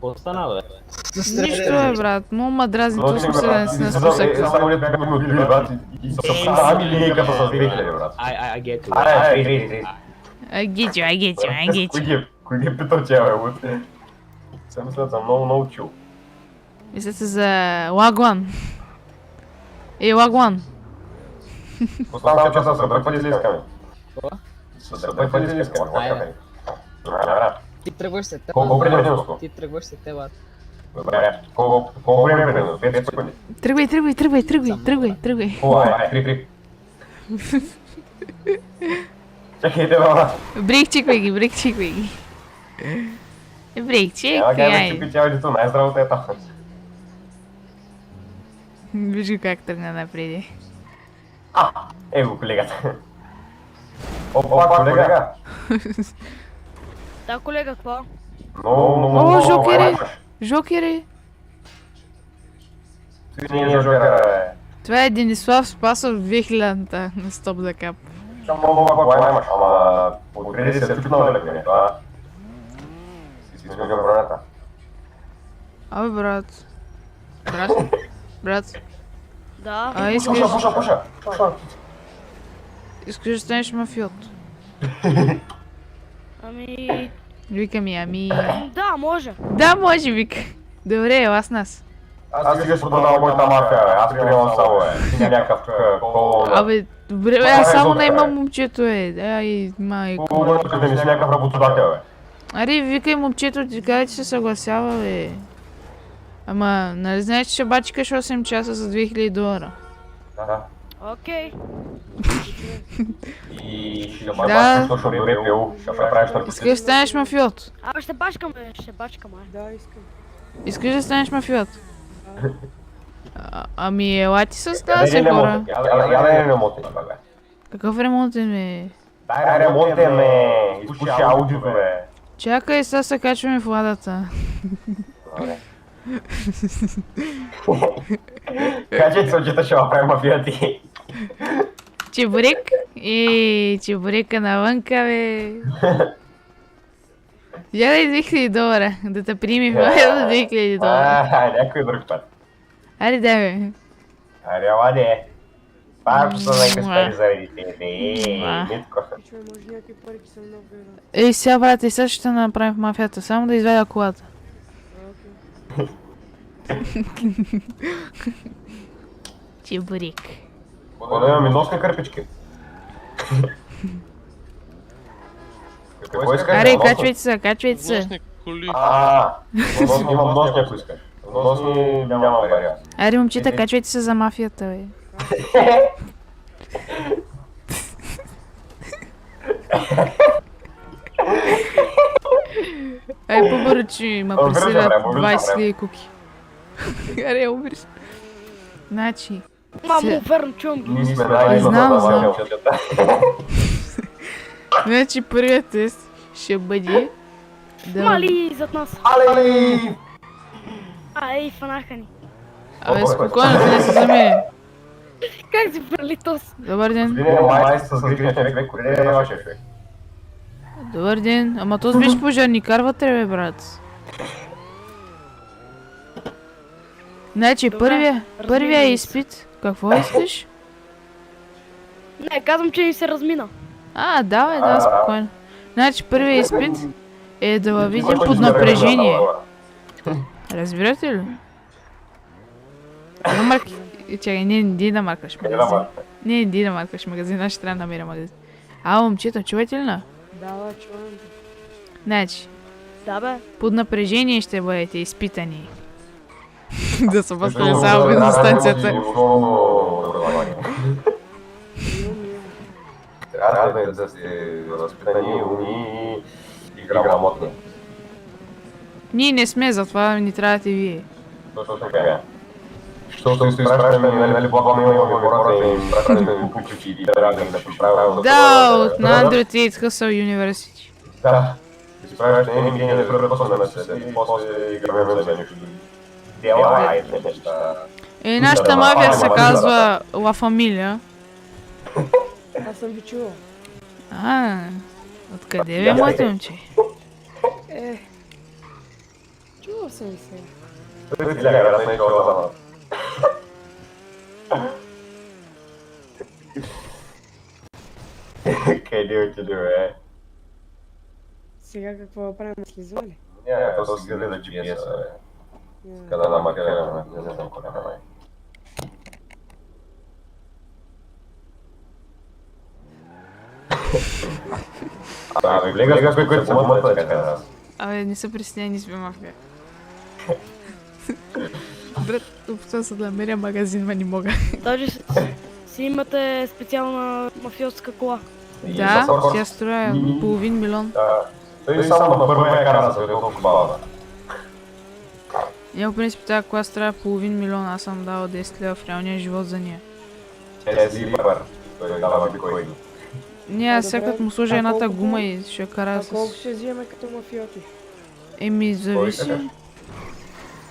Какво стана, бе? Нищо е, брат. Много ма дразни, то сме се да не спусъка. Само ли бяхме ми отбили, брат, и съм сами линейката с 2000, брат. I get you. Аре, 30. I get you. Кой ги е питал тя, бе, утре? Сега мисля, съм много чул. Мислете за Лагуан. Лагуан. Оставам че са събърпали ли искаме? Събърпали ли искаме? Ти тръгваш се теб. Колко време е уско? Ти тръгваш се теб. Добре, колко време е? 5 секунди. Тръгвай. Ай, 3. Чакайте, баба. Брейк чеквай ги. Брейк чеквай, айде. Чупи тялото, най-здравото е там. Виж го как тръгна напреди. Его, колегата. Опа, колега. Да, колега, какво? О, Жокери! Не е Жокера, бе. Това е Денислав Спасов 2000-та на Стоп да кап. Много какво имаш, ама отпреди се чупнал леко, не това. Си сме бронята. Абе, брат. Брат. Да. Пуша. Искаш да станеш мафиот? Ами... Вика ми, Да, може. Да, може, вика. Добре, ела с нас. Аз сега ще продавам моята мафия, бе. Аз приемам само, бе. Ти някакъв коло... Абе, добре, бе, аз само наймам момчето, Ай, майко. Коло да ми си някакъв работодател, бе. Аре, викай момчето, ти каза, че се съгласява, бе. Ама, нали знаеш, че ще бачкаш 8 часа за $2000? Да. Окей. И ще бачкаш точно БПУ, ще правиш наркотици. Искаш да станеш мафиот? Абе, ще бачкаме. Да, искам. Искаш да станеш мафиот? Ами, ела ти с тази хора. Я да не ремонтен, бе. Какъв ремонтен, бе? Дай ремонтен, бе. Изпуши аудиото, бе. Чакай, сега се качваме в ладата. Добре. Кажете се, че ще направим мафията. Чебурек? Чебурека навънка, бе. Я дай $2000, да те приеми в $2000. Някой друг път. Аре, дай, бе. Аре, ладе. Пак са някакви пари заради тебе. Митко. Може някакви пари, че съм много Сега, брат, сега ще направим в мафията. Само да извадя колата. Чебурек. Да имаме носни кърпички. Какво искаш? Аре, качвайте се. Имам носни, ако искаш. Носни нямам вариант. Аре, момчета, качвайте се за мафията, бе. Ай, побърчи, ма пресират 20 000 куки. Аре, убри се. Значи... Мамо, верно, чувам ги. Знам. Значи първият тест ще бъде... Мали зад нас. Али! Ей, фанаха ни. Абе, спокойно, ти не се замени. Как си прали тос? Добър ден. Вие май с грижния човек, къде е вашия човек? Добър ден. Ама този беше пожарникар вътре, бе, брат. Значи, първия изпит. Какво искаш? Не, казвам, че ни се размина. Да, спокойно. Значи, първия изпит е да ви видим под напрежение. Разбирате ли? Чакай, не да маркаш магазин. Не да маркаш магазин, аз ще трябва да намеря магазин. Момчета, чувате ли на? Да, чувам. Значи, Да, бе. под напрежение ще бъдете изпитани. Да се възстанови само бензостанцията. Трябва да сте възпитани, умни и грамотни. Ние не сме, затова ни трябвате вие. Точно така. Защото се изпращаме, нали, благо имаме хората и им пращаме купички и трябва да ги направят. Да, от на Undertale Hustle University. Да. Изпращаме и ние не препъсваме на се и после играме за нещо. Дела и неща. Нашата мафия се казва La Familia. Аз съм ви чувал. Откъде бе, моето момче? Чувал съм и сега. Той си ляга, раз не е чула за нас. Къде отиде, бе? Сега какво да правим? Слизва ли? Не, то си гледа GPS-а, бе. Kada da markirаме, не знам кога май. Абе, гледа с който се гумата, чакай да раз. Абе, не се притесняй, не сме мафия. Брат, опитвам се да намеря магазин, ма не мога. Даже си имате специална мафиотска кола. Да, тя струва половин милион. Да. Той само на първия кара за толкова бава. Я, в принцип, тази кола струва половин милион, аз съм дал 10 лева в реалния живот за нея. Е, зипър. Той дава биткоини. Не, аз сега като му сложа едната гума и ще кара А колко с... ще вземе като мафиоти? Еми, зависи.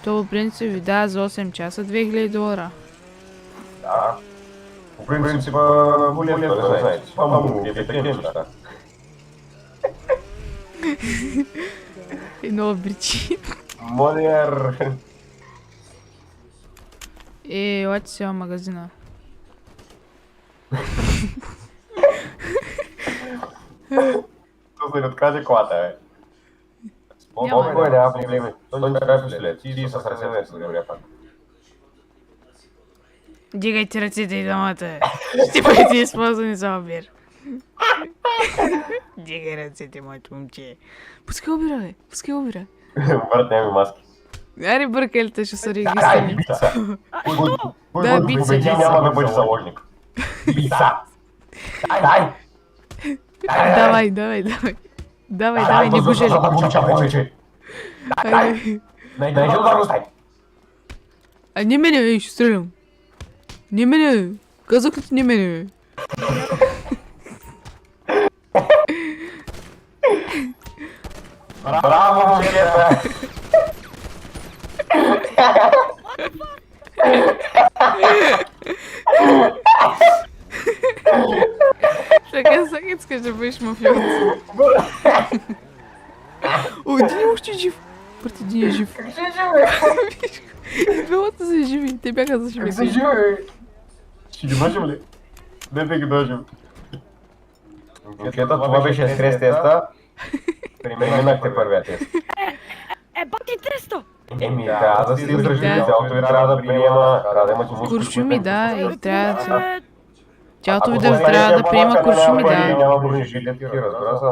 То, в принцип, ви дава за 8 часа $2000. Да. По принцип, болето, не знаете. Това му е такива неща. И много бричи. Модер. Елате сега в магазина. Тук да ни откаже колата, бе. Спокойно, няма проблеми. Той не трябва след. Ти с ръцете си добре пак. Дигайте ръцете и двамата. Ще бъдете използвани за обир. Дигай ръцете, моето момче. Пускай обира, бе. Пускай обира. Брат, няма маски. Аре, бъркалите ще са регистрирани. Да, бица, Ти няма да бъде заложник. Бица! Дай! Давай, давай, давай. Давай, не го жели. Дай желдарно стай! А не мене, бе, ще стрелям. Не мене, казах ли ти не мене, бе. Браво, момчета! Така сега искаш да бъдеш мафиот. О, един е още жив. Брат, един е жив. Как се живе? Двамата са живи, те бяха за живи. Как се живе? Ще ги дожим ли? Не да ги дожим. Момчета, това беше стрес теста. Преминахте първия тест. Бати теста! Еми, трябва да се издържи, цялото ви трябва да приема, трябва да имате мускули. Куршуми, да, и трябва да се... Е, Тялото ви да трябва да приема куршуми, да. Няма бронежилетки, разбира се.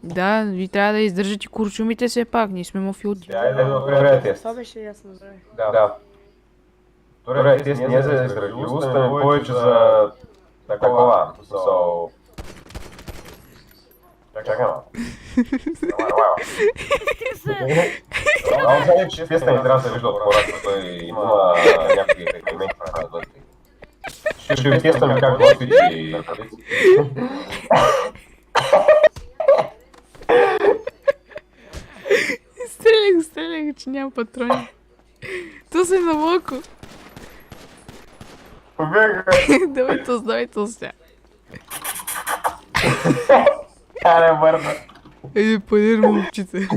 Да, ви трябва да издържате куршумите все пак, ние сме мафиоти. Айде да втория тест. Това беше ясно, да. Да. Втория тест не е за издръжливост, ами повече за такова. Чакай малко. ти се! Аз знам, че теста не трябва да се вижда от хората, той има някакви елементи в разлики. Ще ви тестваме как готвите наркотици. Стреляй, че няма патрони. То се наволко. Побегай! Давай то сега. Аре, бърна! Еди, панир момчице.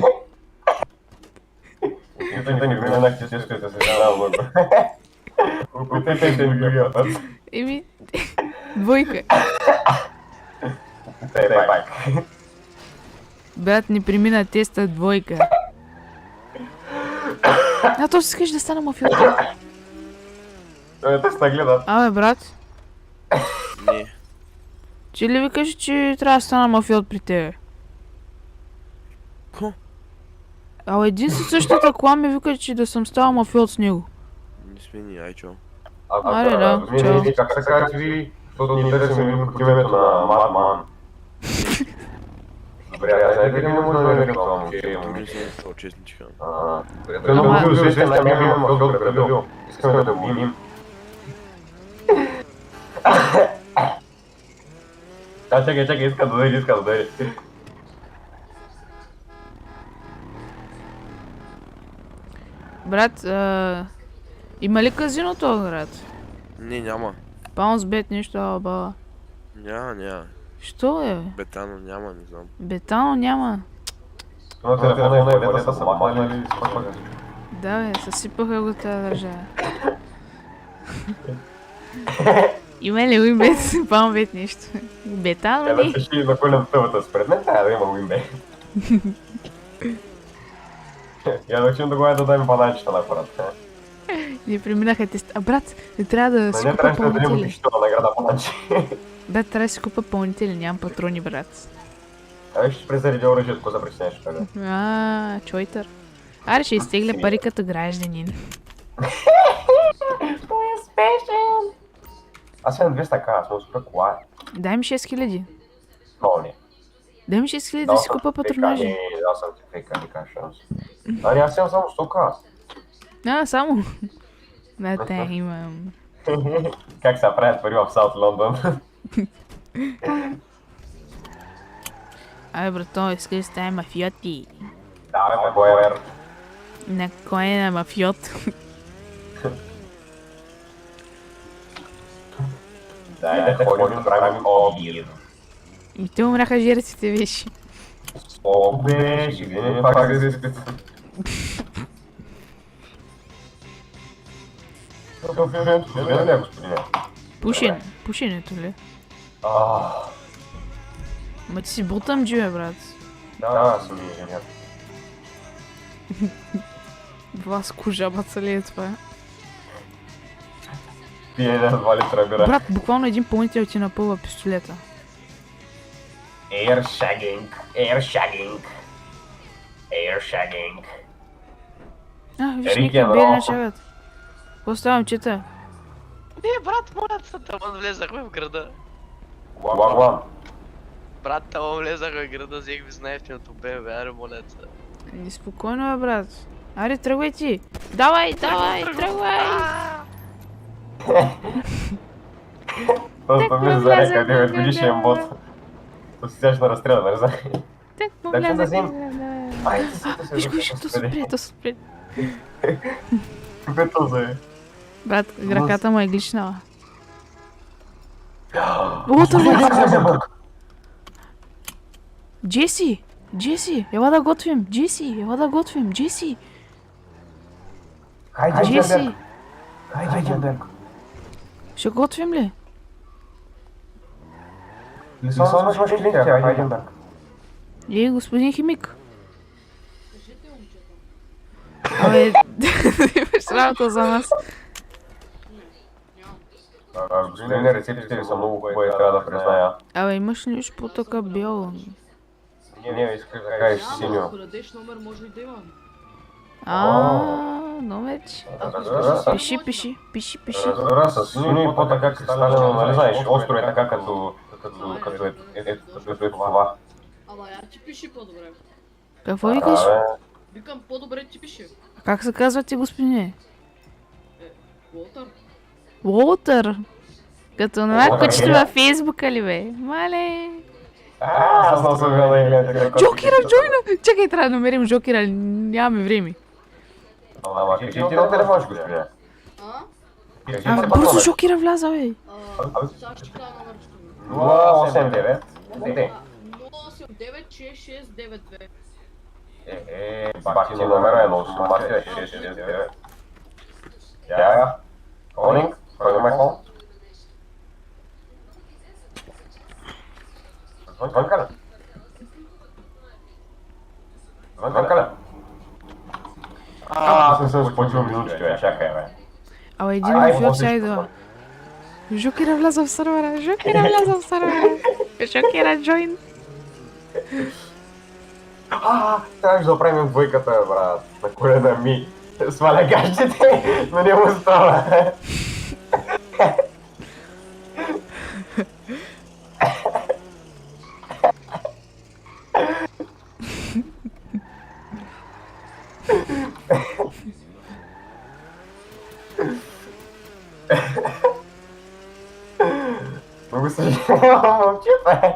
Да ни преминахте тестовете, се знам много. Опитайте ми другия път. Еми, двойка. Тей пак. Брат, не премина теста двойка. А то си искаш да стана мафиот. Теста гледат. Абе, брат, Не. че ли ви кажеш, че трябва да стана мафиот при тебе? Ко? Абе, един със същата кола ми вика, че да съм стал мафиот с него. Не сме ни, ай чо. Аре, да, чао. Как се казвате ви? Защото ни търсим името на Мадман. Добре, а знаете ли може да намерим това момче? Не съм стал честно, че казвам. Той много бил известен, най-бил мафиот да градил. Искаме да го видим. Чакай, иска да дойде. Брат, има ли казино този град? Не, няма. Паунсбет, нещо, ала. Няма. Що е? Бетано няма, не знам. Бетано няма. Но телефона е валета са махнали. Да, бе, съсипаха го тази държава. Има ли уимбет? Памбет нещо. Бета, Я да ли? пиши на колен тъвата спред мен, трябва да има уимбе. Я да учим да го да дадем бананчета на хората. Не преминаха тест. А брат, не трябва да си Не купа трябваше да дадем пълнители. отличителна награда бананче. Брат, трябва да си купа пълнители, нямам патрони, брат. Абе ще презареди оръжието, какво запрещенеш, бе? Чойтър. Аре, ще изтегля пари като гражданин. Той е спешен! Аз имам 200к, аз му спра кола. Дай ми 6000. Много не. Дай ми 6000 да си купа патронажи. Не, аз съм ти фейка, не кажа шанс. Ами аз имам само 100к. Само. Да, те имам. Как се правят пари в Саут Лондон? Абе, брато, искаш да ставим мафиоти. Да, бе, боевер. На кой е на мафиот? Дай да ходим да правим обир. И те умряха жертвите, виж. О, бе, ще видим пак да се изпита. Гледа ли, господине? Пушенето ли? Ах, Ма ти си бутам, бе, брат. да, аз съм инженер. Вас кожа, баца ли е това? Пиене на 2 литра бира. Брат, буквално един пълнител ти напълва пистолета. Air shagging, air shagging, air shagging. Виж Рики някакви е бели много. на шагът. Какво става, чета? Не, брат, моля се, тъмън влезахме в града. Лаглан. Брат, тъмън влезахме в града, взех ви с най-ефтиното БМВ, аре, моля се. Неспокойно, бе, брат. Аре, тръгвай ти. Давай, тръгвай. Просто ми за някъде 9 годишен бот. То си сядаш на разстрел, нали знае? Так му Да, че да влязах. взем. Айде си, Виж, то се спре. Бето за Брат, ръката му е гличнала. Уотър, Джеси, ела да готвим, Джеси. Джеси, Хайденберг. ще готвим ли? Не съм имаш клиника, Хайденберг. Господин химик. Абе, имаш работа за нас. Господине, рецептите ви са много хубави, трябва да призная. Абе, имаш ли нещо по-така бяло? Не, исках да кажеш синьо. Ако дадеш номер, може ли да имам? Номерче. Разбира се. Пиши. Разбира се, синьо и по-така кристалено, нали знаеш, остро е така като е това. Ама я ти пиши по-добре. Какво викаш? Викам по-добре ти пиши. Как се казва ти, господине? Уолтър. Уолтър. Като това Уолтър, кучето да. във Фейсбука ли, бе? Мале. Аз съм се бил на името. Джокера, Джойна! Чакай, трябва да намерим Джокера, нямаме време. Ама кажи ти на телефон, господине. А? Бързо Джокера вляза, бе. Сега ще кажа номерчето ми. 089. 089 6692. Бах ти номера е 08669. Yeah. Calling? Calling my phone? Звънка ли? Аз не съм спочил минутчето, я чакай, бе. Абе, един мафиот сега идва. Жокера вляза в сървъра, Жокера джойн. Трябваше да оправим двойката, брат. На колена ми. Сваля гащите, но не му става. Много съжалявам, момчета.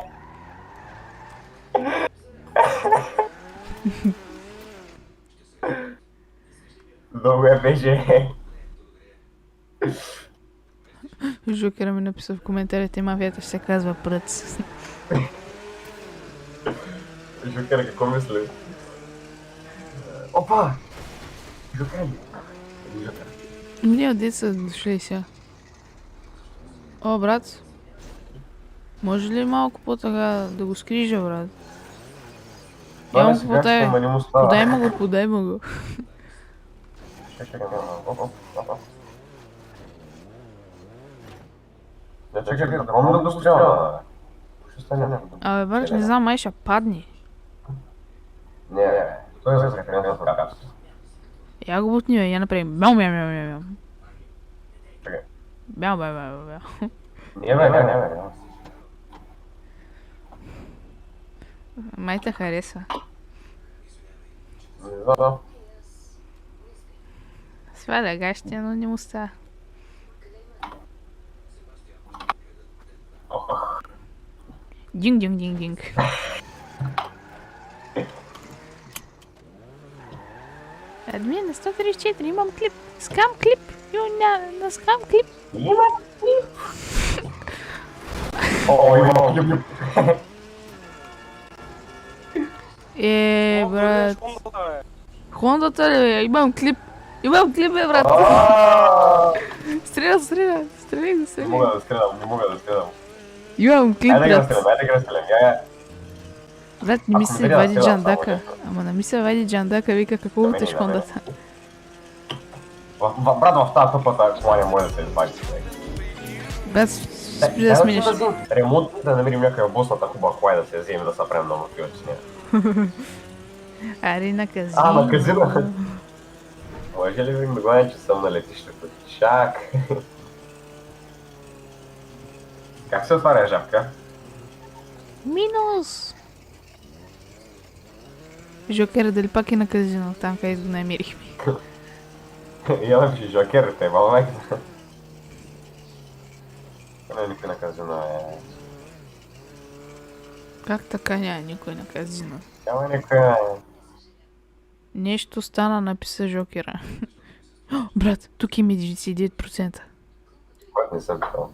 Много я беше. Жокера ми написа в коментарите, мафията ще се казва пръц. Жукер, какво мисли? Опа! Ние деца дошли сега. О, брат. Може ли малко по-така да го скрижа, брат? Я му подай. Подай му го, подай му го. Чакай, да го дострява. Абе, брат, не знам, май ще падне. Не, той е за референция с капсус. Я го бутни, бе, я направим. Мяу, мяу, мяу, мяу, мяу. Чакай. Мяу, мяу, мяу, мяу. Не, бе. Май те харесва. Не знам. Сваля гащите, но не му става. Динг, динг, динг, динг. Админ на 134, имам клип. Скам клип. На скам клип. Има клип. О, има клип. Брат. Хондата ли, бе? Имам клип. Имам клип, бе, брат. Стреляй го, Не мога да стрелям. Имам клип, Айде брат. да стрелям. Брат, не ми се вади джандака. Ама не ми се вади джандака, вика какво утеш хондата. Брат, в тази тъпата кола не може да се извади. Брат, спри да смениш. Ремонт да намерим някаква босната хубава кола и да се я вземем да се правим много пивачи с нея. Аре, на казино. На казино. Може ли ви ми гледа, че съм на летището? Чак. Как се отваря жабка? Минус! Жокер, дали пак е на казино, там където го намерихме. Я напиши Жокер, те балмайката. Не, никой на казино е... Как така няма никой на казино? Няма никой... Нещо стана, написа Жокера. Брат, тук има 99%. Който не съм питал.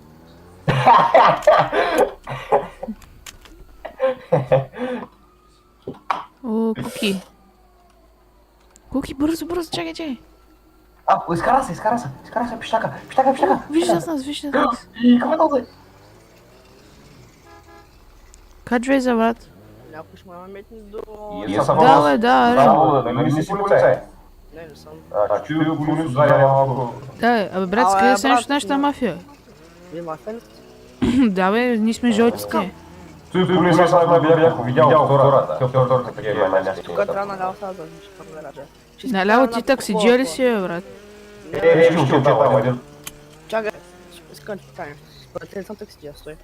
О, Куки. Куки, бързо, чакай. Изкара се, пищака. Вижда с нас. И какво да. Каджвай за брат. Някой ще ме метни до... Да, бе, да, Нали не си полицай? Не съм. Чуй го полицай, заедя малко. Да, абе, брат, скъде се нещо нашата мафия? Вие мафия ли Да, бе, ние сме жълтите. Той полицай са на бях видял втората такива има някакви Тук трябва наляво сега да виж към гаража. Наляво ти таксиджия ли си, бе, брат? Ще там един. Чакай, искам да ти поканя. Според тебе съм таксиджия, стой.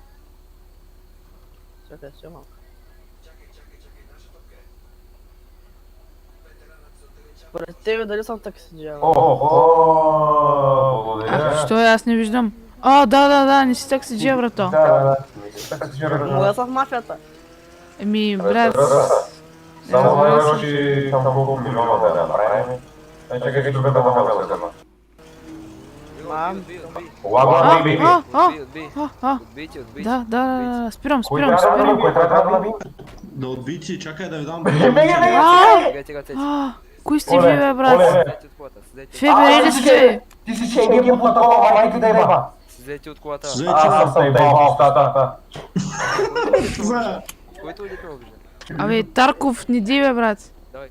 Чакай, стой малко. Според тебе дали съм таксиджия? Благодаря. Що е, аз не виждам. Да, не си таксиджия, брато. Да, не си таксиджия. Мога съм в мафията. Еми, брат... Само най-лоши там колко милиона да направим. Чакай, че другата мафия да взема. Мам. Лагуа, бей. Да, спирам. Кой трябва да набим? Да отбити, чакай да ви дам. Кой сте ви, бе, брат? ФБР ли сте? Ти си Шенген по такова, майка да еба. Слезете от колата. Аз съм ебал в устата. Който ли ме обижда? Абе, Тарков, не ди, бе, брат. Давай.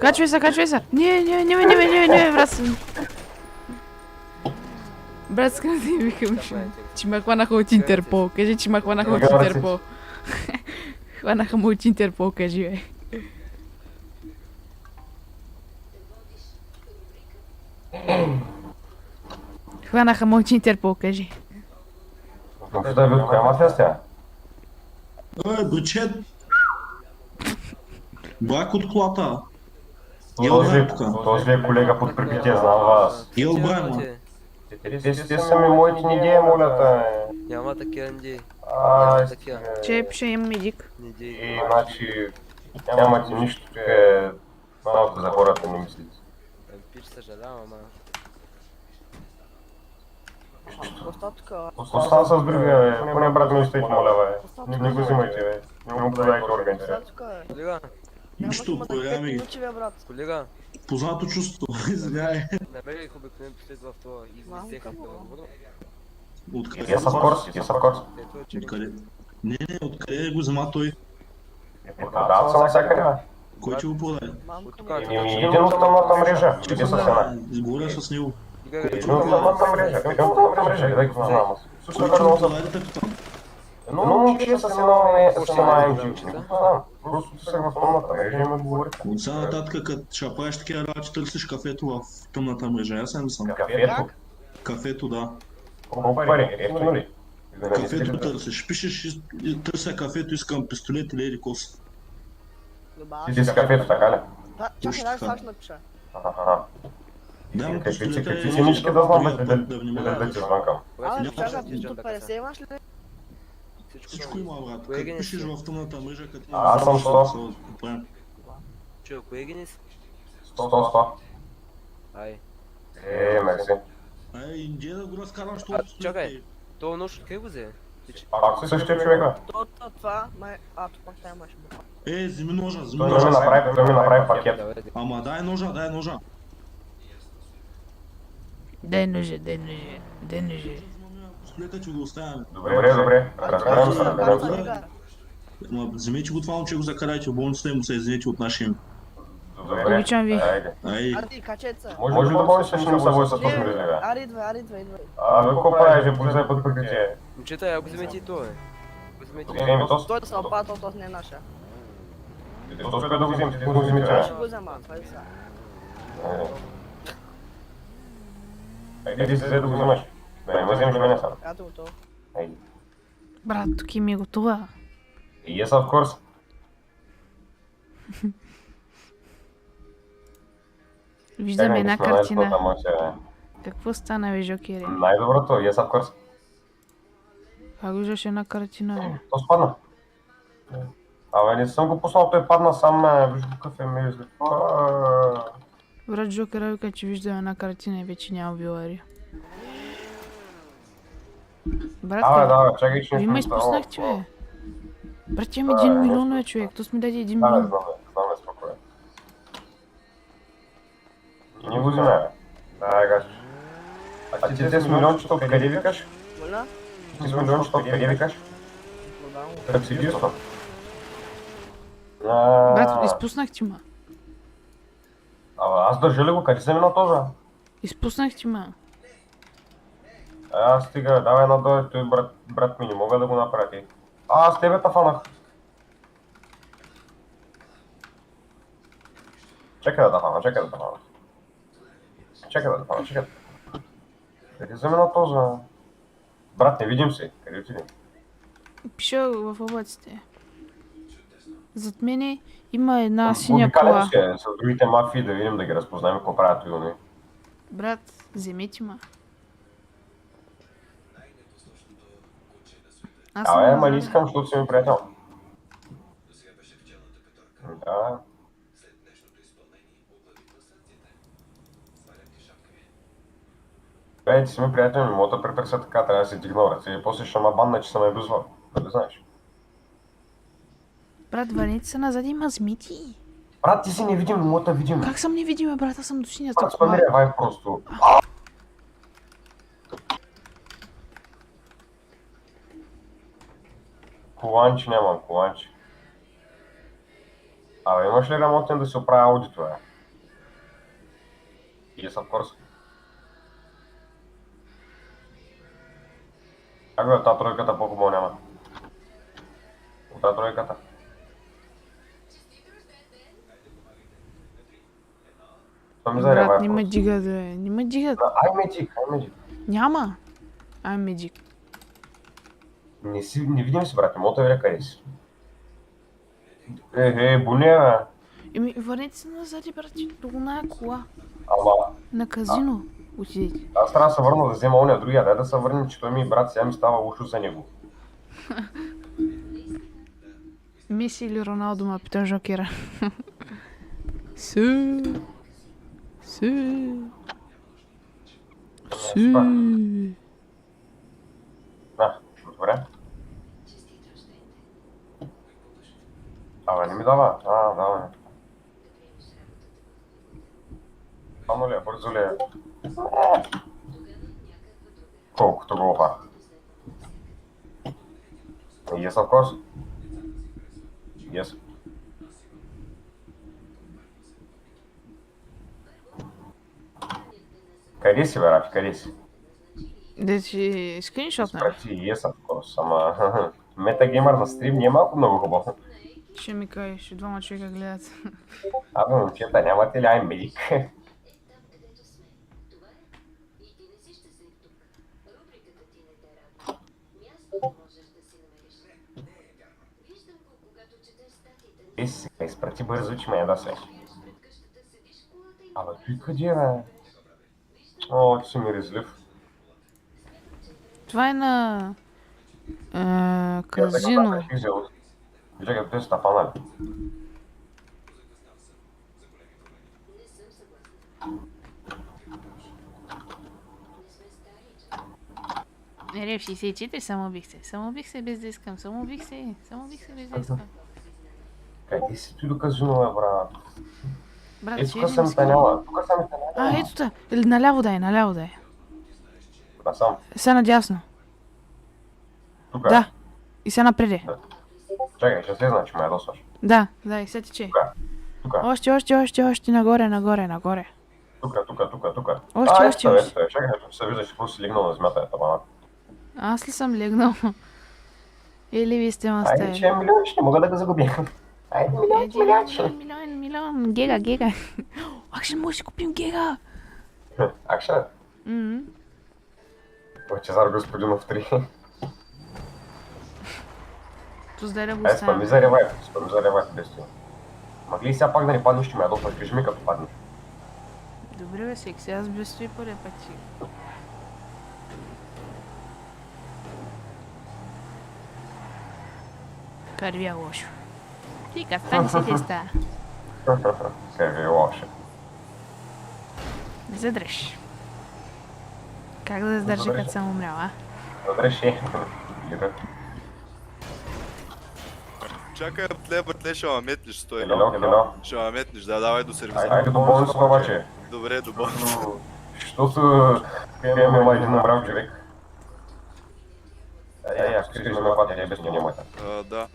Качвай се. Не, брат. Брат, скъде да ми викам, че ме хванаха от Интерпол. Кажи, че ме хванаха от Интерпол. Хванаха ме от Интерпол, кажи, бе. Хванаха ме от Интерпол, кажи. Въобще да ви от коя мафия сте? Бричет! Брак от колата. Този ви е колега под припитие, знам вас. Ел Брайма. Те са ми моите идеи, моля те. Няма такива идеи. Ай, Такива. Че пише имам медик. Идеи. И значи нямате нищо, тук е малко за хората, не мислите. Пич, съжалявам, ама... Остатъка. Остана с другия, бе. Поне брат ми оставите, моля, бе. Не го взимайте, бе. Не му подавайте органите. Остатъка е. Колега, Нищо, проверяваме ги. Колега, Познато чувство, извиняй. намери их обикновено послед в това и излезех да го. Откъде? Yes, of course, yes, of course. Ето е, че Откъде? Не, откъде го взема той? Продават се навсякъде, бе. Кой ти го продаде? от тук. Един от тъмната мрежа, чеки с една. Говоря с него. Един от тъмната мрежа, един от тъмната мрежа, да ги познавам аз. Кой Супер ти го много съм. продаде капитан? Но момче с една МГ, не го познавам. Просто се в тъмната мрежа и ме говори. От сега нататък, като ще правиш такива работи, търсиш кафето в тъмната мрежа. Аз не съм. Кафето. Кафето, да. Колко пари? Ефтино ли? Кафето търсиш. Пишеш, търся кафето, искам пистолет или еди кос. Ти си кафето, така ли? Точно така. Аха. Дай му Какви пистолета си нишки да знам, да да внимаваш. ти звънкам. Всичко има, брат. Като пишеш в тъмната мрежа, като Аз съм 100. Че, кое ги не си? 100. Ай. Мерси. Ай, индия да го разкарам, що Чакай, то нож откъде го взе? Пак същия човек, бе. вземи ножа, вземи Той ми ножа. направи пакет. Ама дай ножа, дай ножа. Дай ножи. Пистолета ти го оставяме. Добре. Разбирам се. Ама вземете го това момче, го закарайте в болницата и му се извинете от нашия им. Добре. Обичам ви. Айде. Ай, Може ли да помниш, че не ми се води с точно ли, бе? Абе, какво правиш, бе, полицай под прикритие? Момчета, я го вземете и то, бе. Го вземете и то. Вземи то. То успя да го вземем, ти го вземи, бе. Айде, ти си взе да го вземеш. Не ме вземеш мене сам. Айде. Брат, тук ми е готова. Yes, of course. Виждам една картина. картина. Какво стана, бе, Жокере? Най-доброто, yes, of course. Как виждаш една картина, бе? То спадна. Абе, не съм го пуснал, той падна сам, виж какъв е миризли. Брат Жокера вика, че виждам една картина и вече няма билари. Брат, Да, чакай, че ви ме изпуснахте, бе. Брат, имам 1 милион, бе, човек. То сме даде 1 Да, милион. знам, спокойно. И не го вземе, бе. Да, кажеш. А ти с милиончето откъде викаш? Ти с милиончето откъде викаш? Как си дирствам? Брат, изпуснахте ма. Абе, аз държа ли го? Къде съм на този? Изпуснахте ма. Аз стига, давай на дойде, той брат ми не мога да го направи. Аз тебе та фанах. Чакай да фана. Къде вземе на този? Брат, не видим се. Къде отиде? Пиша в облаците. Зад мене има една синя Обикаля кола. се с другите мафии да видим, да ги разпознаем какво правят и они. Брат, вземете ма. Аз съм Ама не на- искам, защото си ми приятел. Да. Ти си ми приятел, не мога да препреса така, трябва да се дигна ръце и после ще ма банна, че съм ме безвал. Да знаеш. Брат, върнете се назад, има змити. Брат, ти си невидим, не мога да видим. Как съм невидима, брат? Аз съм до синята Брат, кола. спамирявай просто. Коланче нямам, коланче. Абе, имаш ли ремонтен да се оправя аудито, бе? Yes, of course. Как бе, тази тройката по-хубаво няма? От тази тройката. Брат, не ме дигат, бе. Не ме дигат. Ай, медик. Няма. Ай, медик. Не видим си, брат, не мога да видя къде си. Буния, бе. Еми, върнете се назад, брат, до оная кола. Ама, На казино отидете. аз трябва да се върна да взема ония другия, дай да се върнем, че той ми брат, сега ми става лошо за него. Меси или Роналдо ма пита Жокера. Су. Да, добре. Абе, не ми дава. Давай. Бавно ли е, бързо ли е? Колкото голова. Yes, of course. Yes. Къде си, бе, Рафи, къде си? Да си скриншот, нали? Спрати, yes, of course, ама... Метагеймър на стрим не е малко много хубаво. Ще ми кажеш, двама човека гледат. Абе, момчета, нямате ли медик? Сега изпрати бързо, че ме яда свеж. Абе, той къде е, бе? О, че си ми резлив. Това е на... казино. Чакай, те са стапана ли? Не, 64, самоубих се. Самоубих се без да искам. Самоубих се без да искам. Къде си ти до казино, бе, брат? Брат, Тук че съм таняла, тук съм таняла. ето та. Наляво да е. Да, сам. Сега надясно. Тук. Да. И сега напреде. Чакай, ще слезна, че ме ядосваш. Да, и сега тече. Тук. Още, нагоре. Тук. Още. Чакай, ще се виждаш, какво си легнал на земята, табана. Аз ли съм легнал? Или вие сте ме Айде, оставили? че е милион, ще не мога да го загубя. Айде, Милион. Гега. Акшен, може да си купим гега. Акшен? Лъчезар господинов 3. Туздай да го Спами оставим. за ревайв, бестия. Могли ли сега пак да не паднеш, ще ме ядосваш, кажи ми като паднеш. Добре бе, секси, аз без стои първия път си. Кърви е лошо. Тика, стани се теста. Къде е лошо. Не задръж. Как да задържа, като съм умряла? Разреши. Чакай, братле, ще ме метнеш, стой. Хело. Ще ме метнеш, да, давай до сервиза. Айде до болницата обаче. Добре, до болницата. Защото има един набрал човек. Аз кризиш ме хватя, не без не моята. Да.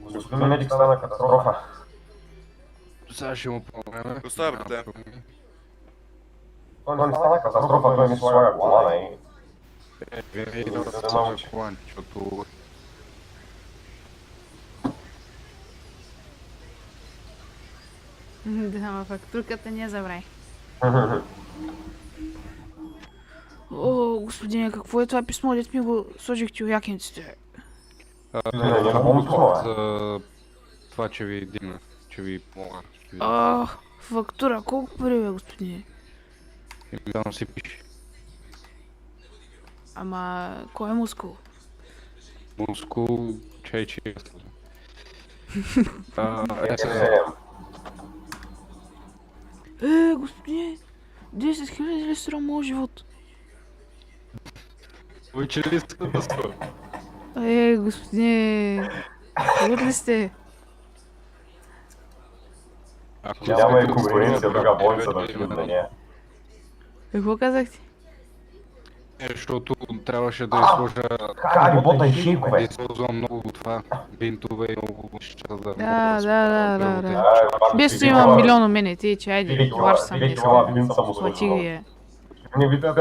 Господин медик стана катастрофа. Сега ще му помогнем. Оставя, братле. Той не стана катастрофа, той ми слага колана и... Винаги да се план, защото... Да, ама фактурката не я забравяй. О, господине, какво е това писмо, дет ми го сложихте у якенците? За това, че ви дигна, че ви помогна. Фактура, колко пари бе, господине? И да си пише. Ама, кой е мускул? Мускул, чай, че е ясно. Господине, 10 000 ли струва моят живот? Повече ли искате да струва? Господине, луд ли сте? Няма и конкуренция, друга болница да отидем на нея. Какво казахте? Защото трябваше да изложа... Хари, бота и шейкове! Да използвам много това, бинтове и много неща да... Да. Без то имам милион у мене, ти че айде, плаш съм днес. Плати ги е. Не видите,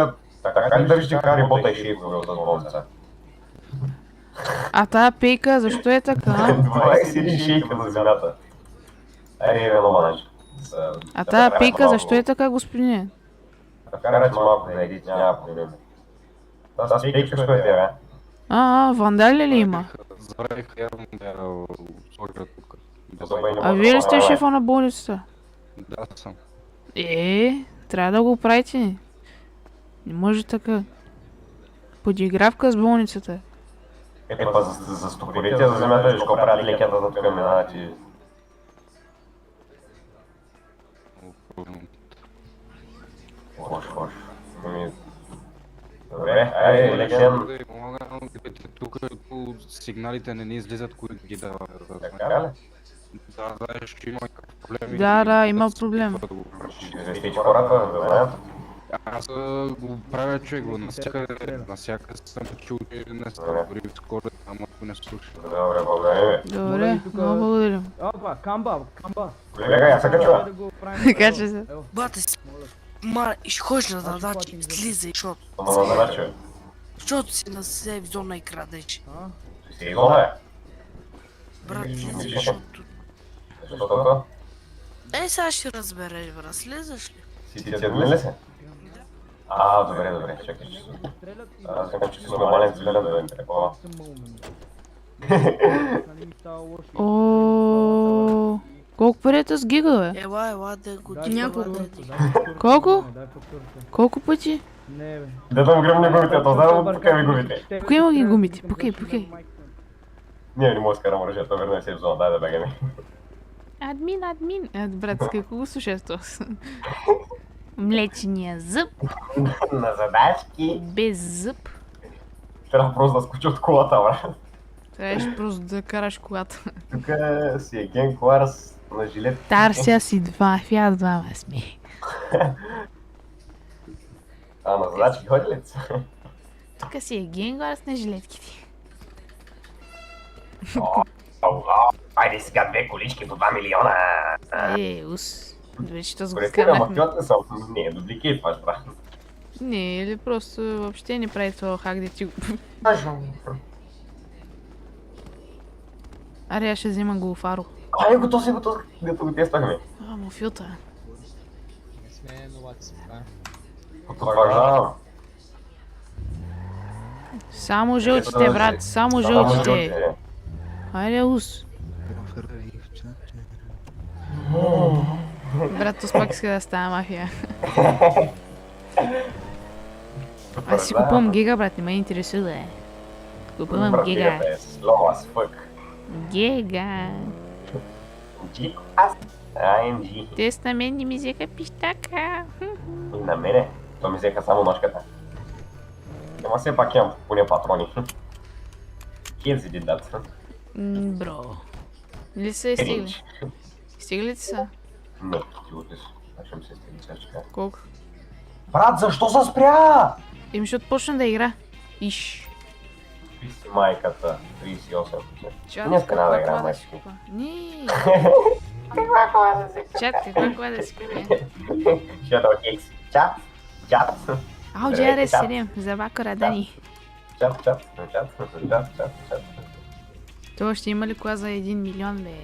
така ли държите Хари, бота и шейкове от болница? А тая пейка, защо е така? 21 шейка на земята. Айде, виновна. А тая пейка, защо е така, господине? Карате малко да едите, няма проблем. Та спейка, що е те, бе? Вандали ли има? Забравих явно да я сложа тук. А вие ли сте шефа на болницата? Да, съм. Трябва да го правите. Не може така. Подигравка с болницата. Па за стопорите за земята, виж какво правят лекята за тук минават и... Лош. Добре, айде, лекен. Тук сигналите не ни излизат, които ги дава. Така ли? Да, знаеш, че има проблеми. Да, има проблем. Ще известите хората, да знаят. Аз го правя човек, насякъде съм чул, че не става дори в скоро, ама ако не слуша. Добре, благодаря ви. Добре, много благодарим. Опа, камба. Колега, я се качва. Кача се. Бате си, ще ходиш на задачи, слизай, защото... Ама на задача. Защото си на себе зона и крадеш. Си зона е. Брат, слизай, защото... Защото? Сега ще разбереш, брат, слизаш ли? Си админ ли си? Добре, чакай, че аз съм че си нормален цивилен да им трепова. Колко парите с гига, бе? Ела, да го Няколко. Колко? Колко пъти? Дето му гръмни гумите, то знам, пукай ми гумите. Пукай му ги гумите, пукай. Не мога да скарам оръжието, верно е сейф зона, дай да бегаме. Админ. Брат, с какво го слушаш то? Млечния зъб. На задачки. Без зъб. Трябва просто да скочи от колата, брат. Трябваше просто да караш колата. Тук си е ген коларс на жилет. Тарся си Фиат 2 сме. На задачки ходи ли? Тук си е генгуарс на жилетките. Айде сега 2 колички по 2 милиона. Ус. Вече то Според тебе, ама пилът не съм. Не, добли паш, брат. Не, или просто въобще не прави това хак да ти го... Аре, аз ще взема голфаро. Готов, дето го тествахме. Мофилта. Не сме новаци, Потвърждавам. Само жълтите, брат, само жълтите. Айде, ус. Брат, то пак иска да става мафия. Аз си купувам гига, брат, не ме интересува. Купувам гига. Гига. Те на мен не ми взеха пищака. И на мене. То ми взеха само ножката. Ама все пак имам поне патрони. Хензи дидат. Бро. Или са стигли? Стигли ли са? Не, ти отиш. Аз ще ми се стигли чачка. Колко? Брат, защо се спря? Защото почна да игра. Иш. Какви си майката? 38. Чат, Днеска няма да играм майчки. Не. Каква кола да си купя? Чат, каква кола да си купя? Shadow Kicks. Чат. Ау, джаре 7, за бакора Дани. Чат. Това ще има ли кола за 1 милион, бе?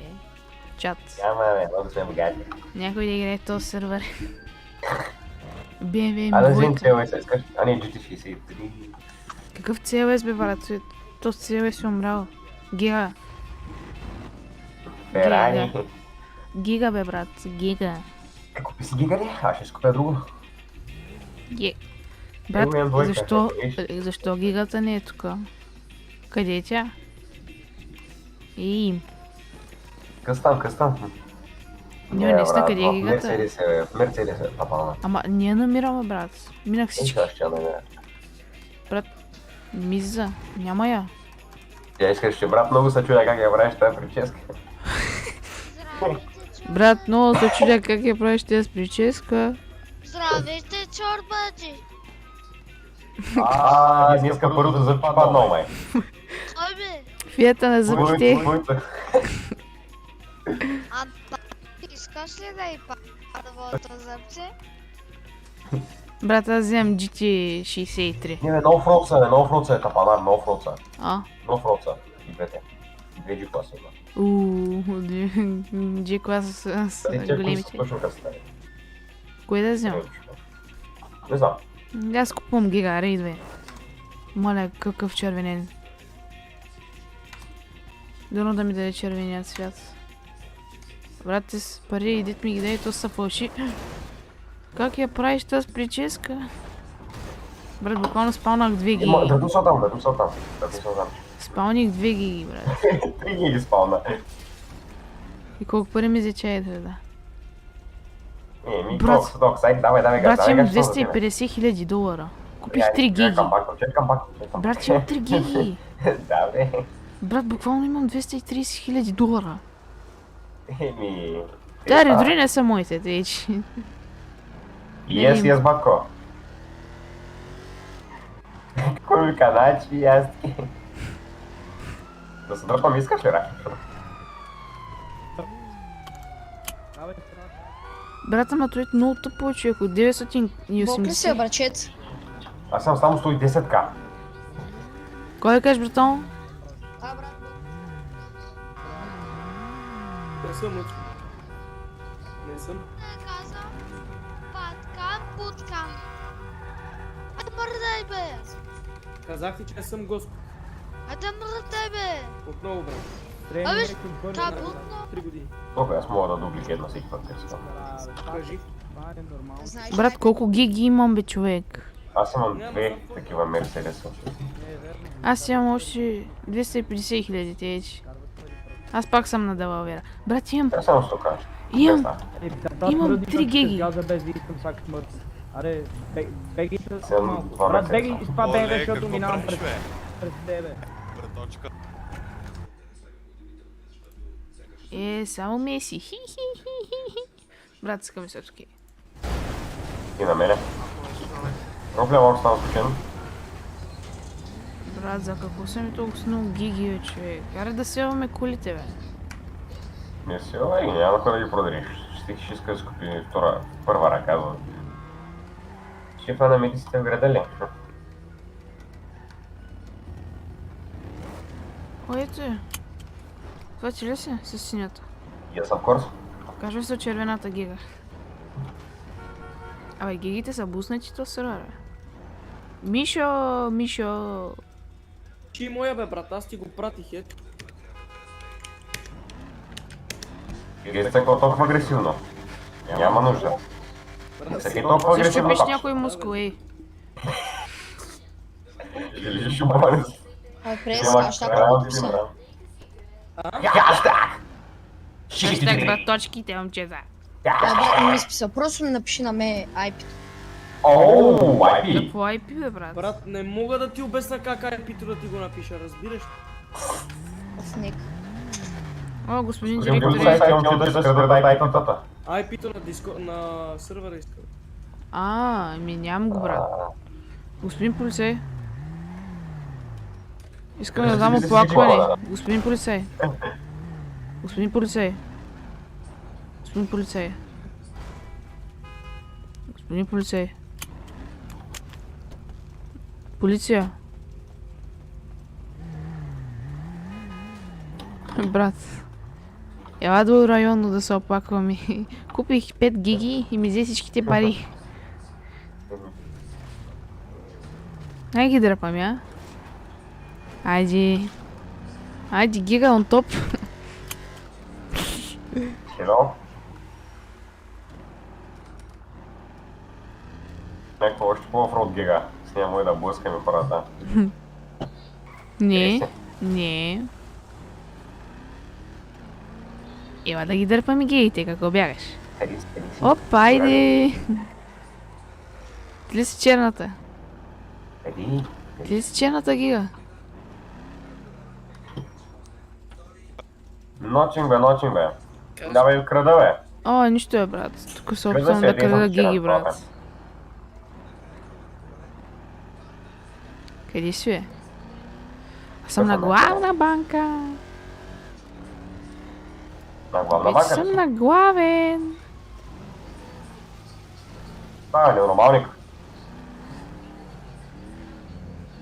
Чат. Няма, бе, много сме богати. Някой да играе този сервер. BMW Да взем двойка. CLS, искаш? Не, GT63. Какъв CLS, бе, брат? То CLS е умрял. Гига. Ферари. Гига, бе, брат. Гига. Купи си гига ли? Аз ще скупя друго. Брат, защо гигата не е тук? Къде е тя? Къстам. Не сте къде е гигата? Мерцедес е папална. Ама ние намираме, брат. Минах всички. Ще я намеря. Брат, миза. Няма я. Тя искаш, че брат, много се чудя как я правиш тази прическа. Брат, много се чудя как я правиш тази прическа. Здравейте, чорбаджи! Днеска първото зъб паднал, май. Кой бе? Фията на зъбите. Искаш ли да и пада твоето зъбче? Брат, аз вземам GT63. Не, бе, нов роца е капанар, нов роца. Нов роца. И двете. Две G-класа има. G-класа с големите. Точно как стане. Кое да взема? Не знам. Аз купувам гига, аре идвай. Моля, какъв червенен. Дано да ми даде червеният свят. Брат, с пари и дет ми ги дай, то са фалши. Как я правиш тази прическа? Брат, буквално спалнах 2 гиги. Да са там. Спалних 2 гиги, брат. 3 гиги спална. И колко пари ми взе чаята, да? Брат, давай. Брат, имам 250 хиляди долара. Купих 3 гиги. Брат, имам 3 гиги. Да, бе. Брат, буквално имам 230 хиляди долара. Дари, дори не са моите, тъй че... Yes, батко. Кой ми каза, че аз ти... Да се дръпам, искаш ли, Рахи? Брата ма той е много тъпо, човек, от 980. Бог ли си, брачец? Аз съм само 110к. Кой да кажеш, братан? Не съм учил. Не съм. Казвам, паткам, буткам. А мърдай, бе! Казах ти, че не съм господ. А да мърдай, бе! Отново, брат. Абе, кабутно. 3 години. Добре, аз мога да дубликетна всеки път, като съм. Кажи. Брат, колко гиги имам, бе, човек? Аз имам 2 такива Мерседеса. Аз имам още 250 хиляди, тече. Аз пак съм на Далавера. Брат, имам... Аз само ще кажа. Имам 3 гиги. Аре, бегите с малко. Брат, беги с това БМВ, защото минавам през тебе. Браточка. Само Меси. Хи-хи-хи-хи. Брат, скъми сърски. И на мене. Проблем, още стана случайно. Брат, за какво са ми толкова много гиги, бе, човек? Карай да севаме колите, бе. Не си, и няма кой да ги продариш. Ще иска да си купи първа ръка, за... Шефа на медиците в града ли? О, ето е. Това ти ли си? С синята. Yes, of course. Кажа се червената гига. Абе, гигите са буснати, то сера, бе. Мишо! Чи моя, бе, брат, аз ти го пратих, ето. Гигите са толкова агресивно. Няма нужда. Всеки толкова Защо агресивно. пиш някой мускул, ей? Или шуманец. Преска, šta kako Хаштаг браточките, момчета. брат, не ми списал. Просто ми напиши на ме IP. Ооо, IP. Какво IP, бе, брат? Брат, не мога да ти обясна как IP-то да ти го напиша, разбираш? Сник. О, господин Директор, директор. имам да се краде IP-тата. IP-то на сървъра иска. Ами нямам го, брат. Господин полицей. Искам да дам оплакване. Господин полицей. Господин полицей. Господин полицей. Господин полицей. Полиция. Брат. Ела до районно да се оплакваме. Купих 5 гиги и ми взе всичките пари. Ай ги дръпам, я. Айди. Айди, гига on топ. Хело. Някакво още по-офроуд гига. С нея може да блъскаме парата. Не. Ела да ги дърпаме гигите, какво бягаш? Опа, айди. Ти ли си черната? Ти ли си черната гига? Ночин бе. Давай крада, бе. О, нищо е, брат. Тук се опитвам да крада гиги, брат. Къде си, бе? Аз съм на главна банка. На главна банка? Съм на главен. Това е ненормалник.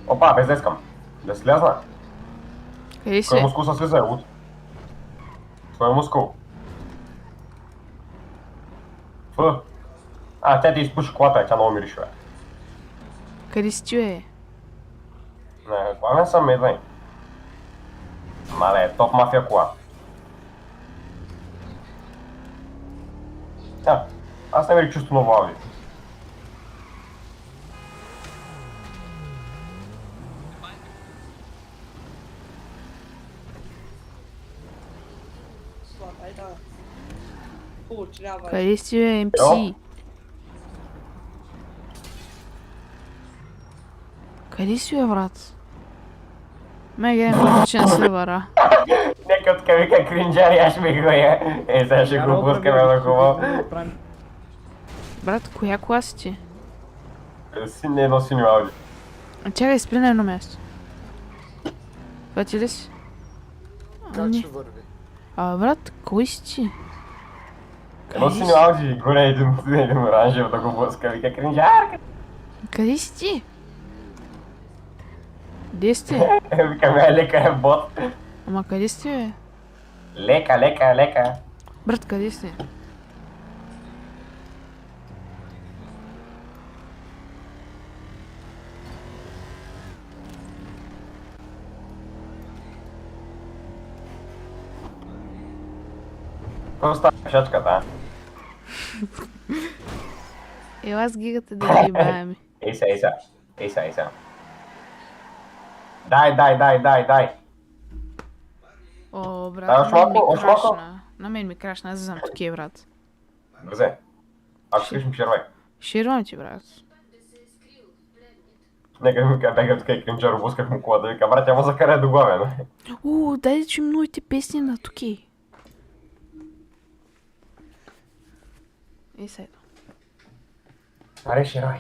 Опа, без да искам. Да слязна. Къде си? Кой мускул се слиза, луд? Кой мускул? Тя ти изпуши колата, тя много мирише, бе. Къде си, бе? Не, главен съм, едвай. Мале, топ мафия кола. Аз не ми чувство много ауди. Къде си, бе, МПС? Къде си, бе, брат? Ме гледам Петъчен Стрийм. Нека от вика кринджари, аз ми го я. Сега ще го пускаме на хубаво. Брат, коя кола си ти? Не едно синьо ауди. Чакай, спри на едно място. Това ти ли си? Как ще върви? Брат, кой си ти? Едно синьо ауди, горе един оранжев да го блъска, вика кринджарка. Къде си ти? Къде си ти? Викаме, лека е бот. Ама къде си ти, бе? Лека. Брат, къде си? Какво става шачката? Ела с гигата да ги баваме. Ей са. Дай. О, брат, Даваш на мен ми малко? крашна. На мен ми крашна, аз знам тук брат. Бързе. Ако искаш ми шервай. Ширвам ти, брат. Нека ми бега тук и кринджар, обусках му кола да вика, брат, ама закарай до главен. Дай да чуем новите песни на туки. И сега. Аре, шервай.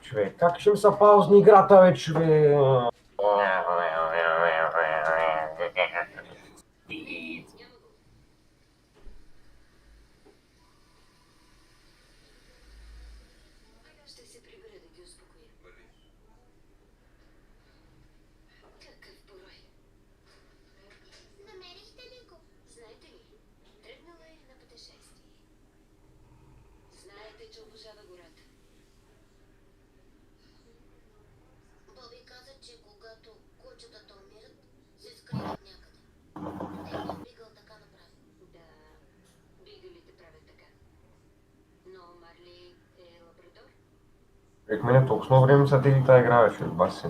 Човек, как ще ми са паузни играта, бе, човек? Век мене толкова много време са тели тая игра, бе, човек, баси.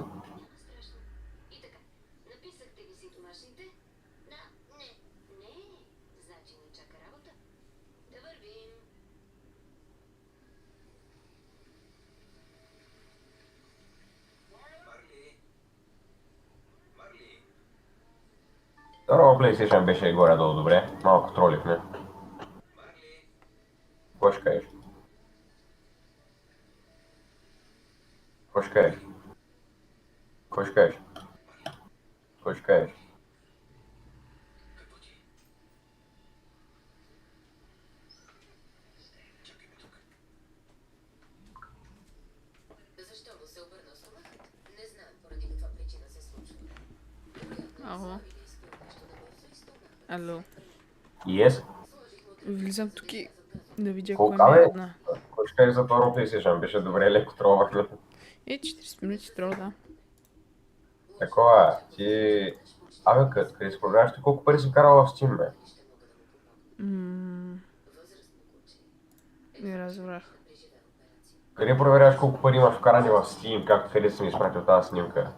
Здорово, PlayStation беше горе-долу добре, малко тролихме. Какво ще кажеш? Какво ще кажеш? Алло. Yes? Влизам тук да видя кой ми е една. Кой ще кажеш за това PlayStation? Беше добре, леко тролвахме. 40 минути трол, да. Такова, ти... къде си проверяваш ти колко пари си карал в Steam, бе? Не разбрах. Къде проверяваш колко пари имаш вкарани в Steam, къде си ми изпратил тази снимка?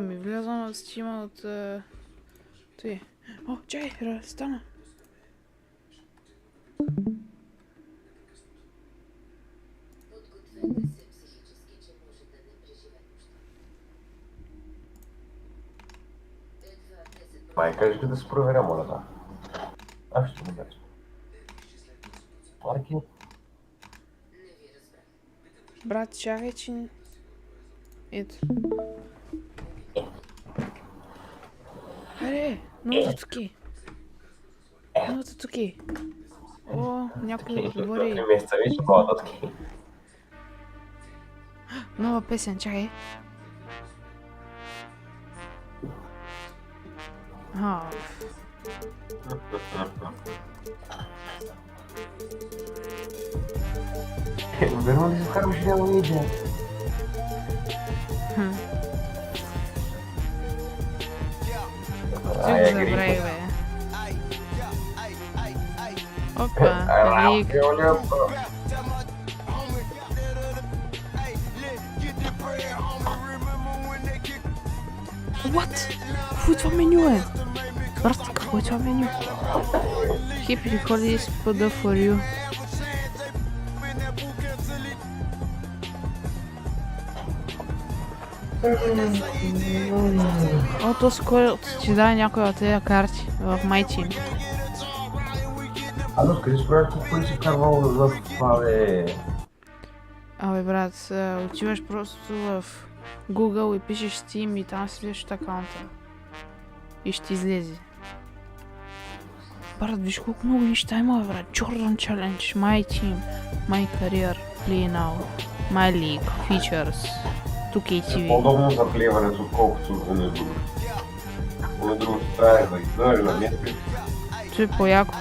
Влязам в Steam от... Той. О, чакай, стана. Кажеш ли да се проверя, моля, да? Аз ще го кажа. Марки? Брат, чакай, че... Ето. Аре, новото туки. О, някой говори. 3 месеца вече новото туки. Нова песен, чакай. Верно ли се вкарваш реално видео? Забравих, бе. Опа, велик. What? Какво е това меню, е? Брат, какво е това меню? Keep recording this photo for you. То скоро ти дай някой от тези карти в My Team. Ало, скажи проекто, кой си карвал в това, бе? Абе, брат, отиваш просто в Google и пишеш Steam и там си влезеш от акаунта. И ще излезе. Брат, виж колко много неща има, брат. Jordan Challenge, My Team, My Career, Play Now, My League, Features, 2KTV. По-удобно за плееването, отколкото за нещо. Кое другото трябва да издържа на някакви. Това е по-яко.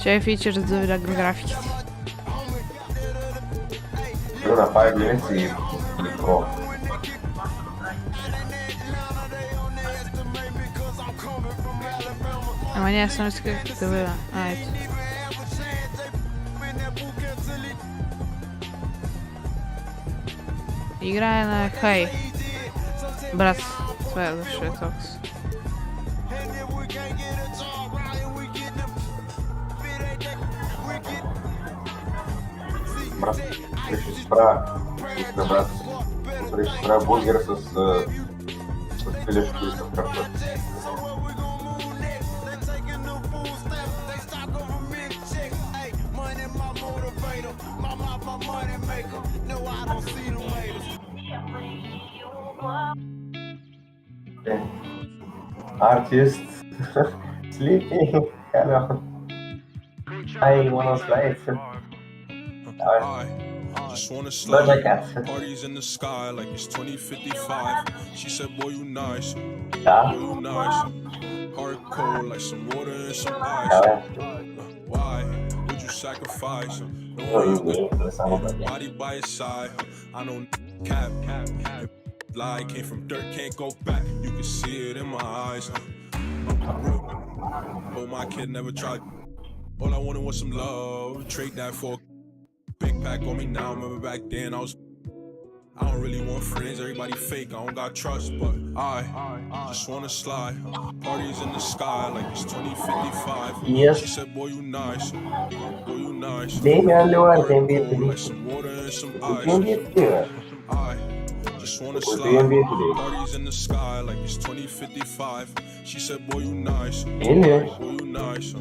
Чай Features да видя графиките. Ще на 5 minutes и Pro. Ама не, аз само исках да видя. Ето. Играе на хай. Брат, това е защо е токс. Брат, ще си правя, брат, ще си правя бургер с пилешко и с картоф. Artist sleeping. Hello. I wanna slide. Just wanna slide. Parties in the sky like it's 2055. She said, boy, you nice. Boy, you nice. Heart cold like some water and some ice. Why would you sacrifice? Body by your side. I know cap. Lie came from dirt, can't go back. You can see it in my eyes. Oh, my kid never tried. All I wanted was some love. Trade that for a big pack on me now. Remember back then I don't really want friends. Everybody fake, I don't got trust. But I just wanna slide. Parties in the sky like it's 2055. Yes. She said, boy, you nice. Boy, you nice. Like some water and some ice. I just wanna slide. Parties in the sky like it's 2055. She said, boy, you nice. Boy, you nice.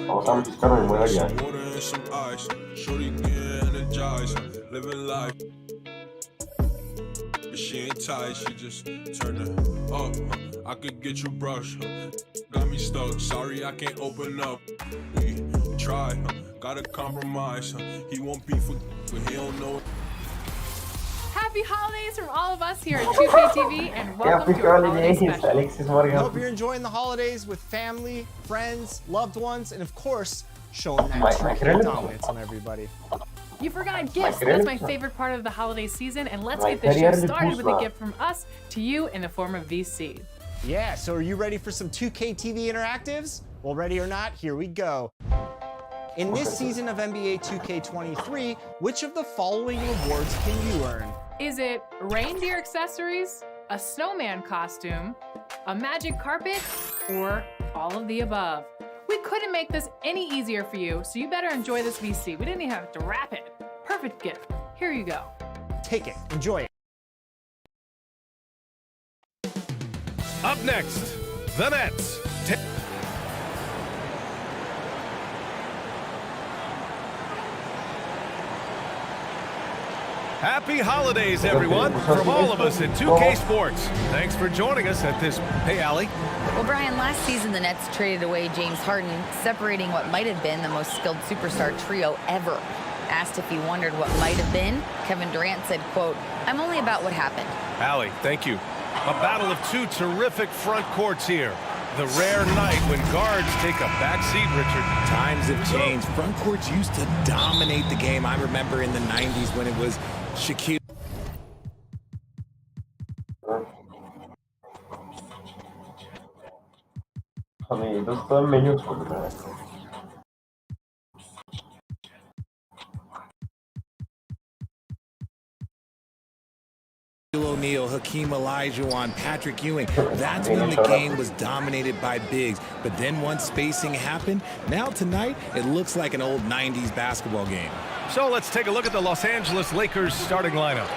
Like some water and some ice. Shorty get energized. Living life. But she ain't tight, she just turn it up. I could get you brushed. Got me stuck. Sorry, I can't open up. We try. Gotta compromise. He won't be for, but he don't know. Happy holidays from all of us here at 2K TV, and welcome to our holiday special. Hope you're enjoying the holidays with family, friends, loved ones, and of course, showing that true dominance on everybody. You forgot gifts. That's my favorite part of the holiday season, and let's get this show started with a gift from us to you in the form of VC. Yeah, so are you ready for some 2K TV interactives? Well, ready or not, here we go. In this season of NBA 2K23, which of the following rewards can you earn? Is it reindeer accessories, a snowman costume, a magic carpet, or all of the above? We couldn't make this any easier for you, so you better enjoy this VC. We didn't even have to wrap it. Perfect gift. Here you go. Take it. Enjoy it. Up next, the Nets. Happy holidays, everyone, from all of us at 2K Sports. Thanks for joining us at this... Hey, Allie. Well, Brian, last season the Nets traded away James Harden, separating what might have been the most skilled superstar trio ever. Asked if he wondered what might have been, Kevin Durant said, quote, "I'm only about what happened." Allie, thank you. A battle of two terrific front courts here. The rare night when guards take a backseat, Richard. Times have changed. Front courts used to dominate the game. I remember in the 90s when it was Shaquille. доста менюцко, да. O'Neal, Hakeem Olajuwon, Patrick Ewing. That's when the game was dominated by bigs. But then once spacing happened, now tonight it looks like an old 90s basketball game. So let's take a look at the Los Angeles Lakers starting lineup.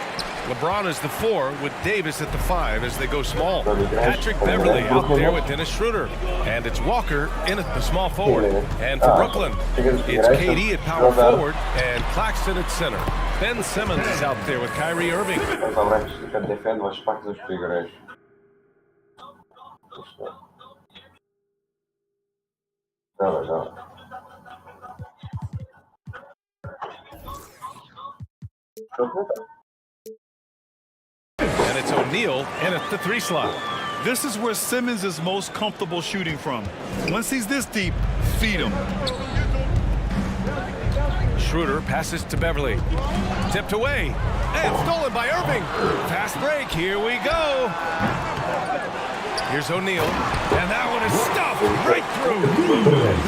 LeBron is the 4 with Davis at the 5 as they go small. Patrick Beverly out there with Dennis Schroeder. And it's Walker in at the small forward. And for Brooklyn, it's KD at power forward and Claxton at center. Ben Simmons is out there with Kyrie Irving. And it's O'Neal in at the 3 slot. This is where Simmons is most comfortable shooting from. Once he's this deep, feed him. Schroeder passes to Beverly. Tipped away. And stolen by Irving. Fast break. Here we go. Here's O'Neal. And that one is stuffed right through.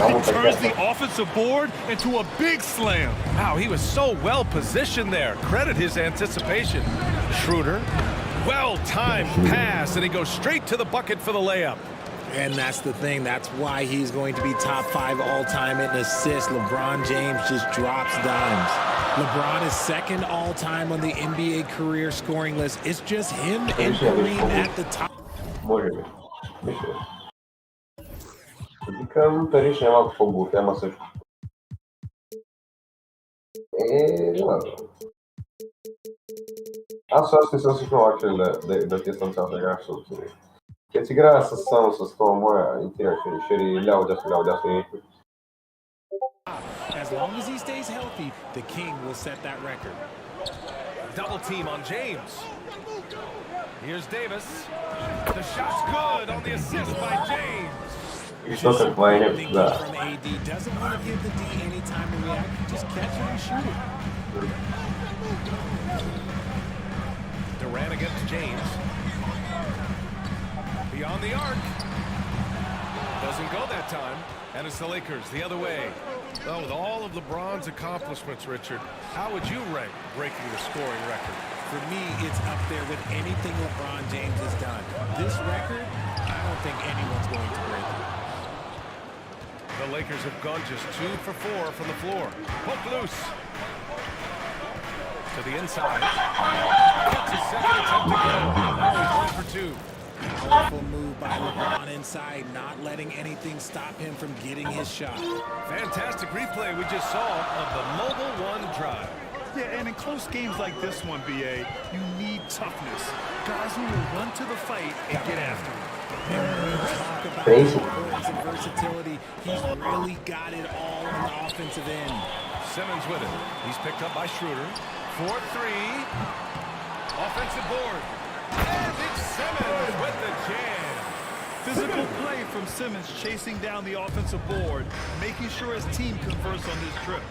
He turns the offensive board into a big slam. Wow, he was so well positioned there. Credit his anticipation. Schroeder. Well-timed pass, and he goes straight to the bucket for the layup. And that's the thing. That's why he's going to be top 5 all-time in assists. LeBron James just drops dimes. LeBron is second all-time on the NBA career scoring list. It's just him and Kareem at the top. Аз не съм си научил да ти съм цял да играш собствено. Keď si играя само с това моя интерес, шери ляво дясно. As long as he stays healthy, the King will set that record. Double team on James. Here's Davis. The shot's good on the assist by James. Что как майнер, да. From AD doesn't want to give the D any time to react. Just catch it and shoot it. Durant against James. Beyond the arc. Doesn't go that time. And it's the Lakers the other way. Well, with all of LeBron's accomplishments, Richard, how would you rank breaking the scoring record? For me, it's up there with anything LeBron James has done. This record, I don't think anyone's going to break it. The Lakers have gone just 2 for 4 from the floor. Poke loose. To the inside. That's his second attempt to go. Now he's 1 for 2. Powerful move by LeBron inside, not letting anything stop him from getting his shot. Fantastic replay we just saw of the Mobile One drive. Yeah, and in close games like this one, BA, you need toughness. Guys who will run to the fight and get after it. And when we talk about importance and versatility, he's really got it all on the offensive end. Simmons with it. He's picked up by Schroeder. 4-3. Offensive board. And it's Simmons with the jam. Physical play from Simmons chasing down the offensive board, making sure his team converts on this trip.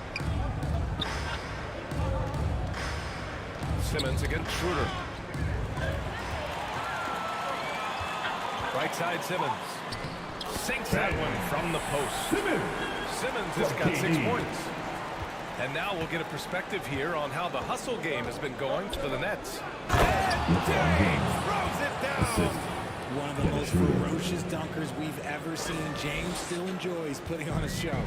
Simmons against Schroeder. Right side Simmons. Sinks that one from the post. Simmons has got 6 points. And now we'll get a perspective here on how the hustle game has been going for the Nets. James throws it down. One of the most ferocious dunkers we've ever seen. James still enjoys putting on a show.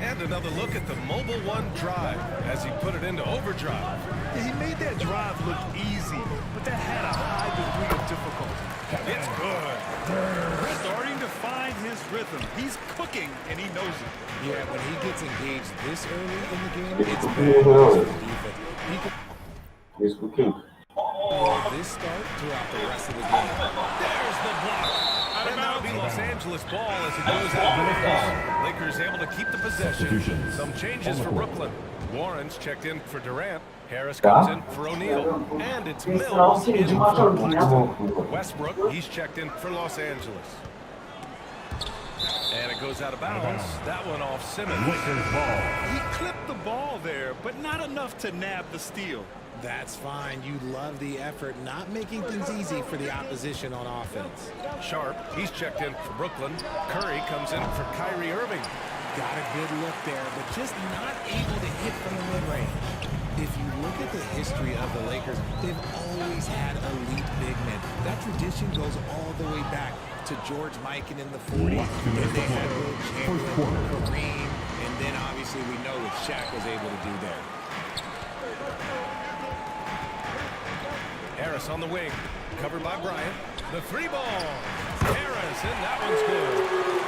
And another look at the Mobile One drive as he put it into overdrive. Yeah, he made that drive look easy, but that had a high degree of difficulty. It's good. Starting to find his rhythm. He's cooking, and he knows it. Yeah, when he gets engaged this early in the game, it's bad. He's cooking. This start throughout the rest of the game. There's the block. And that'll be Los Angeles ball as it goes out of bounds. Lakers able to keep the possession. Some changes for Brooklyn. Warren's checked in for Durant. Harris comes in for O'Neal. And it's Mills in for Claxton. Westbrook, he's checked in for Los Angeles. And it goes out of bounds. That one off Simmons. He clipped the ball there, but not enough to nab the steal. That's fine. You love the effort, not making things easy for the opposition on offense. Sharp, he's checked in for Brooklyn. Curry comes in for Kyrie Irving. Got a good look there, but just not able to hit from the mid-range. If you look at the history of the Lakers, they've always had elite big men. That tradition goes all the way back to George Mikan in the 40s. And they had Will Chamberlain, Kareem, and then obviously we know what Shaq was able to do there. Harris on the wing, covered by Bryant. The three ball. Harris, and that one's good.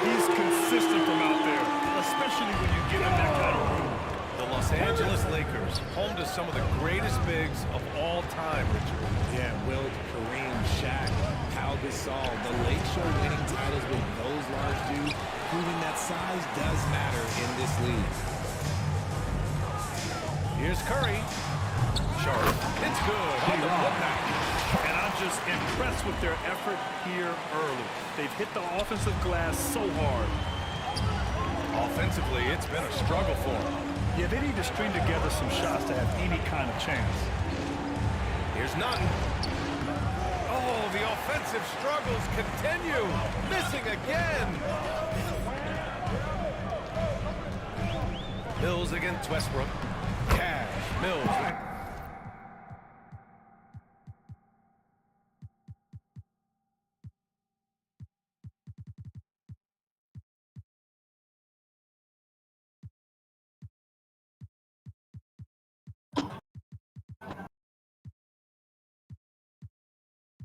He's consistent from out there, especially when you give him that kind of room. The Los Angeles Lakers, home to some of the greatest bigs of all time, Richard. Yeah, Wilt, Kareem, Shaq, Pau Gasol, the Lake Shore winning titles with those large dudes, proving that size does matter in this league. Here's Curry. Sharp. It's good on the putback. And I'm just impressed with their effort here early. They've hit the offensive glass so hard. Offensively, it's been a struggle for them. Yeah, they need to string together some shots to have any kind of chance. Here's none. Oh, the offensive struggles continue. Missing again. Mills against Westbrook. Cash. Mills.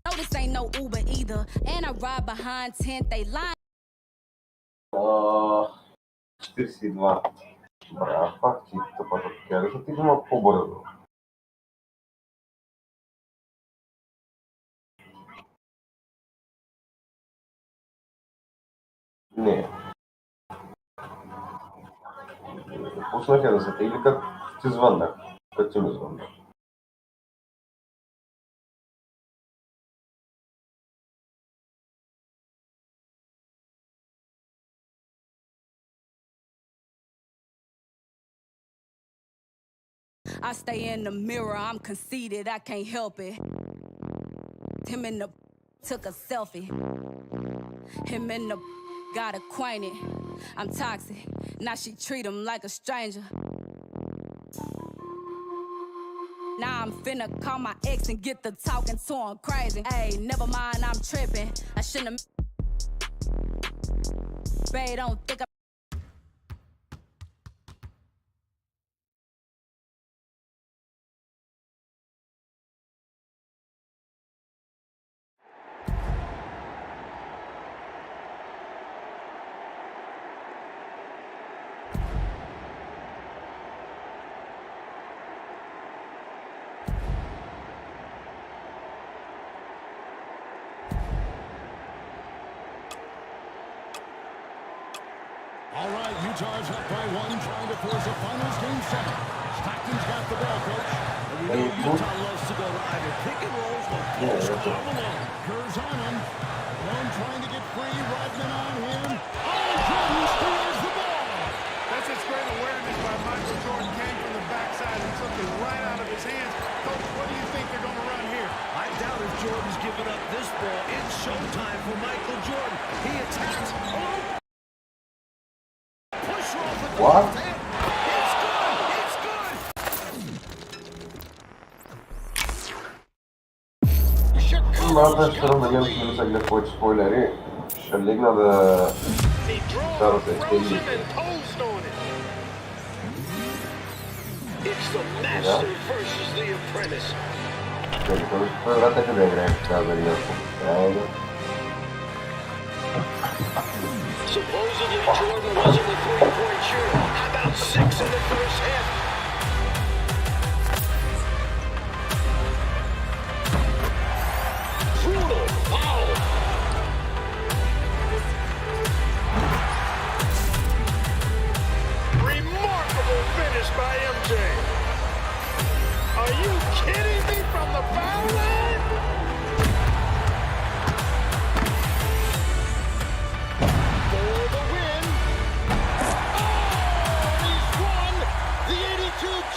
No, this ain't no Uber either. And I ride behind 10th, they line. 42. Браво, пак чисто по-топтя. Защо ти взема по-бързо? Не. Пуснах я да се тегли като ти звъннах. Като ти ми звъннах. I stay in the mirror, I'm conceited, I can't help it. Him in the took a selfie. Him in the got acquainted. I'm toxic, now she treat him like a stranger. Now I'm finna call my ex and get the talking to him crazy. Hey, never mind, I'm tripping. I shouldn't have. Babe, don't think I. All right, Utah's up by one, trying to force a finals game 7. Stockton's got the ball, coach. And we know Utah loves to go live and pick and rolls with post all alone. Kerr's on him. One trying to get free. Rodman on him. Oh, Jordan steals the ball. That's just great awareness by Michael Jordan. Came from the backside and took it right out of his hands. Coach, what do you think they're going to run here? I doubt if Jordan's giving up this ball. It's showtime for Michael Jordan. He attacks. Oh! What? Малко ще разделям с минуса глед повече спойлери. Ще легна да... Сега да се изтегли. Той врата къде да играем, трябва да играем. Supposedly, Jordan wasn't a three-point shooter. How about 6 in the first half? Brutal foul. Remarkable finish by MJ. Are you kidding me from the foul line?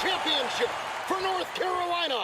Championship for North Carolina.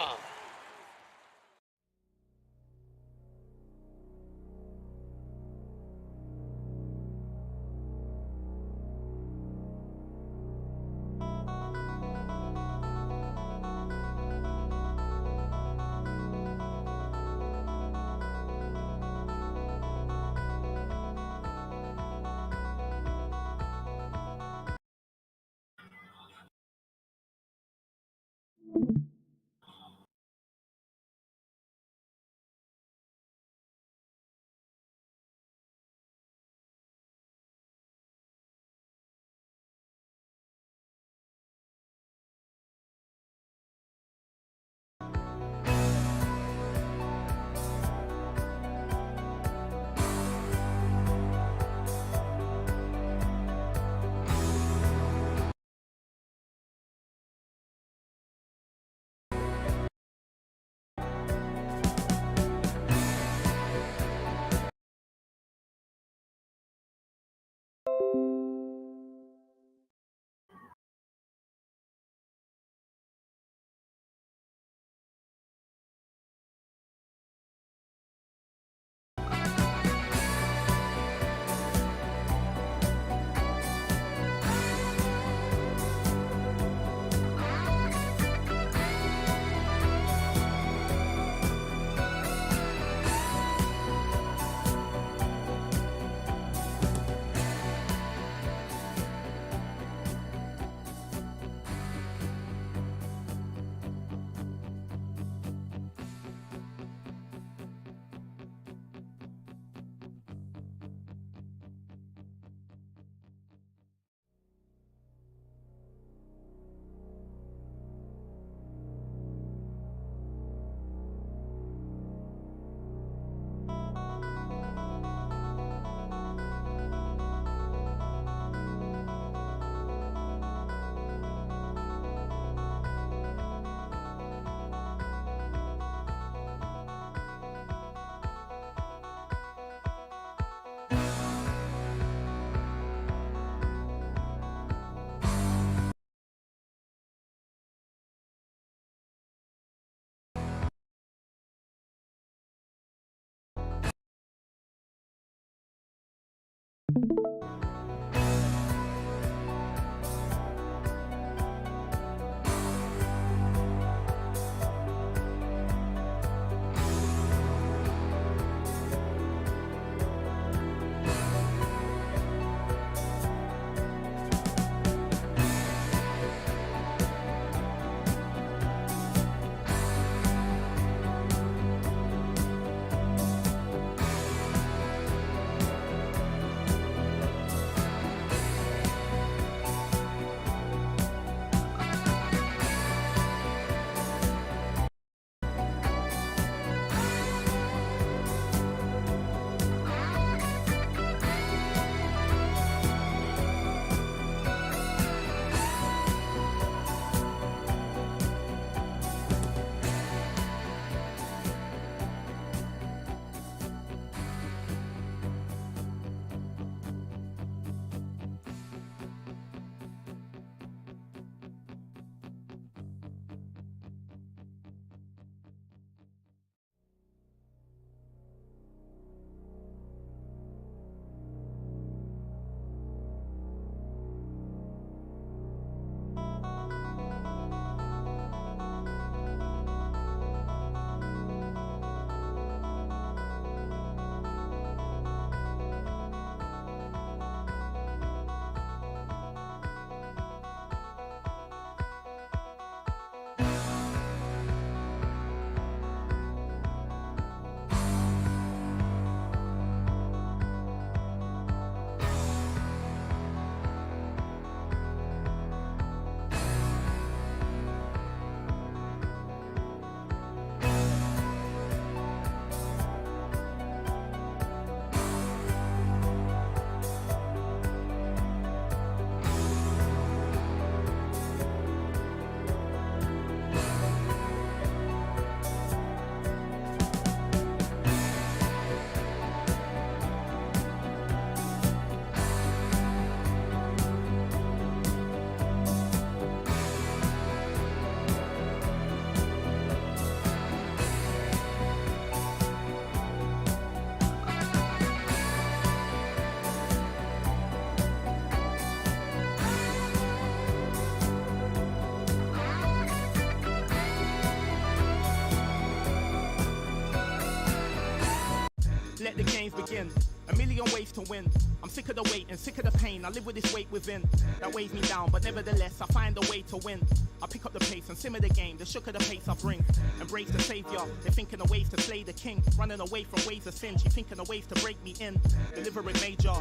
begin? A million ways to win. I'm sick of the wait and sick of the pain. I live with this weight within that weighs me down, but nevertheless I find a way to win. I pick up the pace and simmer the game. The shook of the pace I bring. Embrace the savior. They're thinking of ways to slay the king. Running away from ways of sin. She thinking of ways to break me in. Delivering major,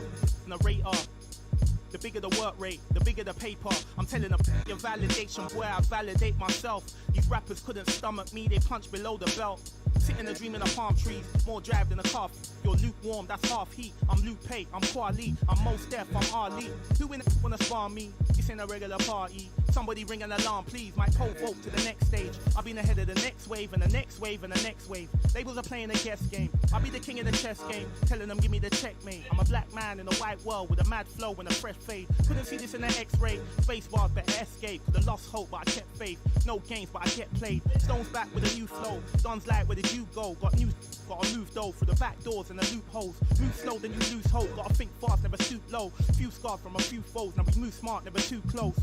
narrator. The bigger the work rate, the bigger the paper. I'm telling them your validation, boy, I validate myself. These rappers couldn't stomach me, they punch below the belt. Sitting and dreaming of palm trees, more drive than a calf. You're lukewarm, that's half heat. I'm Luke Pate, I'm Kwali, I'm Mos Def, I'm Ali. Who in it wanna spar me? This ain't a regular party. Somebody ring an alarm, please. Might pole vote to the next stage. I've been ahead of the next wave and the next wave and the next wave. Labels are playing a guess game. I'll be the king of the chess game, telling them give me the checkmate. I'm a black man in a white world with a mad flow and a fresh fade. Couldn't see this in the X-ray. Space bars better escape. Could've lost hope, but I kept faith. No games, but I get played. Stones back with a new flow. Don's like, where did you go? Got gotta move though through the back doors and the loopholes. Move slow, then you lose hope. Gotta think fast, never stoop low. Few scars from a few foes. Now we move smart, never too close.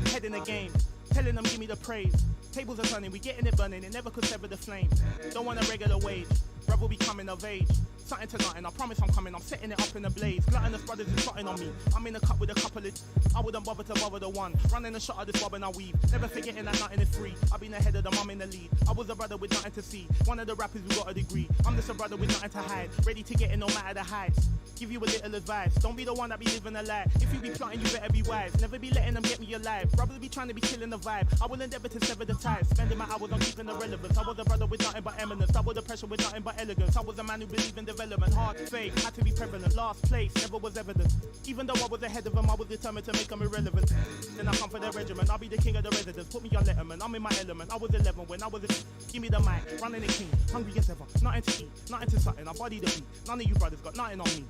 Head in the game, telling them give me the praise. Tables are turning, we getting it burning. It never could sever the flame. Don't want a regular wage. Brother will be coming of age. Something to nothing, I promise I'm coming. I'm setting it up in a blaze. Gluttonous brothers is plotting on me. I'm in a cup with a couple of. I wouldn't bother to bother the one. Running a shot of this bob and I weave. Never forgetting that nothing is free. I've been ahead of them, I'm in the lead. I was a brother with nothing to see. One of the rappers who got a degree. I'm just a brother with nothing to hide. Ready to get in no matter the heights. Give you a little advice. Don't be the one that be living a lie. If you be plotting, you better be wise. Never be letting them get me alive. Brothers be trying to be killing the vibe. I will endeavor to sever the ties. Spending my hours on keeping the relevance. I was a brother with nothing but eminence. Double the pressure with nothing but elegance. I was a man who believed in development. Hard faith, had to be prevalent. Last place, never was evident. Even though I was ahead of them, I was determined to make them irrelevant. Then I come for their regiment. I'll be the king of the residents. Put me on Letterman. I'm in my element. I was 11 when I was a. Give me the mic, running the king. Hungry as ever. Nothing to eat, nothing to something. I body the beat. None of you brothers got nothing on me.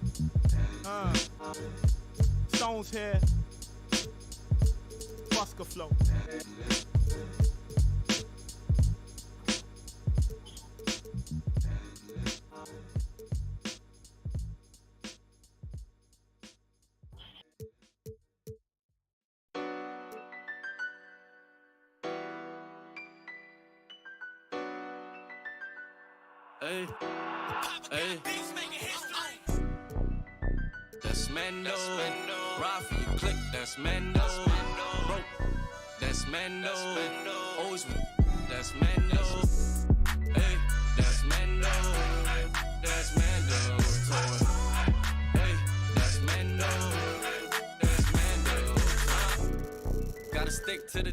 Stones here. Busker flow. Hey, hey. That's Mando. Ride for you, click. That's Mando. Broke. That's Mando. Always with. That's Mando. Hey, that's Mando. That's Mando. Hey, that's Mando. That's Mando. Gotta stick to the.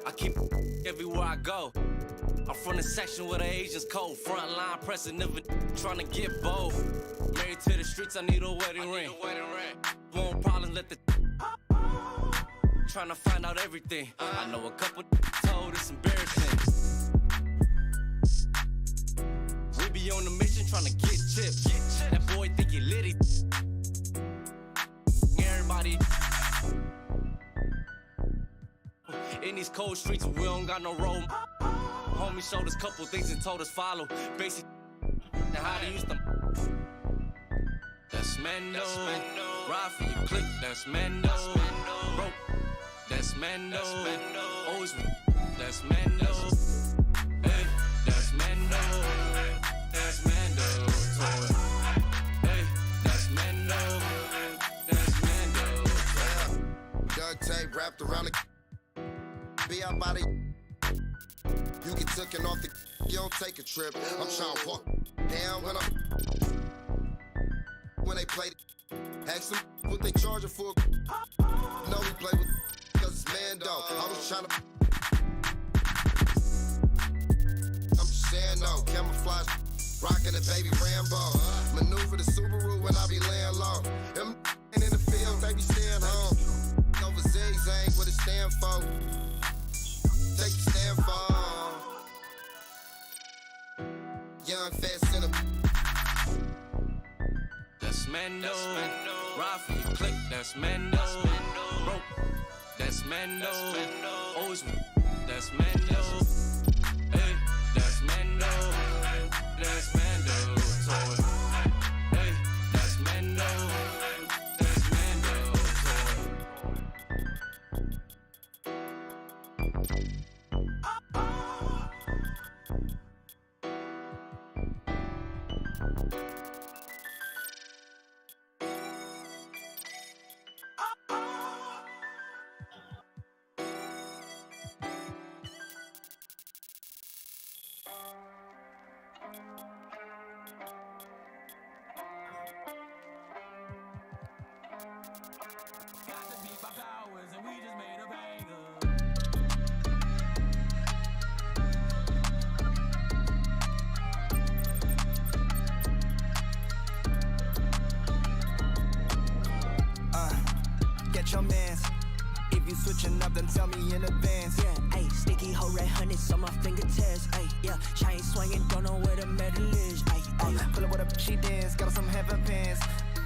I keep everywhere I go. I'm from the section where the Asians cold. Front line pressing, never trying to get bold. Married to the streets, I need a wedding ring. Won't problems, let the trying to find out everything. I know a couple told it's embarrassing. We be on the mission trying to get chips. That boy think he litty. Everybody in these cold streets, we don't got no road. Homie showed us couple things and told us follow. Basic and how to use them. That's Mando. Ride for you, click. That's Mando. Broke. That's Mando. Always with. That's Mando. Hey, that's Mando. That's Mando. Hey, that's Mando. That's Mando. Duct tape wrapped around the. Be our body. You get taken off the. You don't take a trip. I'm trying to walk down when they play. Ask them what they charging for. No, we play with cause it's Mando. I was trying to. I'm just saying no. Camouflage. Rockin' the baby Rambo. Maneuver the Subaru when I be laying low. Them in the field, they be staying home. Over zigzag, what it stand for. Take the stand for. Young, fast, in a. That's Mando. Ride for you, click. That's Mando. Broke. That's Mando. Always with. That's Mando. Hey, that's Mando. That's Mando. Hey, that's Mando. That's Mando. switching up, then tell me in advance. Yeah, ayy, sticky hoe red honey's on my fingertips. Ayy, yeah, chain swinging, don't know where the medal is. Ayy, ayy, pull up with a she dance, got some heaven pants.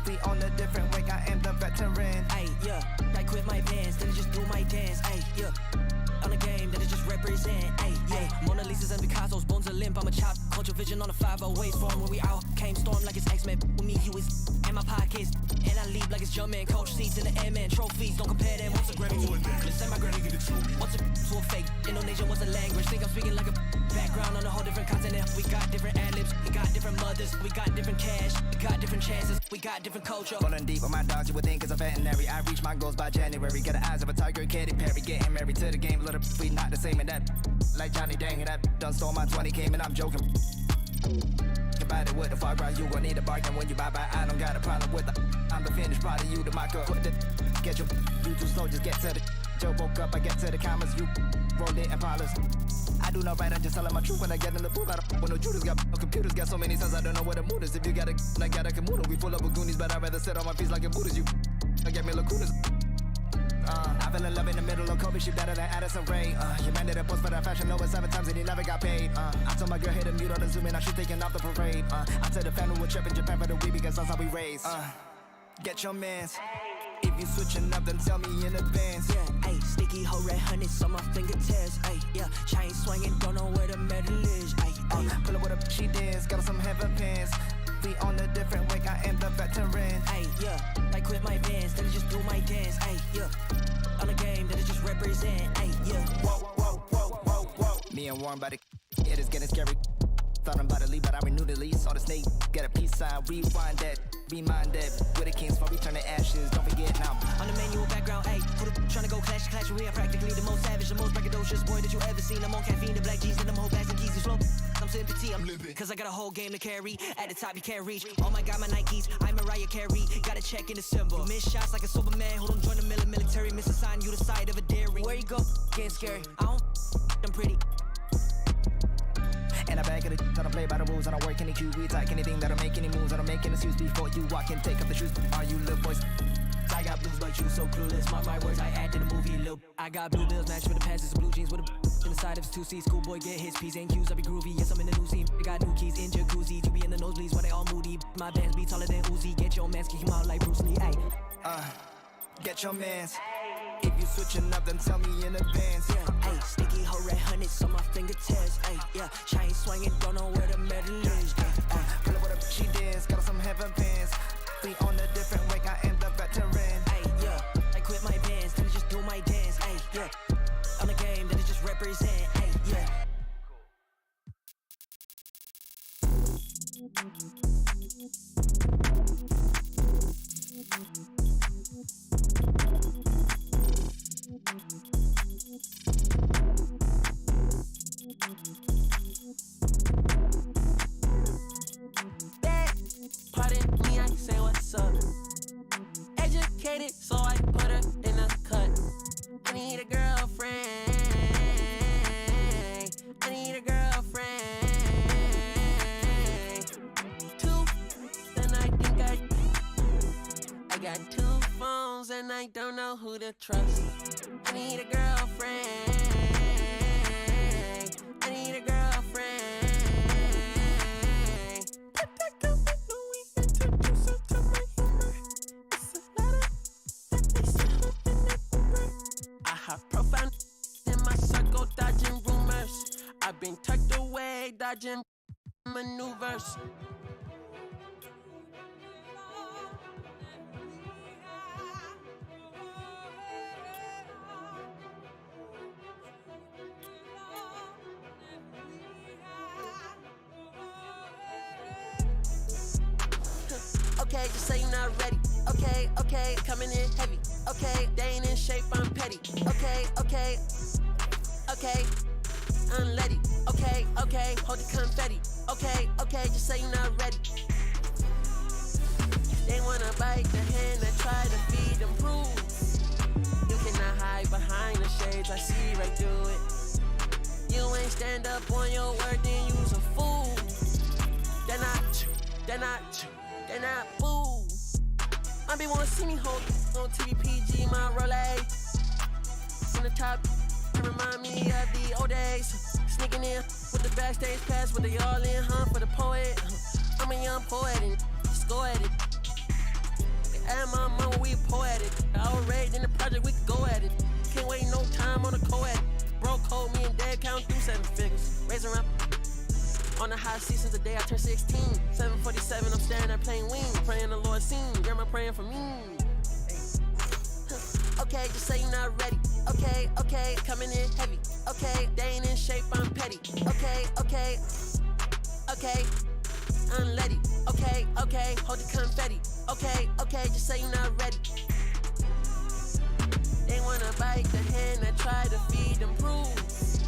We on a different wake, I am the veteran. Ayy, yeah, I quit my pants, then I just do my dance. Ayy, yeah. On the game that it just represent, ayy, yeah. Mona Lisa's and Picasso's, bones are limp, I'm a chop. Culture vision on the 508 form when we out. Came storm like it's X-Men, with me he was in my pockets. And I leave like it's Jumpman, coach seats in the airman. Trophies, don't compare them, what's a Grammy to a necklace? And my granny give it to me. What's a to a fake? Indonesia was a language, think I'm speaking like a background on a whole different continent. We got different ad-libs, we got different mothers. We got different cash, we got different chances. We got different culture. Rolling deep with my dogs, you would think it's a veterinary. I reach my goals by January, get the eyes of a tiger, Katy Perry. Getting married to the game, little we not the same in that. Like Johnny Dang, and that done stole my 20 came and I'm joking. About it with the far right, you gon' need a bargain when you buy. I don't got a problem with the. I'm the finished product, you the marker. Put the schedule, you too slow, just get to the. Joe woke up, I get to the commas, you rolled it and polish. I do not right, I just telling my truth when I get in the booth. I don't want no Judas, got computers, got so many sons, I don't know what the mood is. If you got a, I got a Kamuda, we full up with Goonies, but I'd rather sit on my feet like a Buddhist. You, I get me lacunas. I fell in love in the middle of COVID, she better than Addison Rae. You man did a post for that fashion over 7 times and he never got paid. I told my girl hit a mute on the Zoom and now she's taking off the parade. I tell the family we'll trip in Japan for the week because that's how we raised. Get your mans. If you switching up, then tell me in advance. Yeah, ayy, sticky hoe red honey's on my fingertips. Ayy, yeah, chain swinging, don't know where the medal is. Ayy, pull up with a she dance, got some heaven pants. We on a different wake, I am the veteran. Ayy, yeah, I quit my bands, then I just do my dance. Ayy, yeah, on the game that it just represent. Ayy, yeah. Whoa, whoa, whoa, whoa, whoa. Me and Warren by the it is getting scary. Thought I'm about to leave, but I renewed the lease. Saw the snake, get a peace sign, rewind that. Remind that, with the kings for return to ashes. Don't forget now. On the manual background, ayy, who the trying to go clash? We are practically the most savage, the most braggadocious boy that you ever seen. I'm on caffeine, the black jeans, and them whole bags and keys. Flow. I'm sitting petite, I'm limping, cause I got a whole game to carry. At the top, you can't reach. Oh my god, my Nikes, I'm Mariah Carey. Got a check in December. Miss shots like a Superman, who don't join the military. Miss a sign, you the side of a dairy. Where you go? Getting scary. I don't, I'm pretty. And I back at it, I don't play by the rules, I don't work any QE, like anything that'll make any moves, I don't make any suits before you walk in, take up the shoes. Are you little boys? I got blues, but you so clueless. Mark my words, I act in the movie, Lil. I got blue bills, match with the pants and some blue jeans with a in the side of his 2C. Schoolboy get his P's and Q's, I be groovy, yes I'm in the new scene. I got new keys in jacuzzi, you be in the nosebleeds where they all moody. My bands be taller than Uzi, get your mans, kick him out like Bruce Lee, ayy. Get your mans. If you switching up, then tell me in advance. Yeah, ayy, sticky hoe red honey's on my fingertips. Ayy, yeah, chain swinging, don't know where the medal is. Pull up with a she dance, got some heaven pants. We on a different wake, I am the veteran. Ayy, yeah, I quit my bands, then I just do my dance. Ayy, yeah, on the game that it just represent. Ayy, yeah. Pardon me, I say what's up. Educated, so I put her in a cut. I need a girlfriend. I need a girlfriend. 2, then I think I got 2 phones and I don't know who to trust. I need a girlfriend. I need a girlfriend. Profound in my circle, dodging rumors. I've been tucked away, dodging maneuvers. Okay, just say you're not ready. Okay, coming in heavy. Okay, they ain't in shape, I'm petty. Okay, unleady. Okay, hold the confetti. Okay, just say you're not ready. They wanna bite the hand that try to feed them rules. You cannot hide behind the shades, I see right through it. You ain't stand up on your word, then you's a fool. They're not fools. I be wanna see me hold on TVPG, my Rolex. the top, remind me of the old days. Sneaking in with the backstage pass, with the all in, for the poet. I'm a young poet and just go at it. And my mama, we poetic. Our raid in the project, we could go at it. Can't wait no time on the co-ed. Bro code, me and dad count through 7 figures. Raising around on the high seasons, the day I turn 16. 747, I'm standing there playing wing. Praying the Lord seen. Grandma praying for me. Okay, just say you're not ready. Okay, okay, coming in heavy. Okay, they ain't in shape, I'm petty. Okay, okay, okay, unleady. Okay, okay, hold the confetti. Okay, okay, just say you're not ready. They wanna bite the hand that try to feed them rules.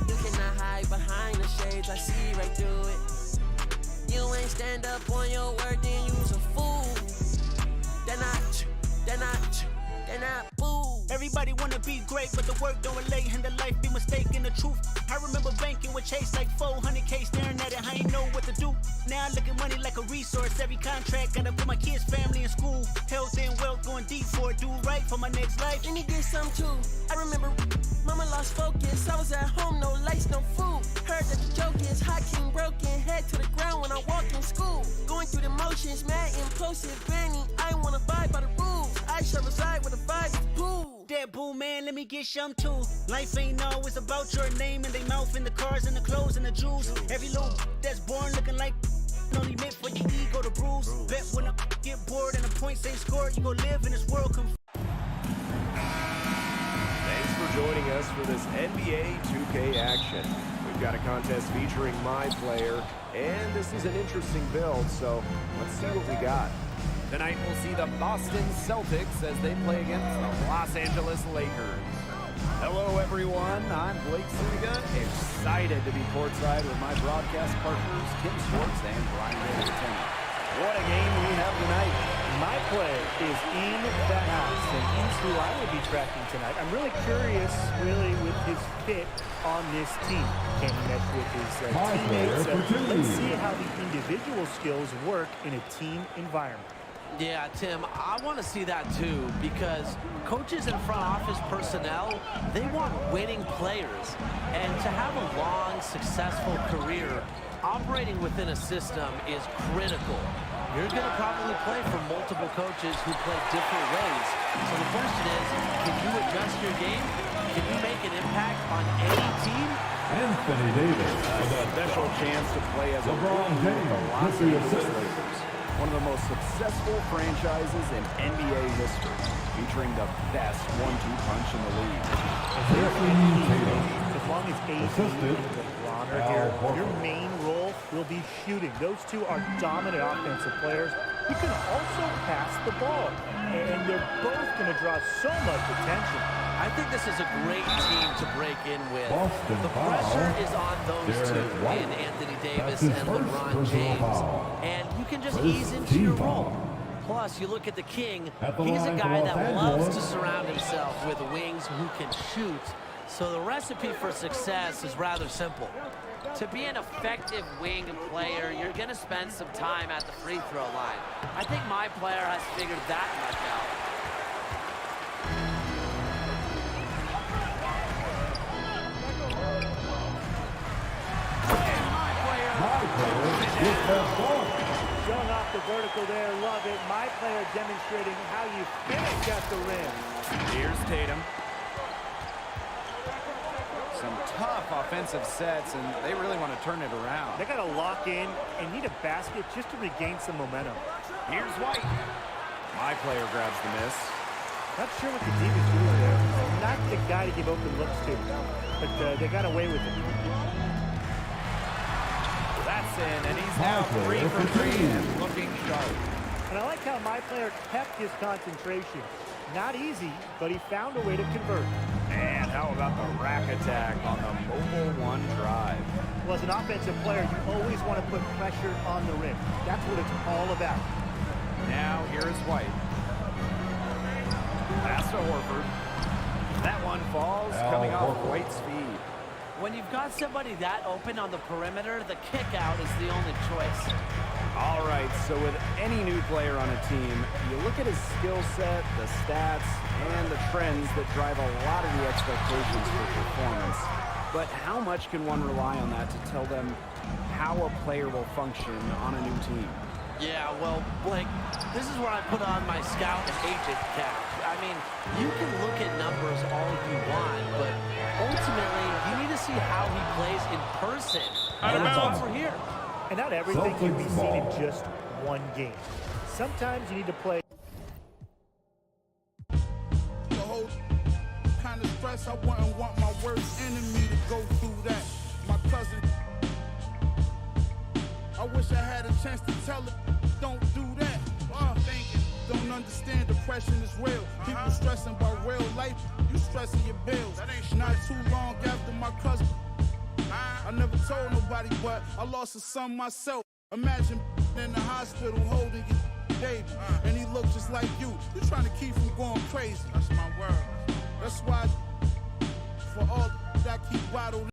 You cannot hide behind the shades, I see right through it. You ain't stand up on your word, then you's a fool. They're not boo. Everybody wanna be great, but the work don't relate and the life be mistaken the truth. I remember banking with Chase like 400K, staring at it, I ain't know what to do. Now I look at money like a resource. Every contract gotta put my kids' family in school. Health and wealth going deep for it, do right for my next life. And he did some too. I remember mama lost focus. I was at home, no lights, no food. Heard that the joke is hot king broken, head to the ground when I walk in school. Going through the motions, mad impulsive, granny. I ain't wanna abide by the rules. I shall reside with the vibe is boo. That boo man, let me get some too. Life ain't always about your name and they mouth and the cars and the clothes and the jewels. Every little that's born looking like only meant for your ego to bruise. Bet when I get bored and the points ain't scored, you gon' live in this world. Thanks for joining us for this NBA 2K action. We've got a contest featuring my player, and this is an interesting build, so let's see what we got. Tonight we'll see the Boston Celtics as they play against the Los Angeles Lakers. Hello everyone, I'm Blake Suniga, excited to be courtside with my broadcast partners Kim Schwartz and Brian Davis. What a game we have tonight. My play is in the house, and he's who I will be tracking tonight. I'm really curious, with his fit on this team. Can he mesh with his teammates? Let's see how the individual skills work in a team environment. Yeah, Tim, I want to see that too, because coaches and front office personnel, they want winning players. And to have a long, successful career, operating within a system is critical. You're going to probably play for multiple coaches who play different ways. So the question is, can you adjust your game? Can you make an impact on any team? Anthony Davis with a special chance to play as a rookie with the Los Angeles Lakers. One of the most successful franchises in NBA history, featuring the best 1-2 punch in the league. As long as AD and LeBron are here, your main role will be shooting. Those two are dominant offensive players. You can also pass the ball, and they're both going to draw so much attention. I think this is a great team to break in with. The pressure is on those two, in Anthony Davis and LeBron James. And you can just ease into your role. Plus, you look at the King, he's a guy that loves to surround himself with wings who can shoot. So the recipe for success is rather simple. To be an effective wing player, you're going to spend some time at the free throw line. I think my player has figured that much out. Showing off the vertical there, love it. My player demonstrating how you finish at the rim. Here's Tatum. Some tough offensive sets, and they really want to turn it around. They got to lock in and need a basket just to regain some momentum. Here's White. My player grabs the miss. Not sure what the team is doing there. Not the guy to give open looks to, but they got away with it. That's in, and he's now 3 for 3 and looking sharp. And I like how my player kept his concentration. Not easy, but he found a way to convert. And how about the rack attack on the mobile one drive? Well, as an offensive player, you always want to put pressure on the rim. That's what it's all about. Now here is White. Pass to Horford. That one falls, coming off White's feet. When you've got somebody that open on the perimeter, the kick out is the only choice. All right, so with any new player on a team, you look at his skill set, the stats, and the trends that drive a lot of the expectations for performance. But how much can one rely on that to tell them how a player will function on a new team? Yeah, well, Blake, this is where I put on my scout and agent cap. I mean, you can look at numbers all you want, but ultimately, you need to see how he plays in person. And that's over here. And not everything can be seen in just one game. Sometimes you need to play. The whole kind of stress, I wouldn't want my worst enemy to go through that. My cousin, I wish I had a chance to tell her, don't do that. Thinking, don't understand depression is real. People stressing about real life, you stressing your bills. Not too long after my cousin, I never told nobody, but I lost a son myself. Imagine in the hospital holding your baby, and he looked just like you. You're trying to keep from going crazy. That's my word. That's why, for all that I keep bottled.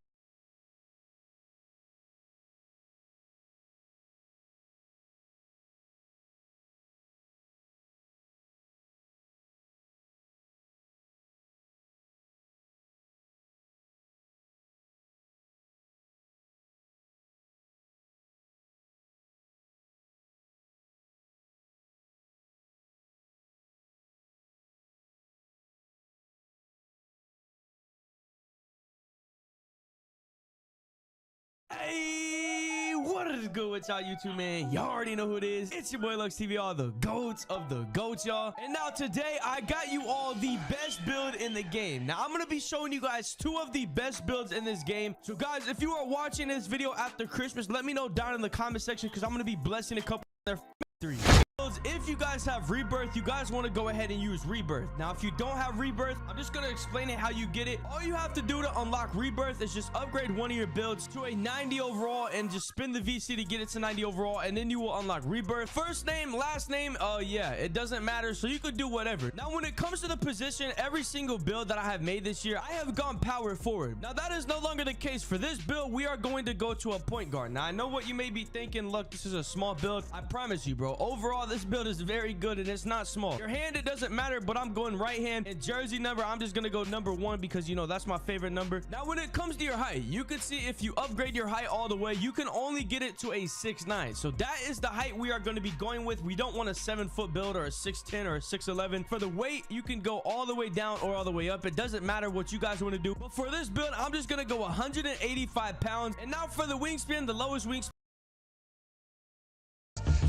Hey, what is good with y'all YouTube, man? Y'all already know who it is. It's your boy Lux TV, all the goats of the goats, y'all. And now today I got you all the best build in the game. Now I'm gonna be showing you guys 2 of the best builds in this game. So guys, if you are watching this video after Christmas, let me know down in the comment section, because I'm gonna be blessing a couple of their 3 builds. If you guys have Rebirth, you guys want to go ahead and use Rebirth. Now if you don't have Rebirth, I'm just gonna explain it how you get it. All you have to do to unlock Rebirth is just upgrade one of your builds to a 90 overall and just spin the VC to get it to 90 overall, and then you will unlock Rebirth. First name, last name, yeah, it doesn't matter, so you could do whatever. Now when it comes to the position, every single build that I have made this year, I have gone power forward. Now that is no longer the case. For this build, we are going to go to a point guard. Now I know what you may be thinking. Look, this is a small build. I promise you, bro, overall this build is very good and it's not small. Your hand, it doesn't matter, but I'm going right hand. And jersey number, I'm just gonna go number 1 because, you know, that's my favorite number. Now when it comes to your height, you can see if you upgrade your height all the way, you can only get it to a 6'9". So that is the height we are going to be going with. We don't want a 7-foot build or a 6'10 or a 6'11. For the weight, you can go all the way down or all the way up. It doesn't matter what you guys want to do, but for this build, I'm just gonna go 185 pounds. And now for the wingspan, the lowest wingspan.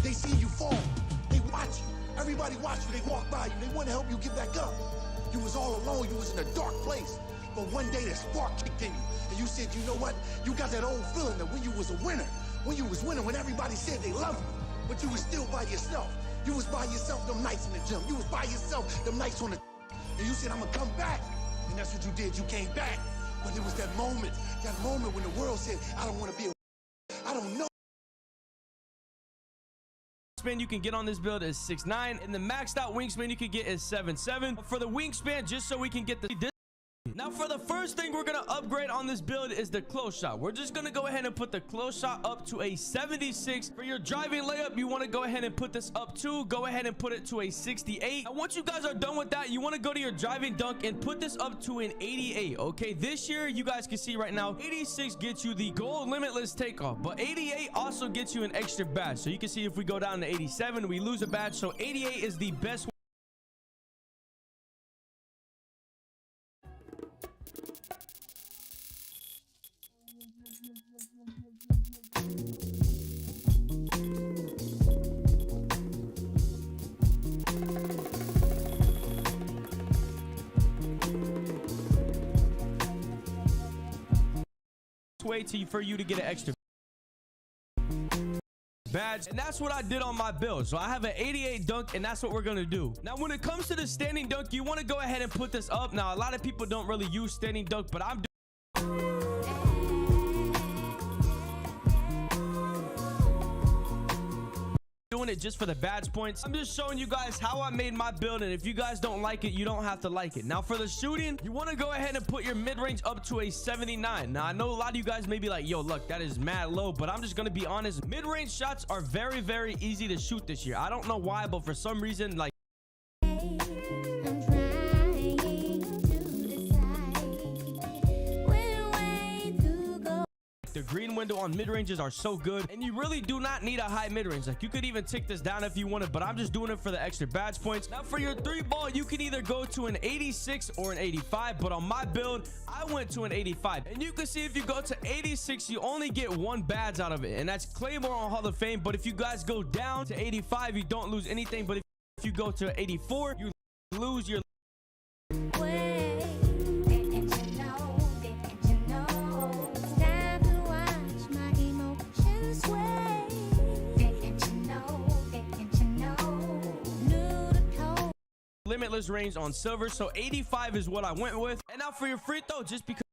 They see you fall. They watch you. Everybody watch you. They walk by you. They want to help you get back up. You was all alone. You was in a dark place. But one day that spark kicked in you. And you said, you know what? You got that old feeling that when you was a winner, when you was winning, when everybody said they love you, but you was still by yourself. You was by yourself them nights in the gym. You was by yourself them nights on the... And you said, I'm going to come back. And that's what you did. You came back. But it was that moment when the world said, I don't want to be a... I don't know. Wingspan you can get on this build is 6'9", and the maxed out wingspan you can get is 7'7". But for the wingspan, just so we can get the... Now for the first thing we're gonna upgrade on this build is the close shot. We're just gonna go ahead and put the close shot up to a 76. For your driving layup, you want to go ahead and put this up to, go ahead and put it to a 68. Now once you guys are done with that, you want to go to your driving dunk and put this up to an 88. Okay, this year you guys can see right now 86 gets you the gold limitless takeoff, but 88 also gets you an extra badge. So you can see if we go down to 87, we lose a badge. So 88 is the best way for you to get an extra badge. And that's what I did on my build. So I have an 88 dunk, and that's what we're gonna do. Now when it comes to the standing dunk, you want to go ahead and put this up. Now a lot of people don't really use standing dunk, but I'm doing it it just for the badge points. I'm just showing you guys how I made my build, and if you guys don't like it, you don't have to like it. Now for the shooting, you want to go ahead and put your mid-range up to a 79. Now I know a lot of you guys may be like, yo, look, that is mad low, but I'm just gonna be honest. Mid-range shots are very, very easy to shoot this year. I don't know why, but for some reason, like, the green window on mid-ranges are so good, and you really do not need a high mid-range. Like, you could even tick this down if you wanted, but I'm just doing it for the extra badge points. Now for your 3-ball, you can either go to an 86 or an 85, but on my build, I went to an 85. And you can see if you go to 86, you only get 1 badge out of it, and that's Claymore on Hall of Fame. But if you guys go down to 85, you don't lose anything. But if you go to 84, you lose your limitless range on silver. So 85 is what I went with. And now for your free throw, just because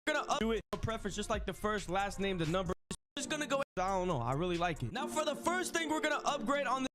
gonna do it preference, just like the first, last name, the number. Just gonna go, I don't know, I really like it. Now for the first thing we're gonna upgrade on the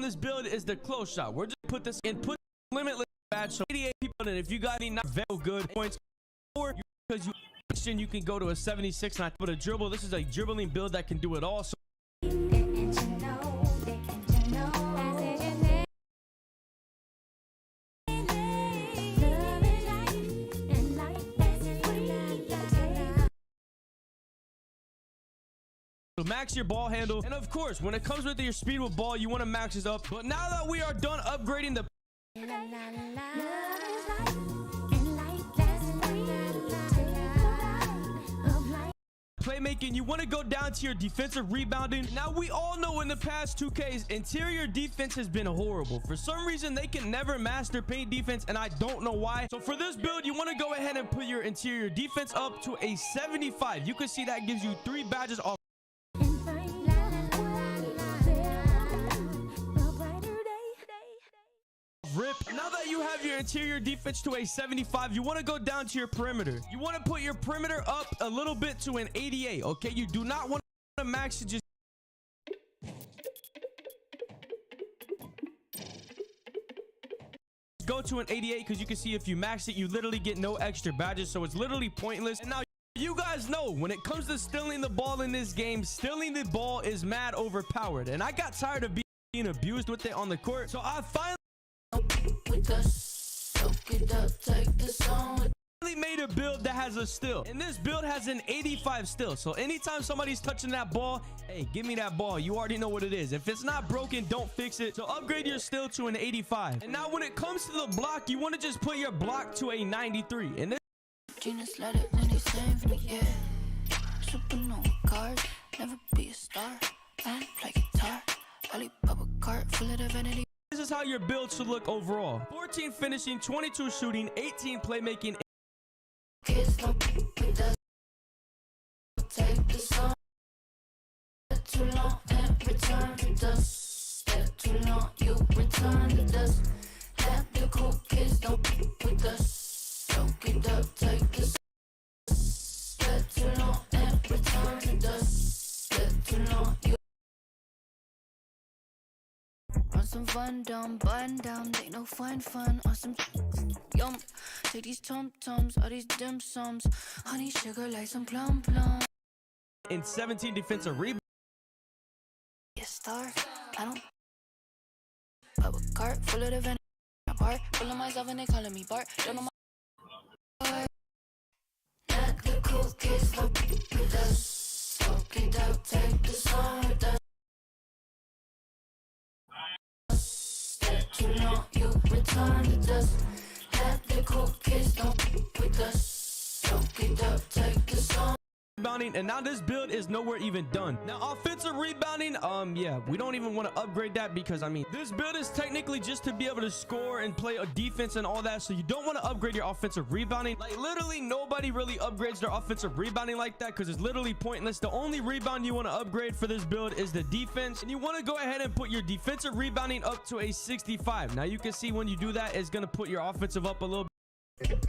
this build is the close shot. We're just put this in, put limitless badge, so 88 people, and if you got any not very good points, or because you can go to a 76, and I put a dribble. This is a dribbling build that can do it all. So max your ball handle, and of course when it comes with your speed with ball, you want to max it up. But now that we are done upgrading the playmaking, you want to go down to your defensive rebounding. Now we all know in the past 2Ks, interior defense has been horrible. For some reason they can never master paint defense, and I don't know why. So for this build, you want to go ahead and put your interior defense up to a 75. You can see that gives you 3 badges off rip. Now that you have your interior defense to a 75, you want to go down to your perimeter. You want to put your perimeter up a little bit to an 88. Okay, you do not want to max it. Just go to an 88, because you can see if you max it, you literally get no extra badges, so it's literally pointless. And now you guys know when it comes to stealing the ball in this game, stealing the ball is mad overpowered, and I got tired of being abused with it on the court, so I finally made a build that has a steal, and this build has an 85 steal. So anytime somebody's touching that ball, hey, give me that ball. You already know what it is. If it's not broken, don't fix it. So upgrade your steal to an 85. And now when it comes to the block, you want to just put your block to a 93. And this Genius let it when he's saying for me, yeah. Supernova card, never be a star. I don't play guitar. Alibaba cart full of divinity. This is how your build should look overall. 14 finishing, 22 shooting, 18 playmaking. Kids don't with us. Take the song. Too long and return to dust. Step too long, you return to dust. Let the cool kids don't with us. Soak it up, take the song. Step too long and return to dust. Step too long, you on some fun down, button down, they no fun on some yum. Take these tum-tums, all these dim sums, honey sugar like some plum. In 17 defensive rebounds. car. I don't. But a cart full of the venom. Apart, full of myself and they calling me Bart. Don't know my. Not the cool kids, look with us. Soak it up, take the song with us. Step too long, you return to dust. Let the cool kids don't with us. Soak it up, take the song. Rebounding, and now this build is nowhere even done. Now offensive rebounding, yeah, we don't even want to upgrade that because I mean this build is technically just to be able to score and play a defense and all that, so you don't want to upgrade your offensive rebounding. Like literally nobody really upgrades their offensive rebounding like that because it's literally pointless. The only rebound you want to upgrade for this build is the defense, and you want to go ahead and put your defensive rebounding up to a 65. Now you can see when you do that, it's going to put your offensive up a little bit.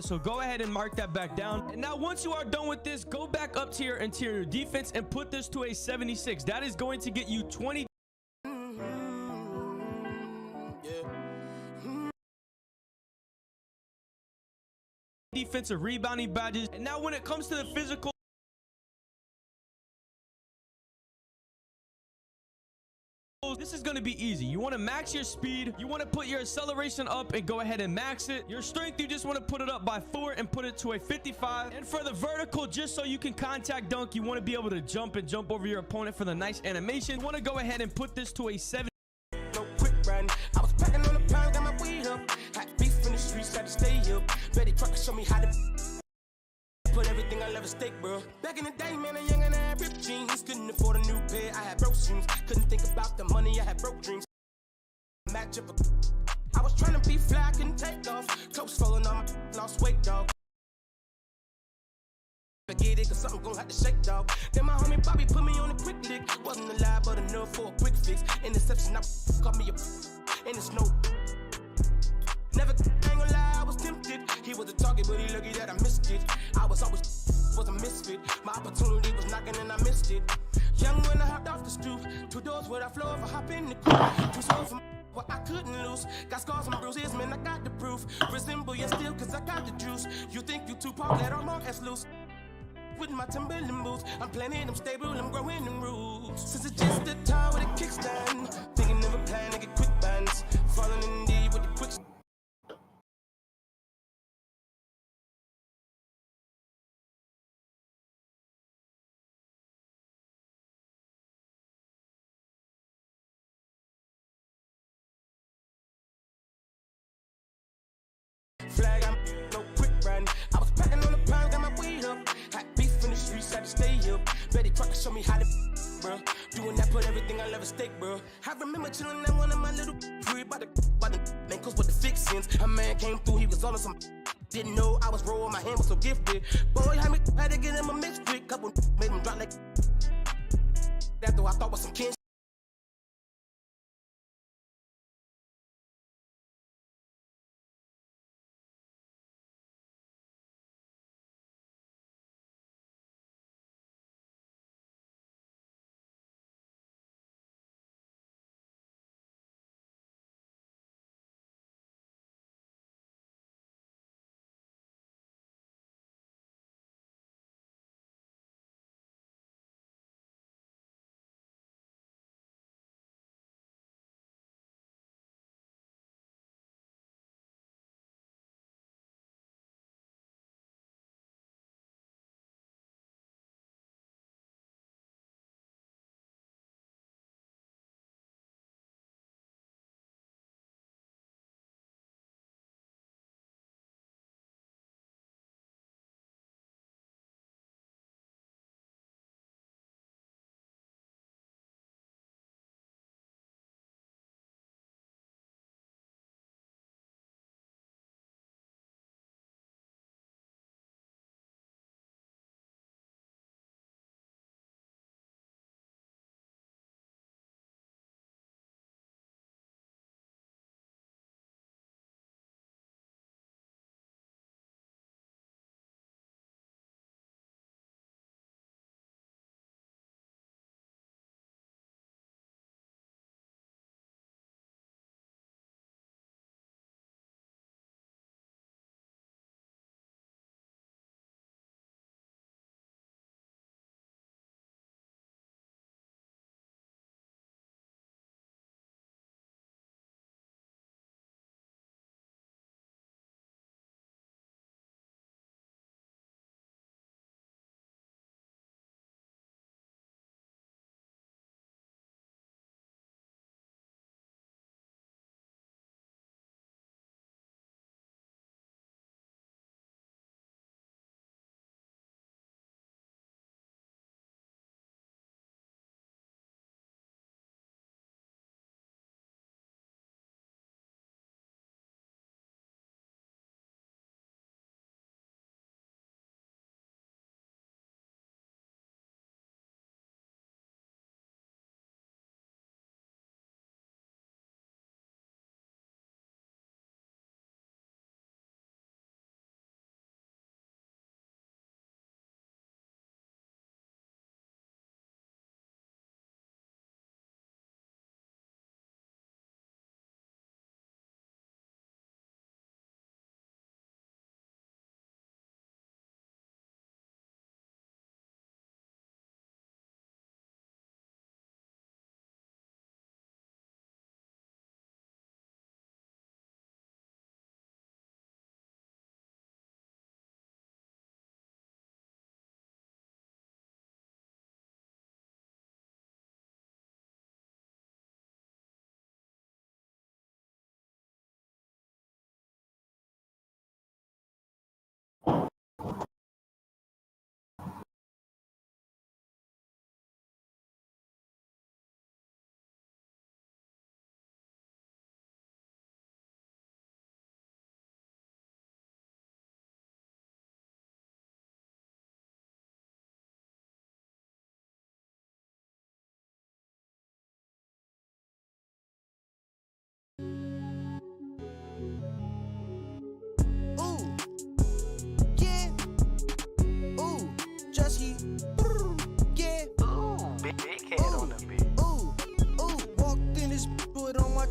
So go ahead and mark that back down. And now once you are done with this, go back up to your interior defense and put this to a 76. That is going to get you 20 defensive rebounding badges. And now when it comes to the physical, this is going to be easy. You want to max your speed, you want to put your acceleration up and go ahead and max it. Your strength, you just want to put it up by 4 and put it to a 55. And for the vertical, just so you can contact dunk, you want to be able to jump over your opponent for the nice animation. You want to go ahead and put this to a 7. No quick run. I was packing on the pound, got my weed up. Had beef in the streets, had to stay up. Betty Trucker show me how to put everything I love at stake, bro. Back in the day, man, a young and I had ripped jeans. Couldn't afford a new pair, I had broke shoes. Couldn't think about the money, I had broke dreams. Match up I was trying to be fly, couldn't take off. Clothes falling on my lost weight, dog. Forget it, cause something gon' have to shake, dog. Then my homie Bobby put me on a quick lick. Wasn't alive, but enough for a quick fix. Interception, I caught me a in the snow. Never, ain't gonna lie, I was tempted. He was a target, but he lucky that I missed it. I was always was a misfit. My opportunity was knocking and I missed it. Young when I hopped off the stoop. 2 doors where I flow if I hop in the coupe. 2 souls from what I couldn't lose. Got scars and bruises, man, I got the proof. Resemble you still, cause I got the juice. You think you too pop, let all more ass loose. With my Timberland boots, I'm planning, I'm stable, I'm growing in roots. Since it's just a time with a kickstand. Thinking of a plan to get quick bands. Falling in deep with the quick. Flag, I'm no quick run. I was packing on the pound, got my weed up. Had beef in the streets, had to stay up. Betty Trucker show me how to, bro. Doing that, put everything I love at stake, bro. I remember chilling at one of my little free by the man, cause with the fixins. A man came through, he was all on some. Didn't know I was rolling, my hand was so gifted. Boy, had to get him a mixed trick. Couple made him drop like that, though I thought was some kin.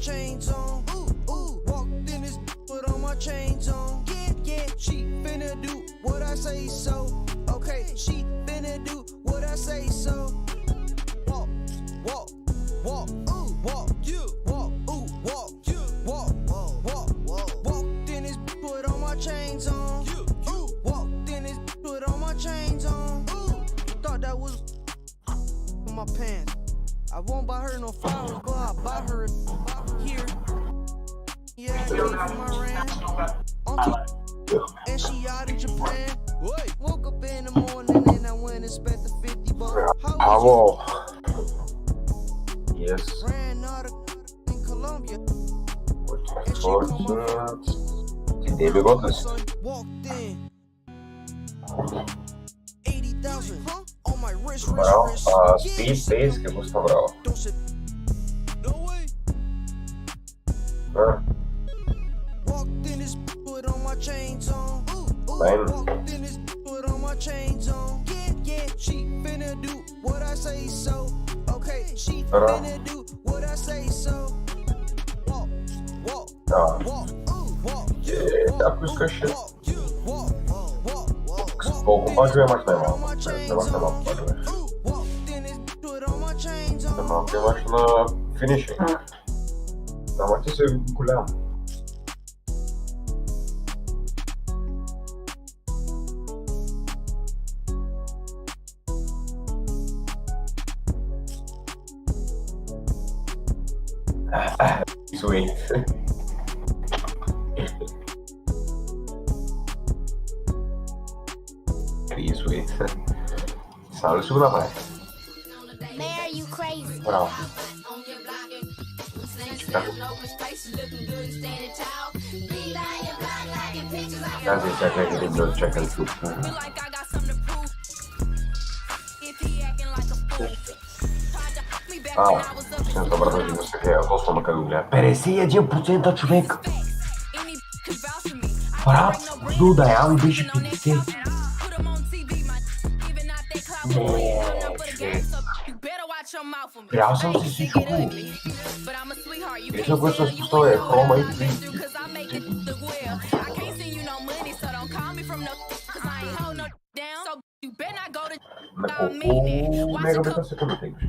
chains on. Walked in this put all my chains on. Yeah, she finna do what I say so. Okay, she finna do what I say so. Walk, walk, walk, walk, you walk, walk, you walk, walk. Walked in this put all my chains on. Walked in this put all my chains on. Thought that was my pants. I won't buy her no flowers, but I'll buy her here. Yeah, I gave her my rent. And she out in Japan. Woke up in the morning and I went and spent the 50 bucks. Hello. Yes. Ran out of in Colombia. Тебе годность. Walked in. 80,000 on my wrist. Bravo. Space, che gusto bravo. Walked in this put on my chains on. Fine. Walked in this put on my chains on. Yeah, she finna do what I say so. Okay, she finna do what I say so. Walk, walk, walk, walk. Так, пускай. Покажи максимум. Максимум покажи. Максимум финишинг. Давайте се гулям. Sweet. Pretty sweet. Sağlı su bırakma. Mayor, you crazy. Bravo. Hadi şaka gidip 4 çakal su. Сейчас обратно не такая толстая как бля. 51% човек. Брат, ну да, я беше 50. Трябва съм си всичко. Вечно, което съм спустал е хрома и ти. На колко мегабита секунда тегаш?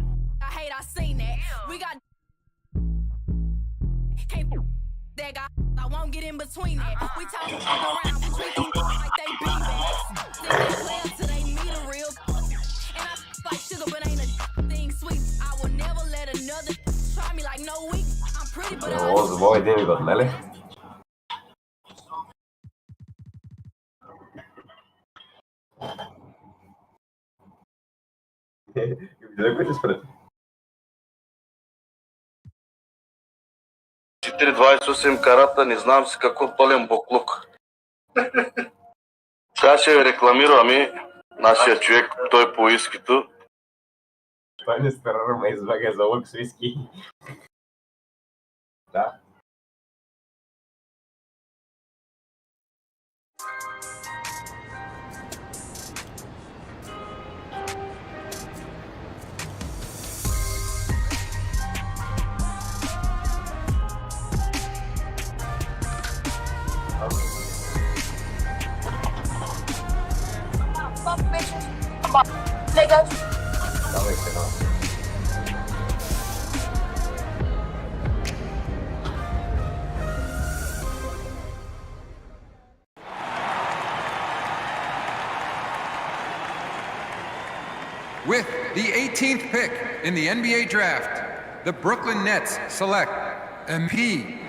I won't get in between it. We talking around, we treat them like they beanbags. Think they play till they meet a real. And I like sugar, but ain't a thing sweet. I will never let another try me like no weak. I'm pretty, but О, забавай ден идват, нали? Видели го ти спред? 4,28 карата, не знам си какво толен буклук. Сега ще рекламираме нашия човек, той по уискито. Това не старарма извага за лък с виски. Да. Fuck bitches. Come on, niggas. Давай сюда. With the 18th pick in the NBA draft, the Brooklyn Nets select MP.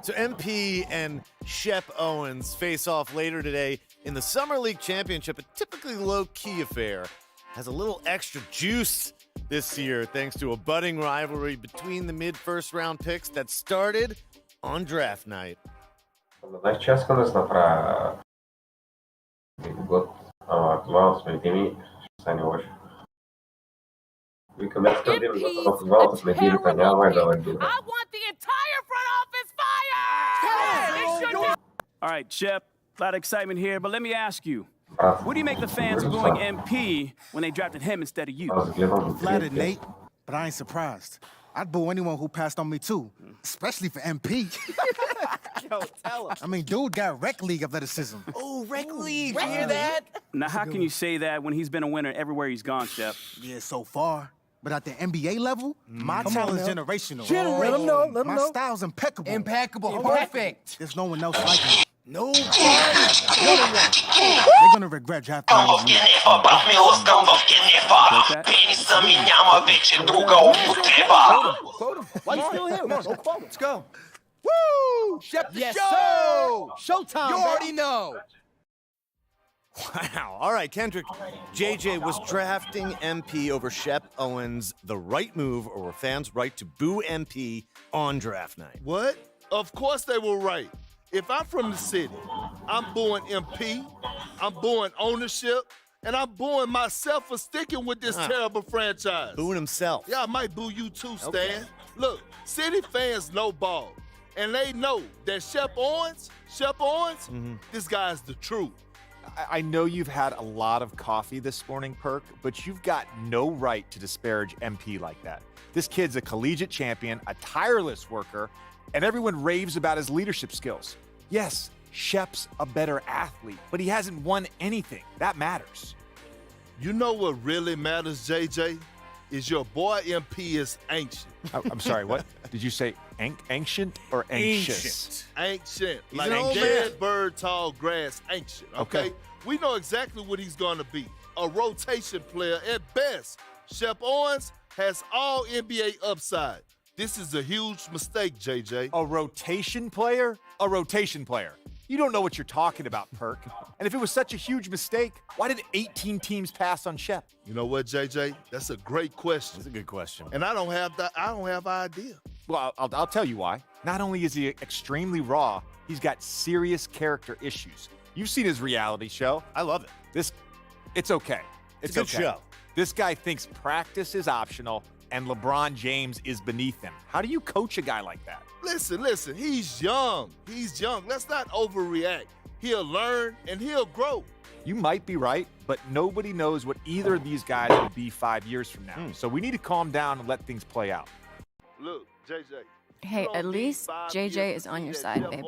So MP and Shep Owens face off later today in the Summer League Championship, a typically low-key affair. Has a little extra juice this year thanks to a budding rivalry between the mid-first round picks that started on draft night. Знаеш, че аз искам да се направя год, ама това от смети ми ще стане лошо. Викаме да видим за това футболата с медиите, няма и да върви. All right, Shep, a lot of excitement here, but let me ask you, what do you make the fans booing MP when they drafted him instead of you? I'm flattered, Nate, but I ain't surprised. I'd boo anyone who passed on me too, especially for MP. Yo, tell him. I mean, dude got rec league athleticism. Oh, rec league, you hear that? Now, how can you say that when he's been a winner everywhere he's gone, Shep? Yeah, so far. But at the NBA level, my talent's generational. Let him know, let him my know. style's impeccable. Impeccable, perfect. There's no one else like me. No one. They're gonna regret drafting me. Quote him. Why you still here? Come on, go quote him. Let's go. Woo! Shep the Yes, show! Showtime, You baby. already know. Wow. All right, Kendrick. JJ, was drafting MP over Shep Owens the right move, or were fans right to boo MP on draft night? What? Of course they were right. If I'm from the city, I'm booing MP, I'm booing ownership, and I'm booing myself for sticking with this terrible franchise. Booing himself. Yeah, I might boo you too, Stan. Okay. Look, city fans know ball, and they know that Shep Owens, this guy's the truth. I know you've had a lot of coffee this morning, Perk, but you've got no right to disparage MP like that. This kid's a collegiate champion, a tireless worker, and everyone raves about his leadership skills. Yes, Shep's a better athlete, but he hasn't won anything. That matters. You know what really matters, JJ? Is your boy MP is ancient. I'm sorry, what? Did you say ancient or anxious? Ancient. He's Like an old dead man. bird, tall grass, ancient. Okay? We know exactly what he's going to be. A rotation player at best. Shep Owens has all NBA upside. This is a huge mistake, JJ. A rotation player? A rotation player. You don't know what you're talking about, Perk. And if it was such a huge mistake, why did 18 teams pass on Shep? You know what, JJ? That's a great question. That's a good question. And I don't have an idea. Well, I'll tell you why. Not only is he extremely raw, he's got serious character issues. You've seen his reality show. I love it. It's okay. It's a good show. This guy thinks practice is optional and LeBron James is beneath him. How do you coach a guy like that? Listen, he's young. Let's not overreact. He'll learn and he'll grow. You might be right, but nobody knows what either of these guys will be 5 years from now. So we need to calm down and let things play out. Look, JJ. Hey, at least JJ is on your side, babe.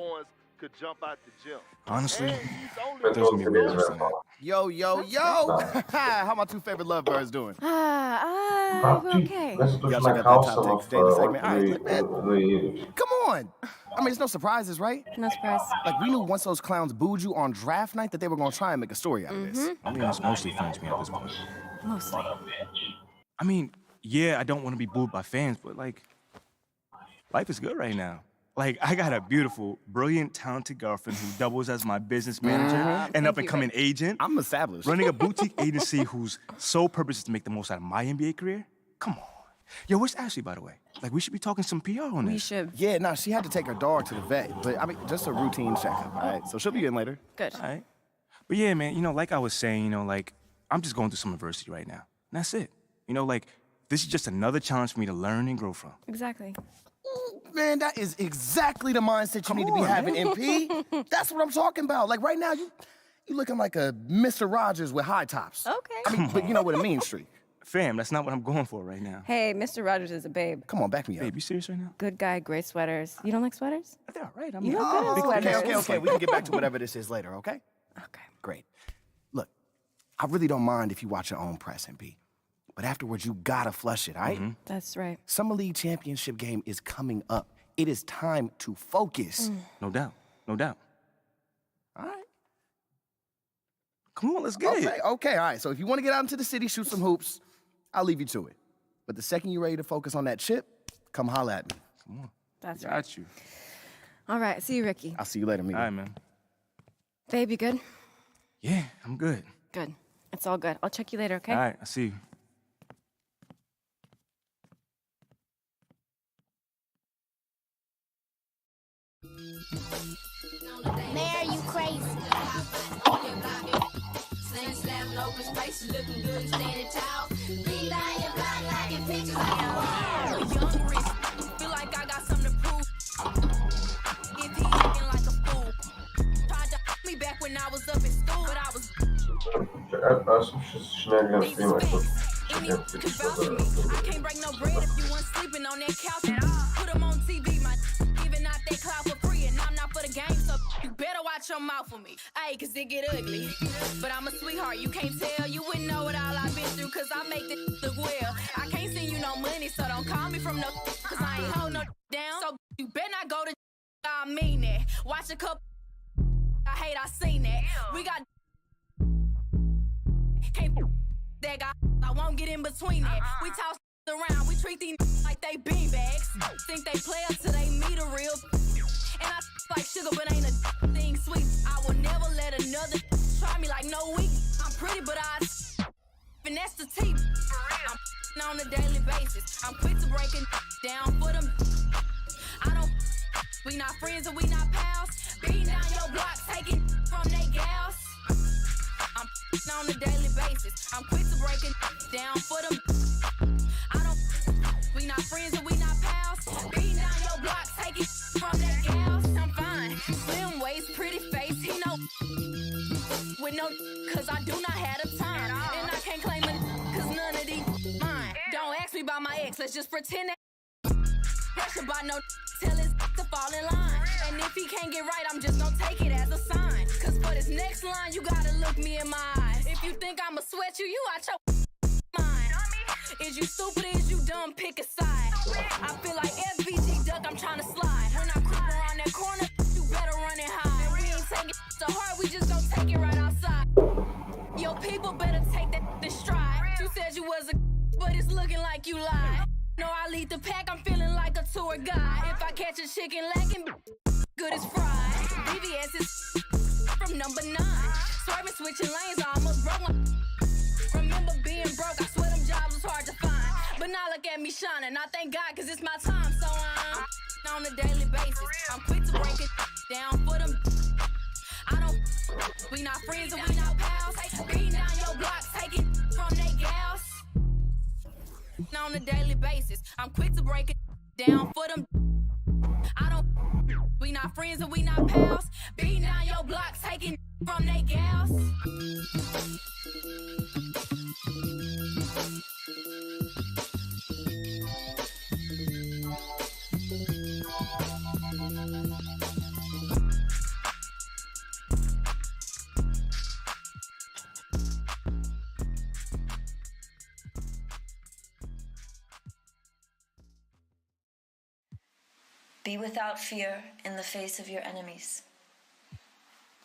Could jump out the gym. Honestly, there's gonna be reasons for that. Yo. How my two favorite lovebirds doing? We're okay. You gotta check out that top 10 daily segment. All right, look, man. Come on. I mean, it's no surprises, right? No surprise. Like, we knew once those clowns booed you on draft night that they were gonna try and make a story out of this. I mean, it's mostly fans me at this point. Mostly. I mean, yeah, I don't want to be booed by fans, but like, life is good right now. Like, I got a beautiful, brilliant, talented girlfriend who doubles as my business manager, an up-and-coming agent. I'm established. Running a boutique agency whose sole purpose is to make the most out of my NBA career? Come on. Yo, where's Ashley, by the way? Like, we should be talking some PR on this. We should. Yeah, no, she had to take her dog to the vet, but I mean, just a routine checkup, all right? So she'll be in later. Good. All right. But yeah, man, like I was saying, like, I'm just going through some adversity right now. And that's it. Like, this is just another challenge for me to learn and grow from. Exactly. Man, that is exactly the mindset you need to be having, MP. That's what I'm talking about. Like, right now, you looking like a Mr. Rogers with high tops. Okay. I mean, but you know what, a mean streak. Fam, that's not what I'm going for right now. Hey, Mr. Rogers is a babe. Come on, back me up. Babe, you serious right now? Good guy, great sweaters. You don't like sweaters? They're all right. You look good in sweaters. Okay. We can get back to whatever this is later, okay? Okay. Great. Look, I really don't mind if you watch your own press, MP. But afterwards, you gotta flush it, all right? That's right. Summer League championship game is coming up. It is time to focus. No doubt. All right. Come on, let's get it. Okay, all right. So if you want to get out into the city, shoot some hoops, I'll leave you to it. But the second you're ready to focus on that chip, come holla at me. Come on. That's Got right. you. All right, see you, Ricky. I'll see you later, Mia. All right, man. Babe, you good? Yeah, I'm good. Good. It's all good. I'll check you later, okay? All right, I see you. Man, are you crazy? Slam, open space, looking good, standing tall. Be lying, blind, like Young rich, feel like I got something to prove. If he acting like a fool, tried to me back when I was up in school, but I was. I can't break no bread if you weren't sleeping on that couch at all. Put him on TV, my giving out that clout for free, and I'm not for the game, so you better watch your mouth for me. Ayy, cause it get ugly. But I'm a sweetheart, you can't tell. You wouldn't know what all I've been through, cause I make this look well. I can't send you no money, so don't call me from no, cause I ain't hold no down. So you better not go to I mean that. Watch a couple I hate, I seen that. We got can't that guy, I won't get in between that. We toss around, we treat these like they beanbags. Think they play us till they meet a real. And I like sugar, but ain't a thing sweet. I will never let another try me like no weak. I'm pretty, but I finesse the teeth. I'm on a daily basis. I'm quick to break it down for them. I don't. We not friends and we not pals. Beating down your block, taking from they gals. I'm on a daily basis. I'm quick to break it down for them. I don't. We not friends and we not pals. Beating down your block, taking from they gals. I'm fine. Slim waist, pretty face. He know. With no, cause I do not have the time. And I can't claim it, cause none of these mine. Don't ask me about my ex, let's just pretend that. Pressure by no, tell his to fall in line. And if he can't get right, I'm just gonna take it as a sign. Cause for this next line, you gotta look me in my eyes. If you think I'ma sweat you, you out your mind. Is you stupid, is you dumb, pick a side. I feel like FBG duck, I'm trying to slide. When I creep around that corner, you better run and hide. And we ain't taking it to heart, we just gonna take it right outside. Your people better take that in stride. You said you was a but it's looking like you lied. No, I lead the pack, I'm feeling like a tour guide. If I catch a chicken lacking, good as fried. BVS is from number 9. Swerving, switching lanes, I almost broke my. Remember being broke, I swear them jobs was hard to find. But now look at me shining, I thank God cause it's my time. So I'm on a daily basis. I'm quick to break it down for them. I don't, we not friends and we not pals. Beating down your block, taking from they gals. On a daily basis, I'm quick to break it down for them. I don't, we not friends and we not pals. Beating down your block, taking from they gals. Be without fear in the face of your enemies.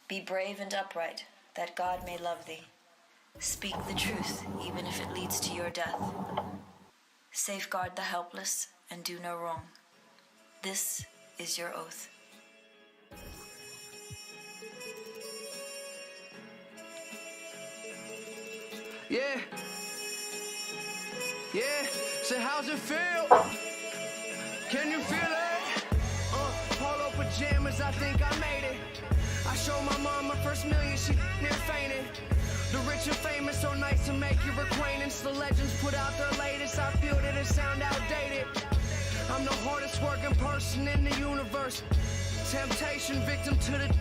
Be brave and upright, that God may love thee. Speak the truth, even if it leads to your death. Safeguard the helpless and do no wrong. This is your oath. Yeah. So how's it feel? Can you feel it? Polo pajamas, I think I made it. I showed my mom my first million, she near fainted. The rich and famous, so nice to make your acquaintance. The legends put out their latest, I feel that it sound outdated. I'm the hardest working person in the universe. Temptation victim to the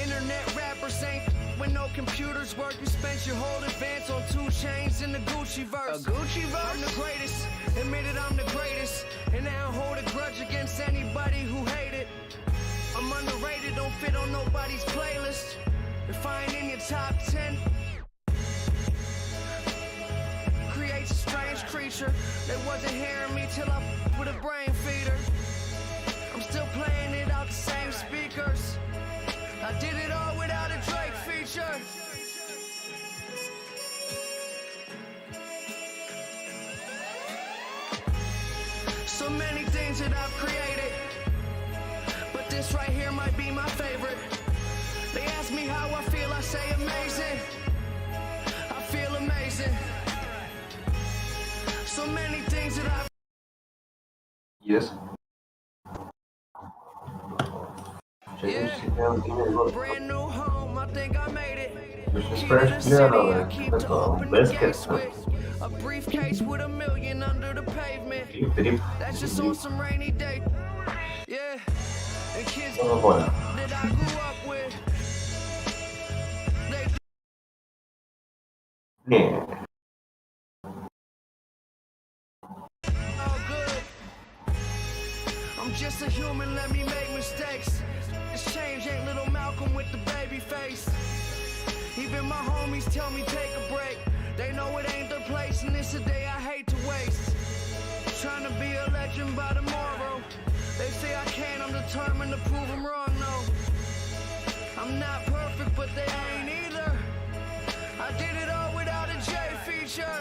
internet rappers ain't when no computers work. You spent your whole advance on 2 chains in the Gucci verse. A Gucci verse? I'm the greatest, admitted I'm the greatest. And I don't hold a grudge against anybody who hate it. I'm underrated, don't fit on nobody's playlist. If I ain't in your top 10, creates a strange creature that wasn't hearing me till I with a brain feeder. I'm still playing it out the same speakers. I did it all without a Drake feature. So many things that I've created, but this right here might be my favorite. They ask me how I feel, I say amazing. I feel amazing. So many things that I've. Yes. Brand new home, I think I made it. Вышли спрашивали, это Бескет. A briefcase with $1 million under the pavement. That's just on some rainy day. Yeah. And kids that I grew up with. All good. I'm just a human, let me make mistakes. This change ain't little Malcolm with the baby face. Even my homies tell me take a break. They know it ain't their place, and it's a day I hate to waste. Trying to be a legend by tomorrow. They say I can't, I'm determined to prove them wrong, no. I'm not perfect, but they ain't either. I did it all without a J feature.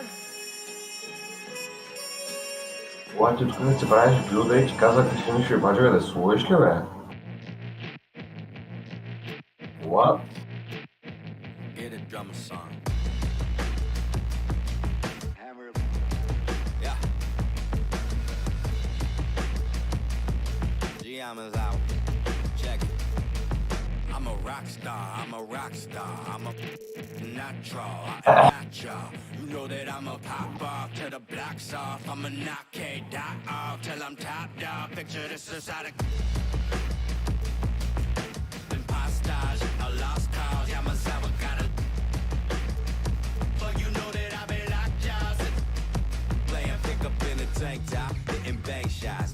Когато тук не се правиш блюда и ти казах, че ще ми ще бача да сложиш ли, бе? What? Get a drummer song. Yeah. Giamma's out. Check it. I'm a rock star. I'm a rock star. I'm a natural. Natural. You know that I'm a pop off till the block's off. I'm a knock K-Dot off till I'm top dog. Picture this inside a impostage, a lost cause. Yeah, myself, I gotta. But you know that I been locked jaws. Playing pickup in a tank top, hitting bank shots.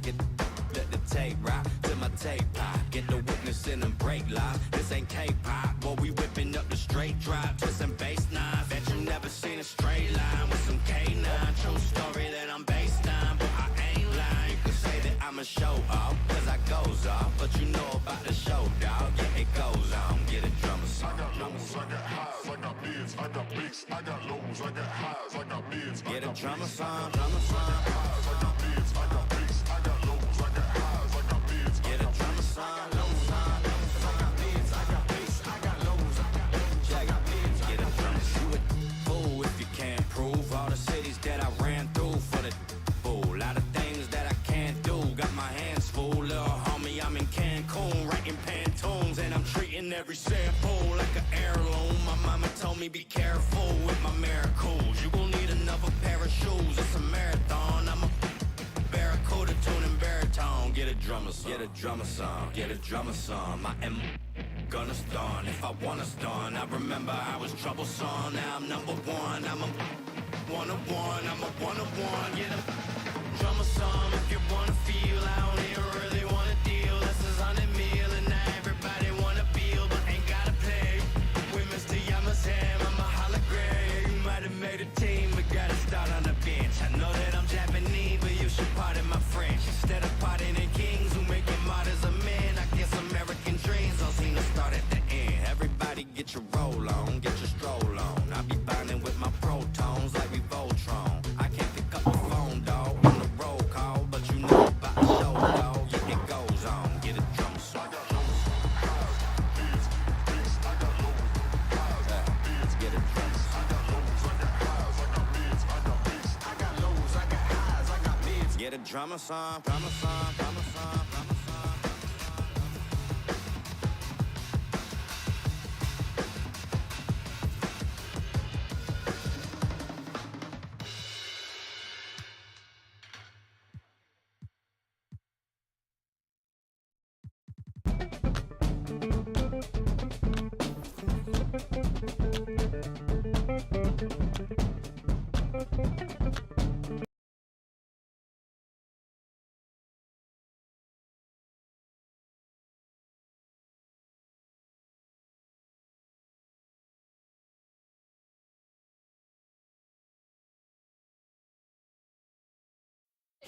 Let the tape rock to my tape pop. Get the witness in them break lines. This ain't K-pop, boy, we whipping up the straight drop. Twisting bass nines. Bet you never seen a straight line with some K9. True story that I'm based on, but I ain't lying. You can say that I'm a show off, cause I goes off. But you know about the show, dog. Yeah, it goes on. Get a drummer song. I got lows, I got highs, I got mids, I got bass, I got lows, I got highs, I got mids. Get a drummer song, drummer song. I got mids, I got bass, I got lows, I got highs, I got mids. Get a drummer song, lows on. I got mids, I got bass, I got lows, I got mids. I got mids, get a drummer. You a fool if you can't prove all the cities that I ran through for the fool. Lot of things that I can't do. Got my hands full, little homie. I'm in Cancun, writing Pantones, and I'm treating every sample like an heirloom. My mama told me be careful with my miracles. You gon' need another pair of shoes. It's a marathon. I'm a barracuda tuning baritone. Get a drummer song. Get a drummer song. Get a drummer song. I am gonna stun if I wanna stun. I remember I was troublesome. Now I'm number one. I'm a one-of-one. I'm a one-of-one. Get a drummer song if you wanna feel. I don't even really wanna deal. This is 100 mil and now everybody wanna feel, but ain't gotta play. With Mr. Yama's ham, I'm a hologram. You might have made a team, but gotta start on the bench. I know that I'm Japanese, but you should pardon my French. Instead of pardoning kings who make your martyrs of men, I guess American dreams don't seem to start at the end. Everybody get your roll on, get your stroll on. I be binding with my protons like we Voltron. I can't pick up the phone, dog, on the roll call, but you know about the show, dog. Yeah, it goes on. Get a drum song. Get a drum song. Get a drummer song, drummer song, drummer song, drummer song.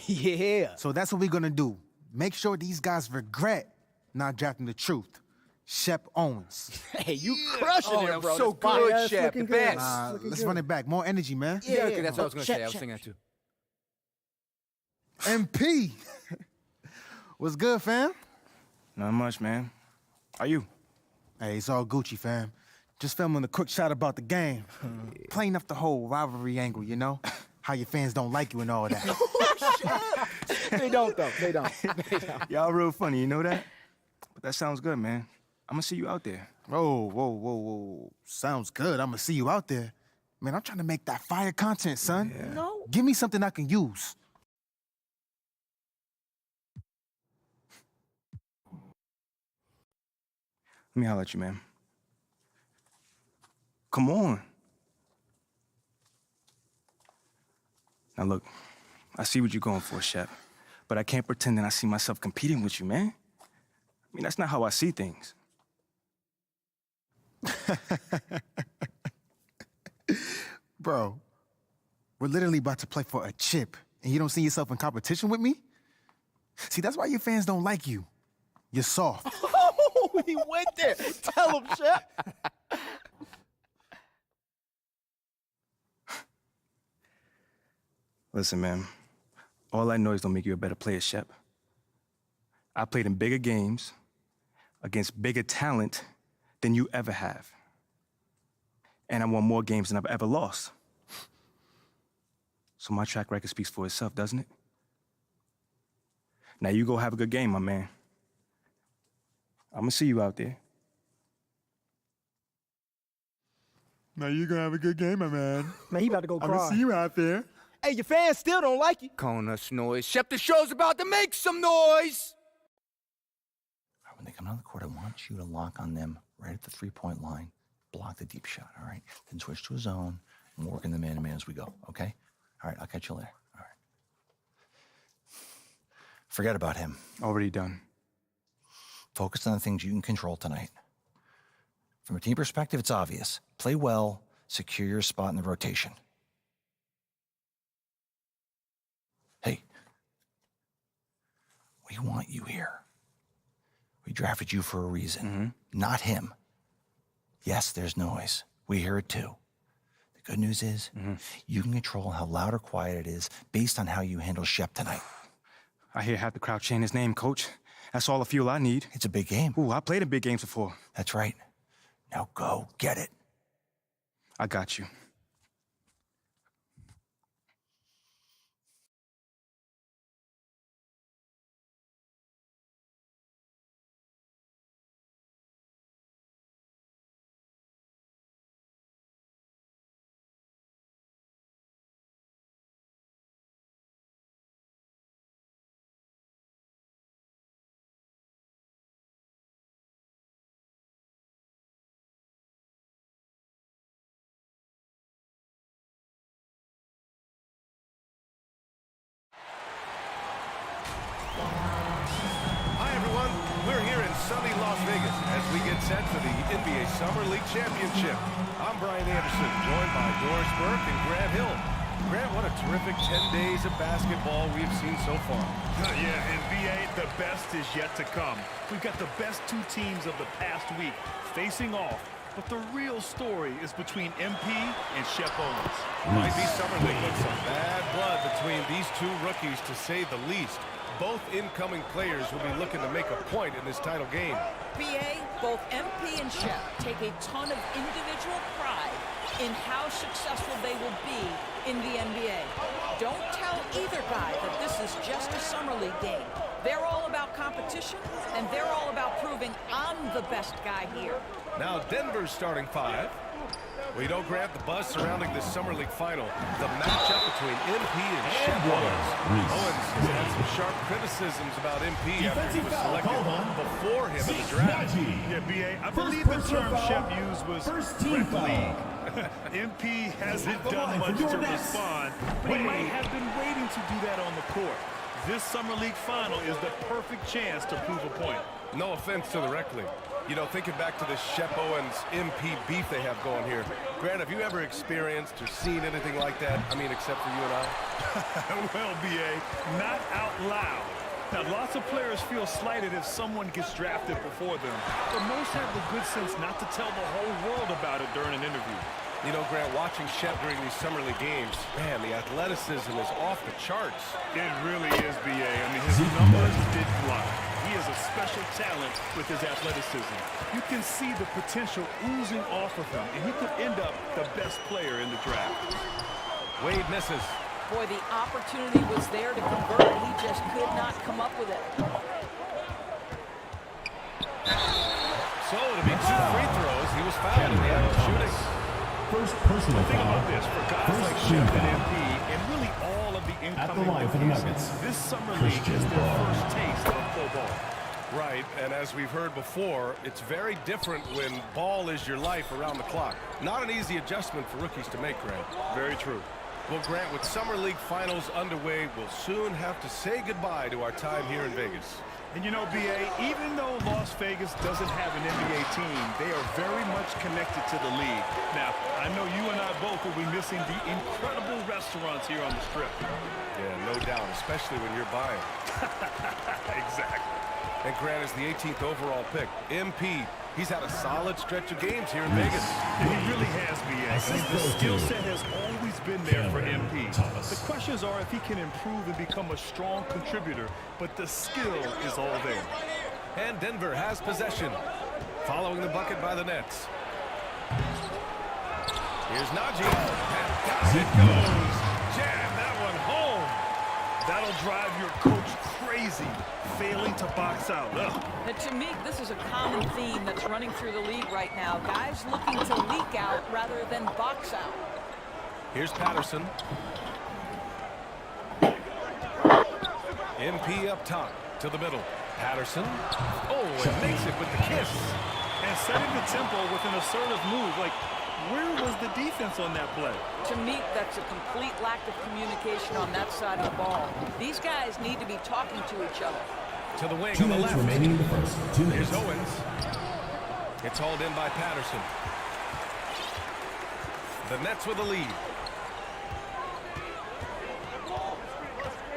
Yeah. So that's what we're gonna do. Make sure these guys regret not drafting the truth. Shep Owens. Hey, you crushing Oh, it, that bro. was so That's fire. good, Yeah, that's Shep. looking The good. best. Let's run it back. More energy, man. Yeah, okay, that's what I was gonna say. I was thinking that too. MP. What's good, fam? Not much, man. How you? Hey, it's all Gucci, fam. Just filming a quick shot about the game. Playing up the whole rivalry angle, you know? How your fans don't like you and all that. They don't, though. They don't. They don't. Y'all real funny, you know that? But that sounds good, man. I'm gonna see you out there. Whoa. Sounds good. I'm gonna see you out there. Man, I'm trying to make that fire content, son. Yeah. No. Give me something I can use. Let me holler at you, man. Come on. Now look, I see what you're going for, Shep, but I can't pretend that I see myself competing with you, man. I mean, that's not how I see things. Bro, we're literally about to play for a chip, and you don't see yourself in competition with me? See, that's why your fans don't like you. You're soft. Oh, he went there. Tell him, Shep. Listen, man, all that noise don't make you a better player, Shep. I played in bigger games against bigger talent than you ever have. And I won more games than I've ever lost. So my track record speaks for itself, doesn't it? Now you go have a good game, my man. I'm gonna see you out there. Now you gonna have a good game, my man. Man, he about to go cry. I'm gonna see you out there. Hey, your fans still don't like you. Calling us noise. Shep, the show's about to make some noise. When they come out of the court, I want you to lock on them right at the three-point line. Block the deep shot, all right? Then switch to a zone and work in the man-to-man as we go, okay? All right, I'll catch you later. All right. Forget about him. Already done. Focus on the things you can control tonight. From a team perspective, it's obvious. Play well, secure your spot in the rotation. Hey, we want you here. We drafted you for a reason, not him. Yes, there's noise. We hear it too. The good news is you can control how loud or quiet it is based on how you handle Shep tonight. I hear half the crowd chanting his name, Coach. That's all the fuel I need. It's a big game. Ooh, I played in big games before. That's right. Now go get it. I got you. Hi, everyone. We're here in sunny Las Vegas as we get set for the NBA Summer League Championship. I'm Brian Anderson, joined by Doris Burke and Grant Hill. Grant, what a terrific 10 days of basketball we've seen so far. Yeah, NBA, the best is yet to come. We've got the best two teams of the past week facing off. But the real story is between MP and Shep Owens. Might be Summer League, but some bad blood between these two rookies, to say the least. Both incoming players will be looking to make a point in this title game. BA, both MP and Shep take a ton of individual pride in how successful they will be in the NBA. Don't tell either guy that this is just a summer league game. They're all about competition, and they're all about proving I'm the best guy here. Now Denver's starting five. We don't grab the buzz surrounding this Summer League final. The matchup between MP and Shep Owens. Owens has had some sharp criticisms about MP after he was selected before him in the draft. Yeah, BA, I believe the term Shep used was rec league. MP hasn't done much to respond, but he might have been waiting to do that on the court. This Summer League final is the perfect chance to prove a point. No offense to the rec league. You know, thinking back to this Shep Owens-MP beef they have going here, Grant, have you ever experienced or seen anything like that? I mean, except for you and I? Well, BA, not out loud. Now, lots of players feel slighted if someone gets drafted before them, but most have the good sense not to tell the whole world about it during an interview. You know, Grant, watching Shep during these Summer League games, man, the athleticism is off the charts. It really is, BA. I mean, his numbers did fly. He is a special talent with his athleticism. You can see the potential oozing off of him, and he could end up the best player in the draft. Wade misses. Boy, the opportunity was there to convert. He just could not come up with it. So it'll be 2 free throws. He was fouled in the act of shooting. First personal foul. Think about this. For guys like Shep and MP, and really all of the incoming rookies, this summer league is their first taste of full ball. Right, and as we've heard before, it's very different when ball is your life around the clock. Not an easy adjustment for rookies to make, Grant. Very true. Well, Grant, with Summer League Finals underway, we'll soon have to say goodbye to our time here in Vegas. And you know, B.A., even though Las Vegas doesn't have an NBA team, they are very much connected to the league. Now, I know you and I both will be missing the incredible restaurants here on the Strip. Yeah, no doubt, especially when you're buying. Exactly. And Grant is the 18th overall pick. MP, he's had a solid stretch of games here in Vegas. And he really has, B.A. I mean, the skill set has always been there for MP. The questions are if he can improve and become a strong contributor, but the skill is all there. And Denver has possession, following the bucket by the Nets. Here's Najee. And down it goes. Jam that one home. That'll drive your coach crazy, failing to box out. And to me, this is a common theme that's running through the league right now. Guys looking to leak out rather than box out. Here's Patterson. MP up top to the middle. Patterson. Oh, and makes it with the kiss. And setting the tempo with an assertive move. Like, where was the defense on that play? To me, that's a complete lack of communication on that side of the ball. These guys need to be talking to each other. To the wing 2 on the minutes left. remaining in the first. 2 minutes. Here's Owens. It's hauled in by Patterson. The Nets with the lead.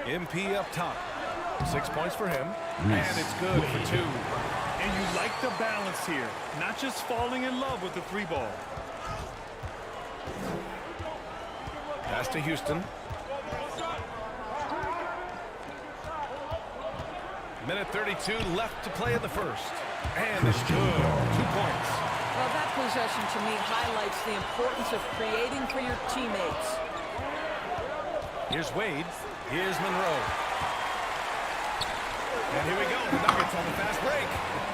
MP up top. 6 points for him. And it's good for 2. And you like the balance here. Not just falling in love with the 3 ball. Pass to Houston. Minute 32 left to play in the first. And it's good. 2 points. Well, that possession to me highlights the importance of creating for your teammates. Here's Wade. Here's Monroe. And here we go. The Nuggets on the fast break.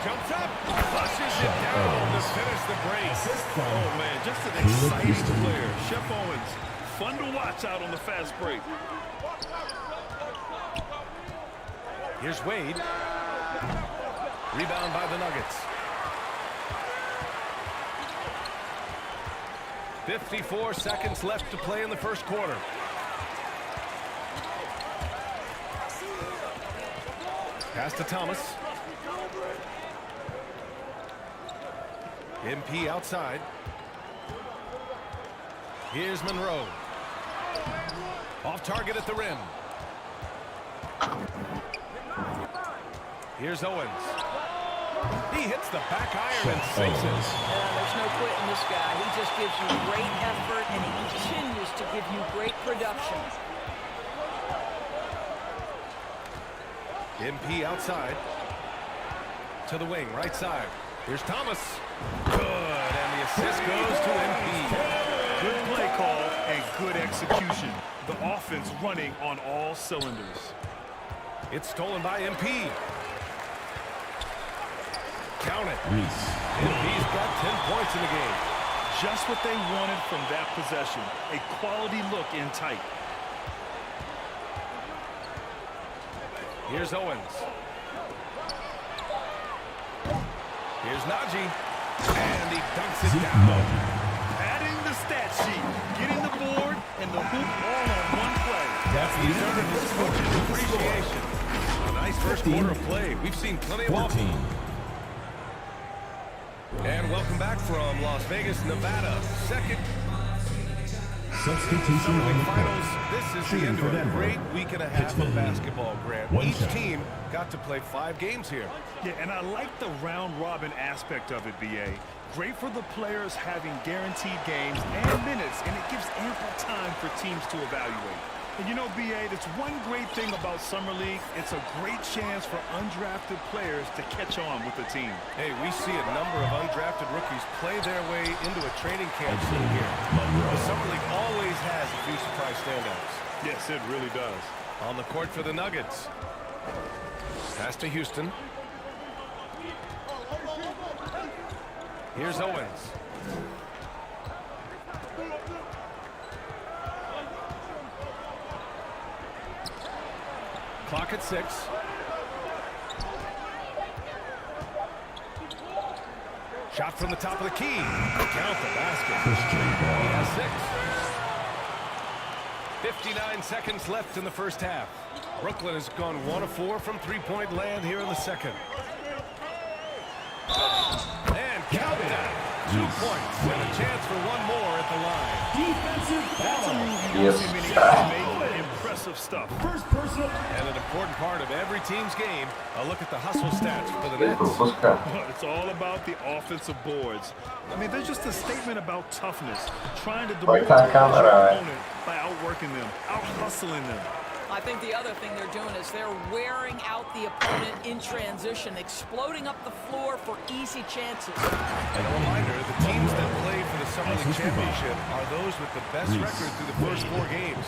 Jumps up. Flushes it down to finish the break. Oh, man, just an exciting player. Shep Owens. Fun to watch out on the fast break. Here's Wade. Rebound by the Nuggets. 54 seconds left to play in the first quarter. Pass to Thomas. MP outside. Here's Monroe. Off target at the rim. Here's Owens. He hits the back iron and sinks it. There's no quitting this guy. He just gives you great effort, and he continues to give you great production. MP outside. To the wing, right side. Here's Thomas. Good, and the assist goes to MP. Good play call and good execution. The offense running on all cylinders. It's stolen by MP. Count it. MP's got 10 points in the game. Just what they wanted from that possession. A quality look in tight. Here's Owens. Here's Najee. And he dunks it down. Adding the stat sheet, getting the board, and the hoop all on one play. That's the end of his coach's appreciation. A nice first quarter of play. We've seen plenty of offense. And welcome back from Las Vegas, Nevada. Second substitution on the finals. This is the end of a great week and a half of basketball, Grant. Each team got to play 5 games here. Yeah, and I like the round-robin aspect of it, B.A. Great for the players having guaranteed games and minutes, and it gives ample time for teams to evaluate. And you know, B.A., that's one great thing about Summer League. It's a great chance for undrafted players to catch on with the team. Hey, we see a number of undrafted rookies play their way into a training camp scene here. The Summer League always has a few surprise standouts. Yes, it really does. On the court for the Nuggets. Pass to Houston. Here's Owens. Clock at 6. Shot from the top of the key. Count the basket. He has 6. 59 seconds left in the first half. Brooklyn has gone 1 of 4 from three-point land here in the second. And count that. 2 points and a chance for one more at the line. Defensive foul. Impressive stuff. First personal. And an important part of every team's game, a look at the hustle stats for the Nets. It's all about the offensive boards. I mean, they're just a statement about toughness, trying to demoralize your opponent by outworking them, out-hustling them. I think the other thing they're doing is they're wearing out the opponent in transition, exploding up the floor for easy chances. And a reminder, the teams that play for the Summer League Championship are those with the best record through the first 4 games.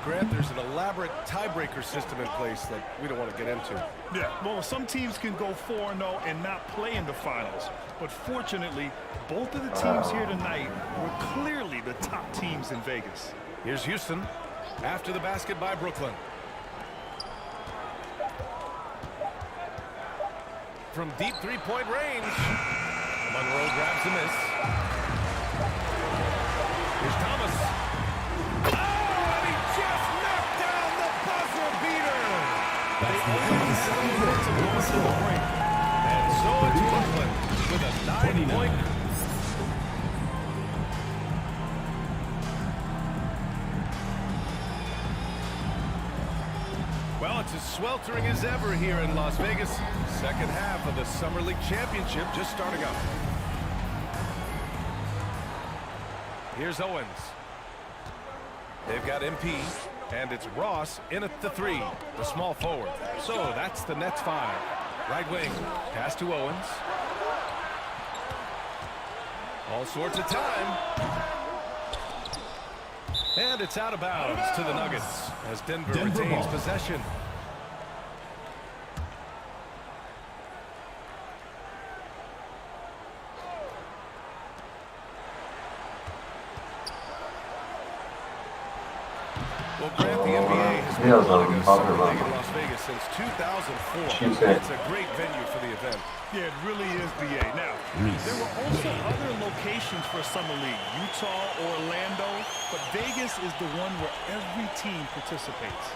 Grant, there's an elaborate tiebreaker system in place that we don't want to get into. Yeah, well, some teams can go 4-0 and not play in the finals. But fortunately, both of the teams here tonight were clearly the top teams in Vegas. Here's Houston after the basket by Brooklyn. From deep three-point range, Monroe grabs the miss. Here's Thomas. And so it's Brooklyn with a 9-point. Well, it's as sweltering as ever here in Las Vegas. Second half of the Summer League Championship just starting up. Here's Owens. They've got MP. And it's Ross in at the 3, the small forward. So that's the Nets 5. Right wing, pass to Owens. All sorts of time. And it's out of bounds to the Nuggets as Denver retains possession. Well, Grant, the NBA has been running a summer league in Las Vegas since 2004. It's a great venue for the event. Yeah, it really is, BA. Now, there were also other locations for Summer League, Utah, Orlando, but Vegas is the one where every team participates.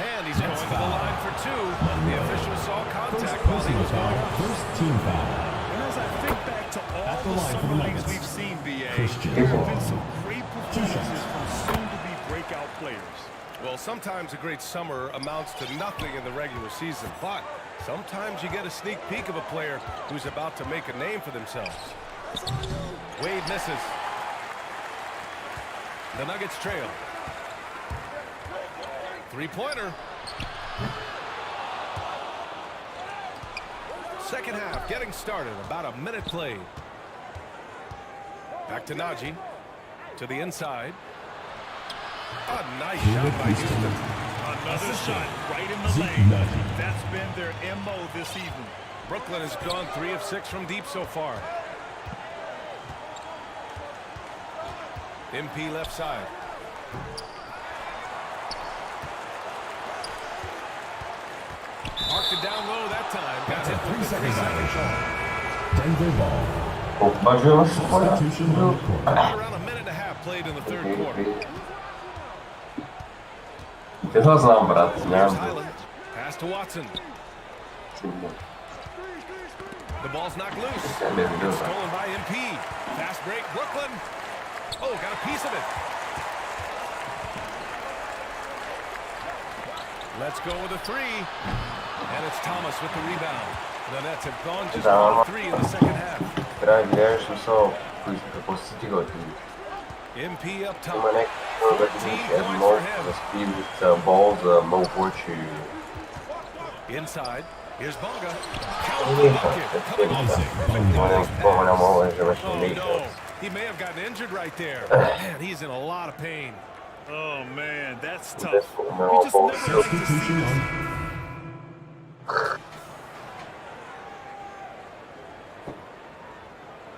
And he's going to the line for 2. The official saw contact while he was going up. First team foul. And as I think back to all the Summer Leagues we've seen, BA, there have been some great performances from soon-to-be breakout players. Well, sometimes a great summer amounts to nothing in the regular season, but sometimes you get a sneak peek of a player who's about to make a name for themselves. Wade misses. The Nuggets trail. Three-pointer. Second half getting started. About a minute played. Back to Najee. To the inside. A nice shot by Houston. Another shot right in the lane. That's been their MO this evening. Brooklyn has gone 3 of 6 from deep so far. MP left side. Marked it down low that time. Got hit with the 3-second shot. Denver ball. Substitution on the court. Around a minute and a half played in the third quarter. Here's Highland. Pass to Watson. The ball's knocked loose. It's stolen by MP. Fast break, Brooklyn. Oh, got a piece of it. Let's go with a 3. And it's Thomas with the rebound. The Nets have gone just 1-3 in the second half. MP up top. 14 points for him. Inside. Here's Bonga. Count the bucket. Coming off oh, no. He may have gotten injured right there. Man, he's in a lot of pain. Oh, man, that's tough. You just never like to see this.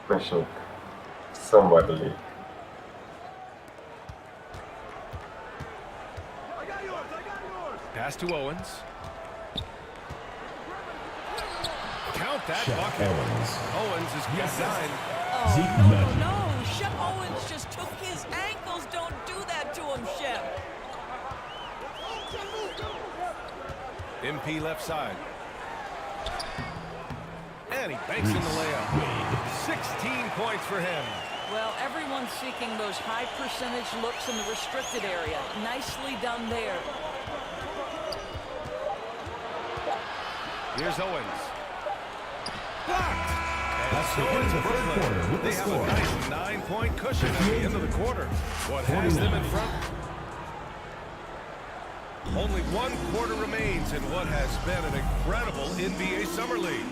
Special. Somebody. Pass to Owens. Count that bucket. Owens has got 9. Oh, no. Shep Owens just took his ankles. Don't do that to him, Shep. MP left side. And he banks in the layup. 16 points for him. Well, everyone's seeking those high percentage looks in the restricted area. Nicely done there. Here's Owens. Blocked. And so is Brooklyn. They have a nice 9-point cushion at the end of the quarter. What has them in front? Only 1 quarter remains in what has been an incredible NBA Summer League.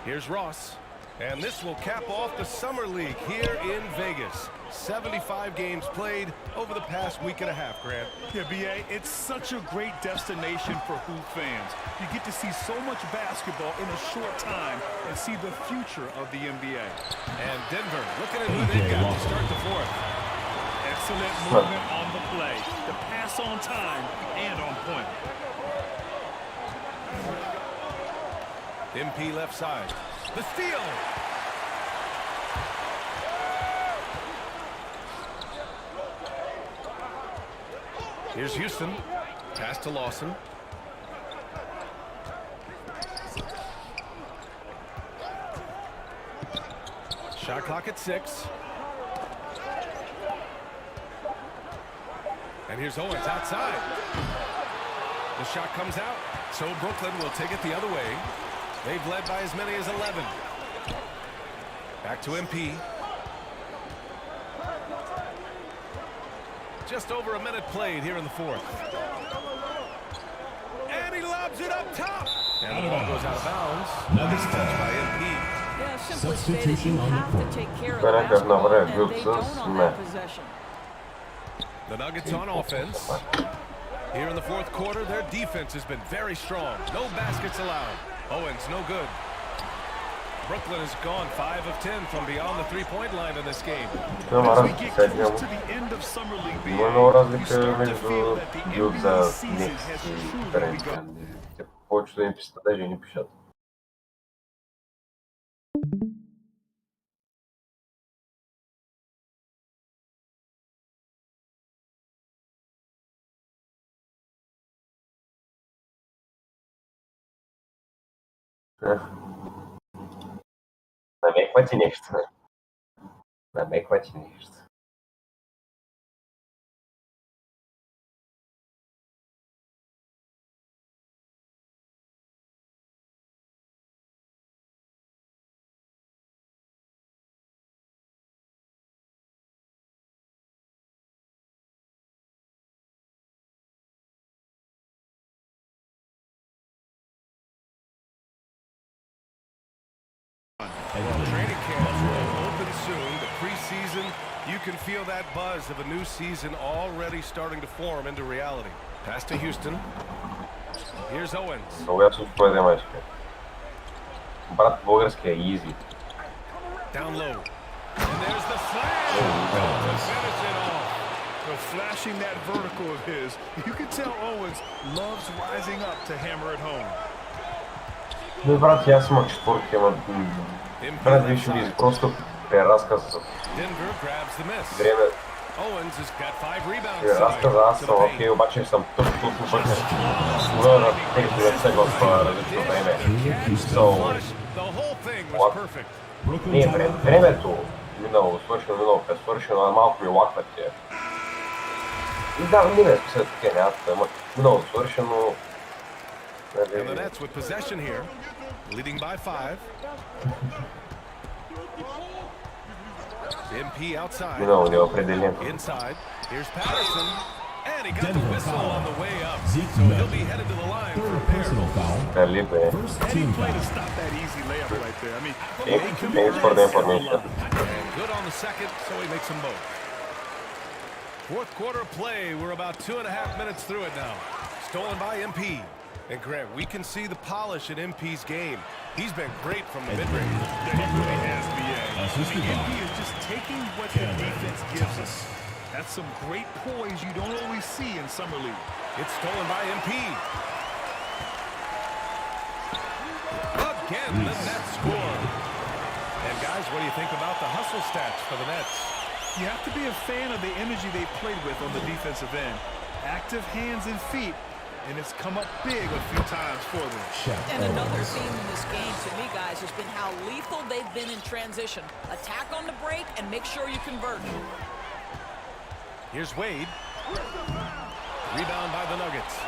Here's Ross. And this will cap off the Summer League here in Vegas. 75 games played over the past week and a half, Grant. Yeah, B.A., it's such a great destination for hoop fans. You get to see so much basketball in a short time and see the future of the NBA. And Denver looking at who they've got to start the fourth. Excellent movement on the play. The pass on time and on point. MP left side. The steal. Here's Houston. Pass to Lawson. Shot clock at 6. And here's Owens outside. The shot comes out. So Brooklyn will take it the other way. They've led by as many as 11. Back to MP. Just over a minute played here in the fourth. And he lobs it up top. And the ball goes out of bounds. Nice touch by MP. Yeah, simply stated, you have to take care of the basketball, and they don't on that possession. The Nuggets on offense. Here in the fourth quarter, their defense has been very strong. No baskets allowed. Owens, no good. Brooklyn has gone 5 of 10 from beyond the three-point line in this game. As we get close to the end of Summer League, you start to feel that the NBA season has truly begun. Повечето им пишат, даже не пишат. Намеквати нещо. Намеквати нещо. Training camps will open soon. The preseason, you can feel that buzz of a new season already starting to form into reality. Pass to Houston. Here's Owens. Много я чувствую по этой матчке. Брат български easy. Down low. And there's the slam. To finish it off. So flashing that vertical of his, you can tell Owens loves rising up to hammer it home. Ну, брат, я сам четвърки, ама... Брат, виж ли, просто преразказ за време. Преразказа, аз съм окей, обаче съм точно обаче сигурно на тези човека в различно време. Не, времето минало свършено, малко ми лакват тя. И да, не ме списат такива някакви, ама минало свършено. And the Nets with possession here, leading by 5. MP outside. Inside. Here's Patterson. And he got the whistle on the way up. So he'll be headed to the line for a personal foul. And he played to stop that easy layup right there. I mean, and good on the second, so he makes them both. Fourth quarter play. We're about 2.5 minutes through it now. Stolen by MP. And Grant, we can see the polish in MP's game. He's been great from the mid-range. Yeah, he really has, B.A. MP is just taking what the defense gives us. That's some great poise you don't always see in Summer League. It's stolen by MP. Again, the Nets score. And guys, what do you think about the hustle stats for the Nets? You have to be a fan of the energy they played with on the defensive end. Active hands and feet, and it's come up big a few times for them. And another theme in this game, to me, guys, has been how lethal they've been in transition. Attack on the break and make sure you convert. Here's Wade. Rebound by the Nuggets.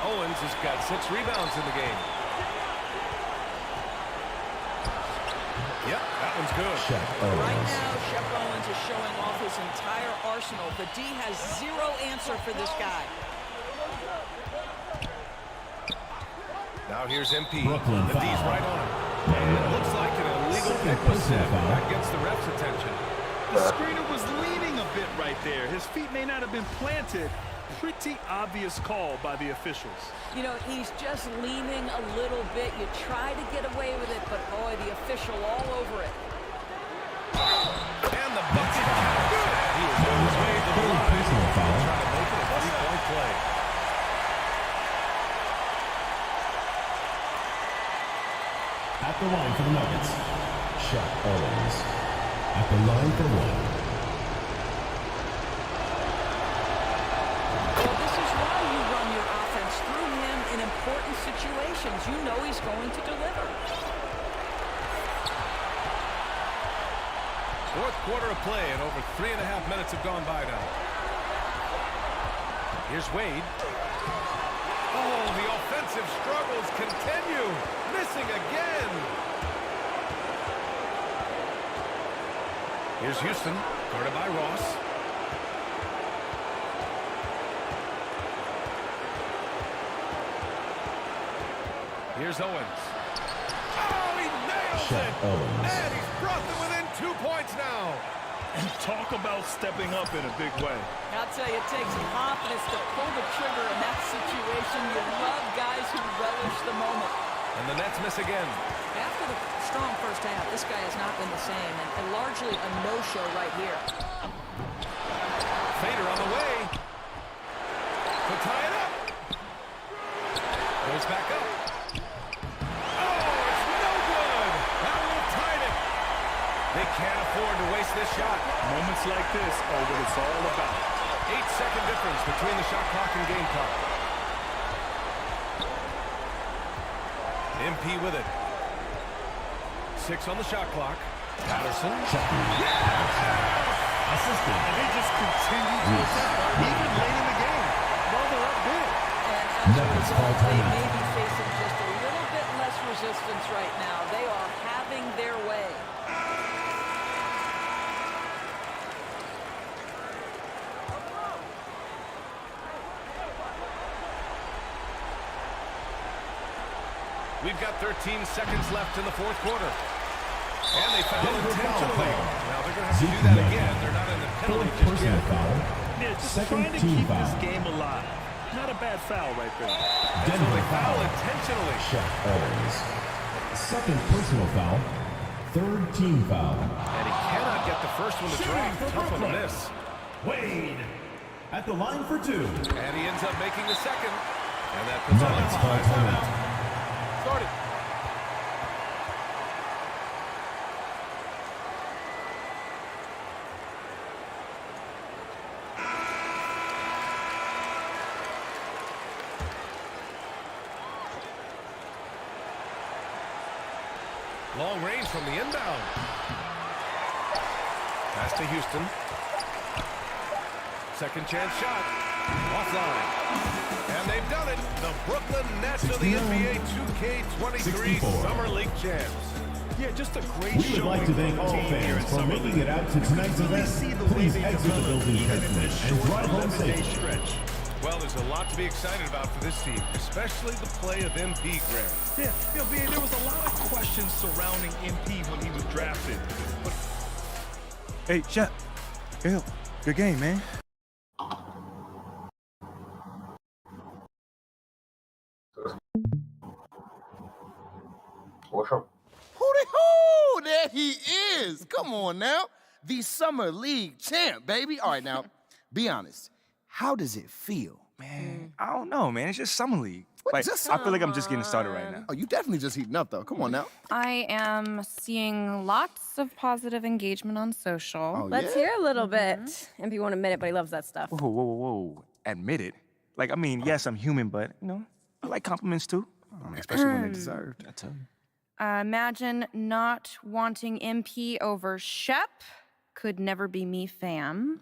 Owens has got 6 rebounds in the game. Yep, that one's good. Right now, Shep Owens is showing off his entire arsenal. The D has zero answer for this guy. Now here's MP. The D's right on him. It looks like an illegal pick was set. That gets the ref's attention. The screener was leaning a bit right there. His feet may not have been planted. Pretty obvious call by the officials. You know, he's just leaning a little bit. You try to get away with it, but boy, the official all over it. And the bucket. He is on his way to the line. Trying to make it a 3-point play. At the line for the Nuggets, Shep Owens. At the line for 1. Important situations, you know he's going to deliver. Fourth quarter of play, and over 3.5 minutes have gone by now. Here's Wade. Oh, the offensive struggles continue. Missing again. Here's Houston, guarded by Ross. Here's Owens. Oh, he nails it! And he's brought them within 2 points now. And talk about stepping up in a big way. I'll tell you, it takes confidence to pull the trigger in that situation. You love guys who relish the moment. And the Nets miss again. After the strong first half, this guy has not been the same, and largely a no-show right here. Fader on the way. To tie it up. Goes back up. They can't afford to waste this shot. Moments like this are what it's all about. 8-second difference between the shot clock and game clock. MP with it. 6 on the shot clock. Patterson. Assistant. And they just continue to attack, even late in the game. Well, they're up big. And as a result, they may be facing just a little bit less resistance right now. They are having their way. We've got 13 seconds left in the fourth quarter. And they foul intentionally. Now they're going to have to do that again. They're not in the penalty just yet. Yeah, just trying to keep this game alive. Not a bad foul right there. So they foul intentionally. Shep Owens. Second personal foul. Third team foul. And he cannot get the first one to drop. Tough one to miss. Wade at the line for 2. And he ends up making the second. And that puts on a timeout. Started. Long range from the inbound. Pass to Houston. Second chance shot. Offline. And they've done it. The Brooklyn Nets are the NBA 2K23 Summer League champs. Yeah, just a great We would like to thank all fans for making it out to tonight's event. Please exit the building carefully and drive home safely. Well, there's a lot to be excited about for this team, especially the play of MP, Graham. Yeah, there was a lot of questions surrounding MP when he was drafted. But Hey, Shep. Hill, good game, man. Слушаем. Hooty-hoo! There he is. Come on now. the Summer League champ, baby. All right, now, be honest. How does it feel? Man, I don't know, man. It's just Summer League. What, Like, just- I feel like I'm just getting started right now. Oh, you definitely just heating up, though. Come on now. I am seeing lots of positive engagement on social. Oh, Let's hear a little bit. MP won't admit it, but he loves that stuff. Whoa, whoa, whoa, whoa. Admit it. Like, I mean, yes, I'm human, but, you know, I like compliments too. I mean, especially when they're deserved. I tell you. Imagine not wanting MP over Shep. Could never be me, fam.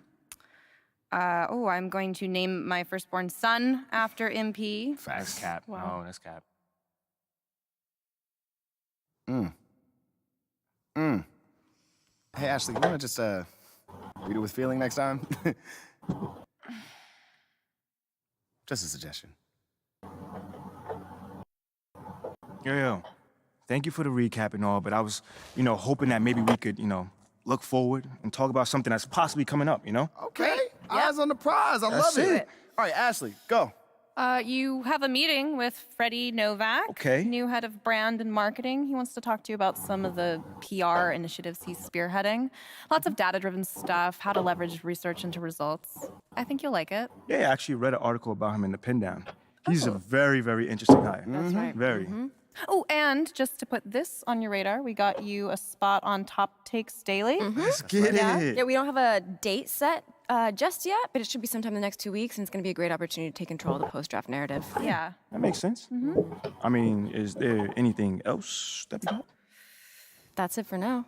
I'm going to name my firstborn son after MP. That's cap. Wow. No, that's cap. Hey, Ashley, you want to just read it with feeling next time? Just a suggestion. Yo. Thank you for the recap and all, but I was, you know, hoping that maybe we could, you know, look forward and talk about something that's possibly coming up, you know? Okay. Eyes on the prize. I That's love it. it. All right, Ashley, go. You have a meeting with Freddie Novak, Okay. new head of brand and marketing. He wants to talk to you about some of the PR initiatives he's spearheading. Lots of data-driven stuff, how to leverage research into results. I think you'll like it. Yeah, I actually read an article about him in the Pin Down. He's a very, very interesting guy. That's right. Very. Oh, and just to put this on your radar, we got you a spot on Top Takes Daily. Let's get it. Yeah, we don't have a date set just yet, but it should be sometime in the next 2 weeks, and it's going to be a great opportunity to take control of the post-draft narrative. Yeah. That makes sense. I mean, is there anything else that we got? That's it for now.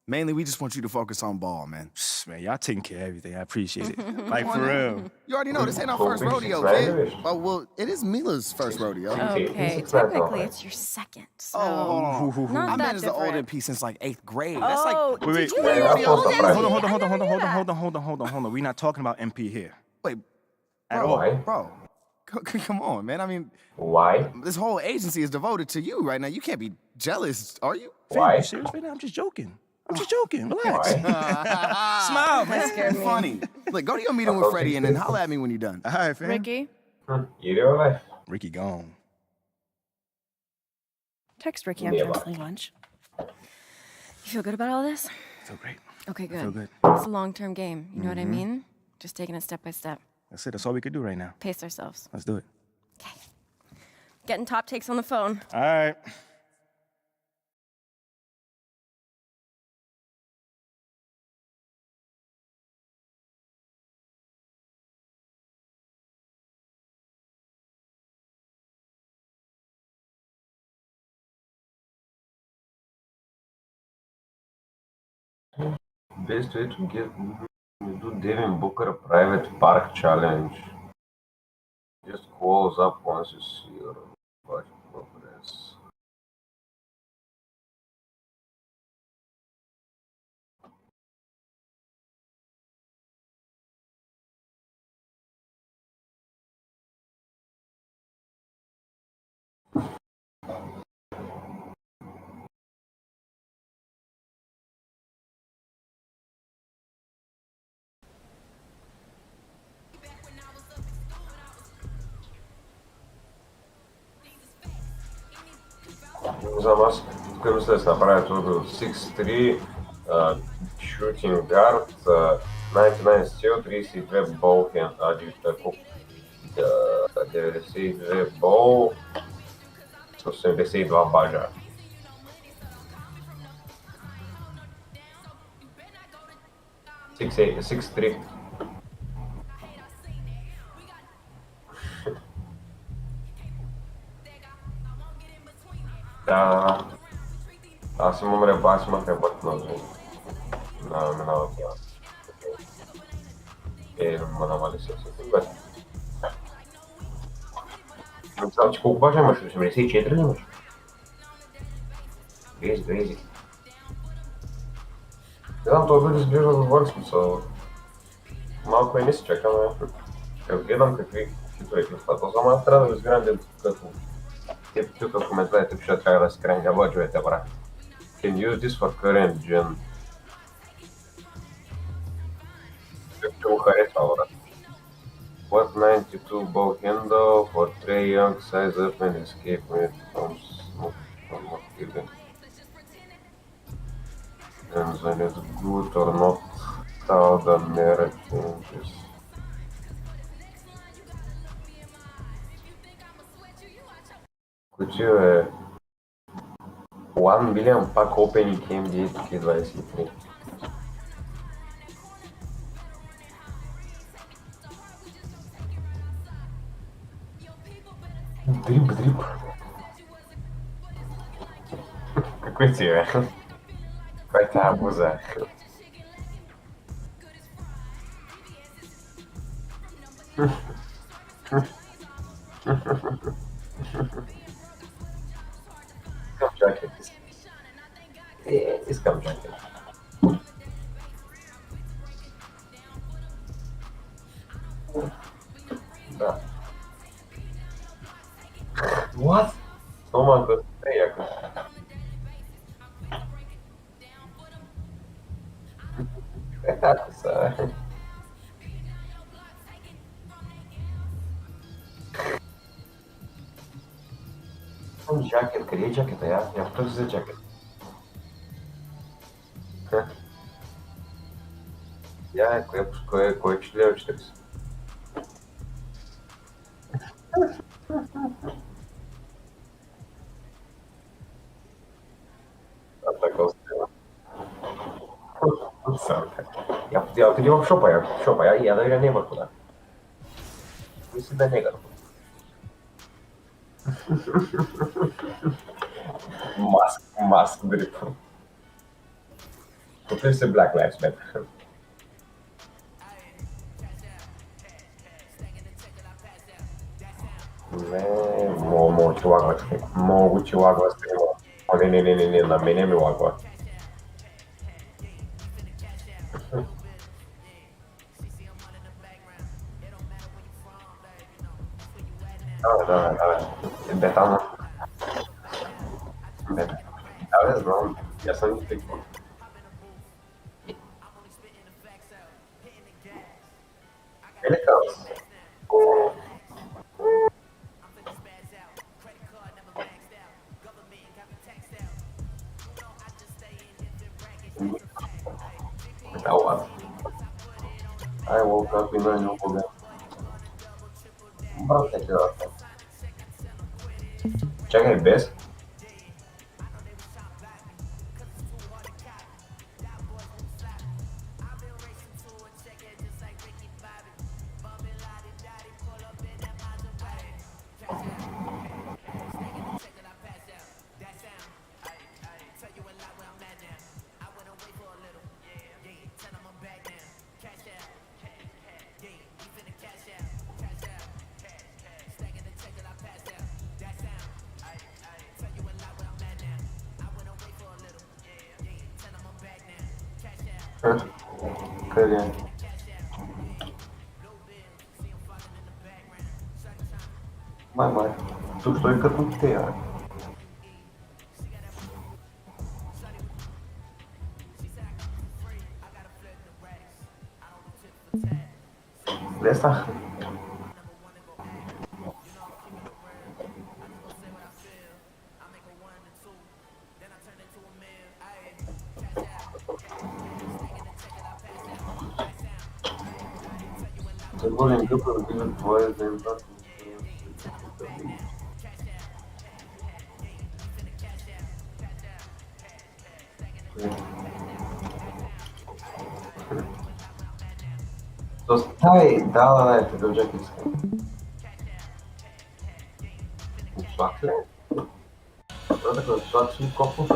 Mainly, we just want you to focus on ball, man. Man, y'all taking care of everything. I appreciate it. Like, for real. You already know this ain't our first rodeo, kid. Well, it is Mila's first rodeo. Okay, technically it's your second, so Oh, not I've that been as the old different. MP since like 8th grade. Oh, That's like, Wait. did you Wait, know the old Hold on. We're not talking about MP here. Wait, At bro, all. bro, come on, man. I mean, Why? this whole agency is devoted to you right now. You can't be jealous, are you? Fam, you serious right now? I'm just joking. Relax. Smile, man. That's funny. Look, go to your meeting with Freddie and then holler at me when you're done. All right, fam. Ricky, You do it? Ricky gone. text Ricky I'm Yeah. canceling lunch. You feel good about all this? Feel great. Okay, good. feel good. It's a long-term game. You know what I mean? Just taking it step by step. That's it. That's all we could do right now. Pace ourselves. Let's do it. Getting top takes on the phone. All right. Best way to get do Devin Booker a private park challenge. Just calls up once you see your budget progress. За нас КМС направит в 6'3", shooting guard, 99 steal, 32 ball hand, 92 ball, 172 баджа. Six three. Да. Аз имам ребът на миналата. Ма намали се всеки. Само, че колко бажа имаш? 84 ли имаш? Грези. Не знам, това бъде изглежда добър смисъл. Малко не си чакаме. Като гледам какви хитове това. То само аз трябва да изградя като тук в коментарите пише трябва да се крайне баджовете, брат. Can use this for current gen. Ще го харесва, брат. What 92 ball handle for Trae Young size up and escape when it comes from killing. Engine is good or not, how the mirror changes. Cu ce e? 1 million pack opening NBA 2K23. Дрип. Какой тебе? Какая абуза. Scum jacket. It's scum jacket. Да. What? Снова якось. Кататься. Jacket, queria jacket, я кто за jacket? Я кое-что 400. Атака успела. Я отидем в шопа, я доверя нема куда. Мисли да негар. Маск дрип. Купи се Black Lives Matter. Не, много чувак стрима. О, не, на мене ми лагва. Да. Бетана. Да, знам. Я съм ги тиквал. Electrons. That was. I woke up in a new world. Check it, best. Къде? Май. Тук той като те, Леса. Болен гъпа да видят твоя заембат. Стай, да, такъв джакет искам. Слак ли? Това такъв слак си кофу.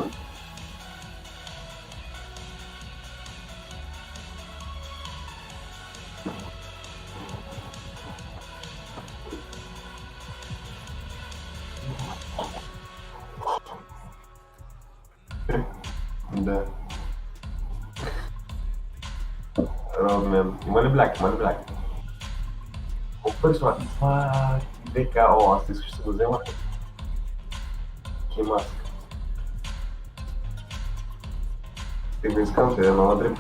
Да. Родмен. Има ли бляк? Колко пари слагат? ДК, аз искаш да се го взема. Кимаск. Ти го искам, ти е нова дрип.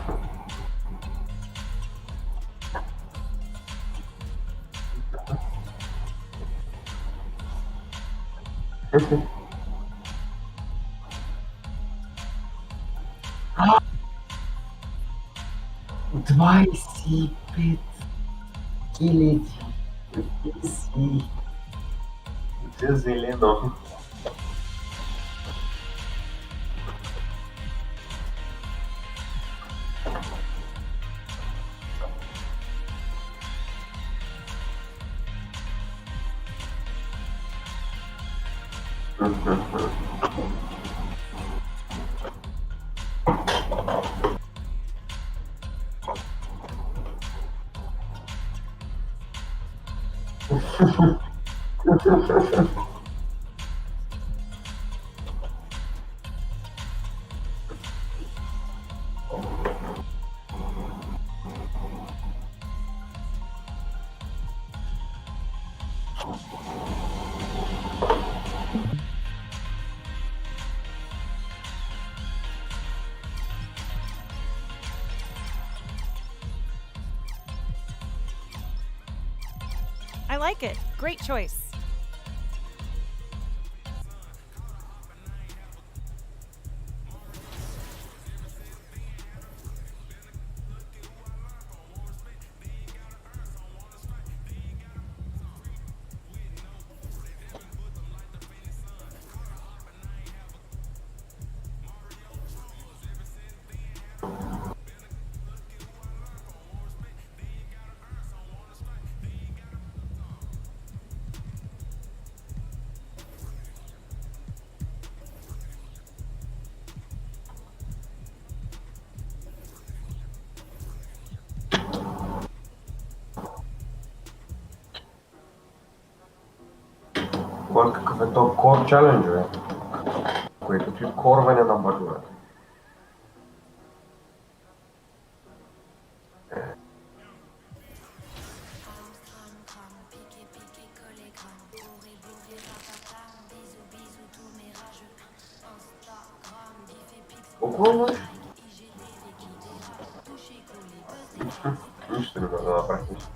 25 хиляди. Це зелено. I like it. Great choice. Кой какъв е то кор чалендж, бе? Което ти корване на бърдовете. Колко е? Нищо не мога да направиш нищо.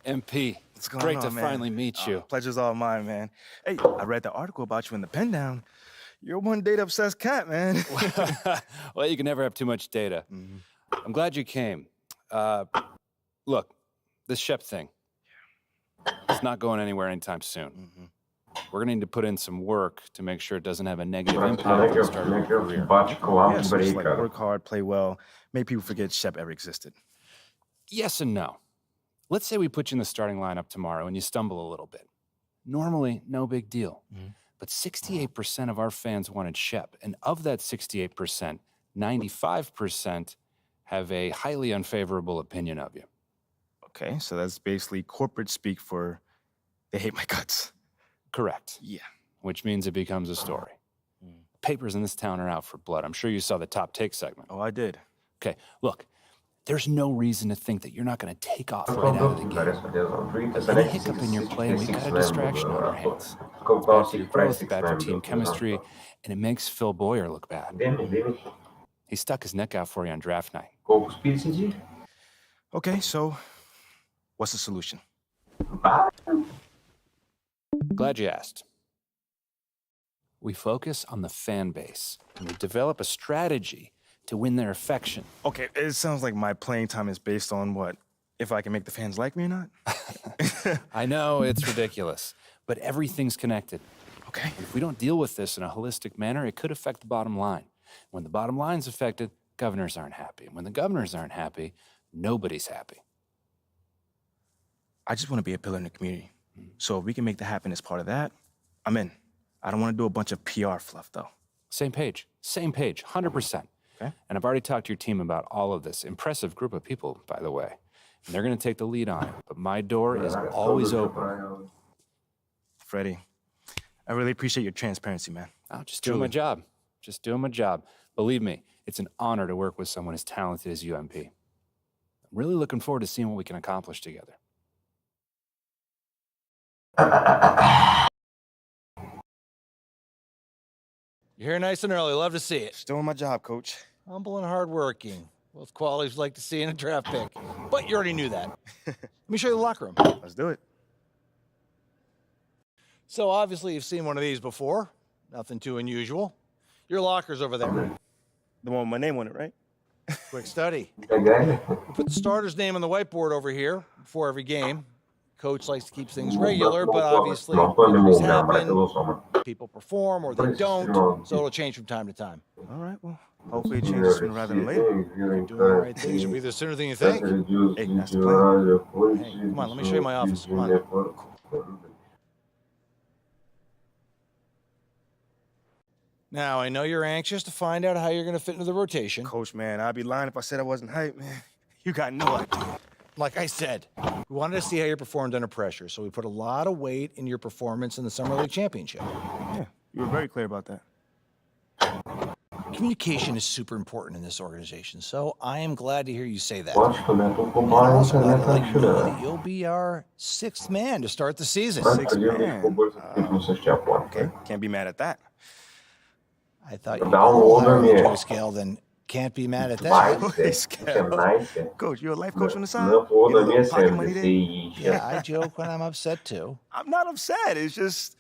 MP, What's going great on, to man? finally meet you. Pleasure's all mine, man. Hey, I read the article about you in the pen down. You're one data-obsessed cat, man. Well, you can never have too much data. I'm glad you came. Look, this Shep thing, it's not going anywhere anytime soon. We're going to need to put in some work to make sure it doesn't have a negative impact on the start of your career. Yeah, so just like work hard, play well, make people forget Shep ever existed. Yes and no. Let's say we put you in the starting lineup tomorrow and you stumble a little bit. Normally, no big deal. But 68% of our fans wanted Shep, and of that 68%, 95% have a highly unfavorable opinion of you. Okay, so that's basically corporate speak for they hate my guts. Correct. Yeah. Which means it becomes a story. Papers in this town are out for blood. I'm sure you saw the top take segment. Oh, I did. Okay, look, there's no reason to think that you're not going to take off right out of the gate. Any hiccup in your play, we've got a distraction on our hands. It's bad for your growth, bad for team chemistry, and it makes Phil Boyer look bad. He stuck his neck out for you on draft night. Okay, so what's the solution? Glad you asked. We focus on the fan base, and we develop a strategy to win their affection. Okay, it sounds like my playing time is based on what? If I can make the fans like me or not? I know, it's ridiculous, but everything's connected. Okay. If we don't deal with this in a holistic manner, it could affect the bottom line. When the bottom line's affected, governors aren't happy. When the governors aren't happy, nobody's happy. I just want to be a pillar in the community. So if we can make that happen as part of that, I'm in. I don't want to do a bunch of PR fluff, though. Same page, 100%. Okay. And I've already talked to your team about all of this. Impressive group of people, by the way. And they're going to take the lead on it. But my door is always open. Freddie, I really appreciate your transparency, man. I'm just doing my job. Just doing my job. Believe me, it's an honor to work with someone as talented as you, MP. I'm really looking forward to seeing what we can accomplish together. You're here nice and early. Love to see it. Just doing my job, Coach. Humble and hardworking. Both qualities like to see in a draft pick. But you already knew that. Let me show you the locker room. Let's do it. So obviously you've seen one of these before. Nothing too unusual. Your locker's over there. The one with my name on it, right? Quick study. We put the starter's name on the whiteboard over here before every game. Coach likes to keep things regular, but obviously injuries happen. People perform or they don't, so it'll change from time to time. All right, well, hopefully it changes sooner rather than later. You're doing the right thing. Should be there sooner than you think. Hey, that's the plan. Hey, come on, let me show you my office. Come on. Now, I know you're anxious to find out how you're going to fit into the rotation. Coach, man, I'd be lying if I said I wasn't hyped, man. You got no idea. Like I said, we wanted to see how you performed under pressure, so we put a lot of weight in your performance in the Summer League Championship. Yeah, you were very clear about that. Communication is super important in this organization, so I am glad to hear you say that. And I'm also glad to let you know that you'll be our sixth man to start the season. Sixth man. Okay, can't be mad at that. I thought you were higher on the joy scale than can't be mad at that. Coach, you're a life coach on the side? Yeah, I joke when I'm upset too. I'm not upset. It's just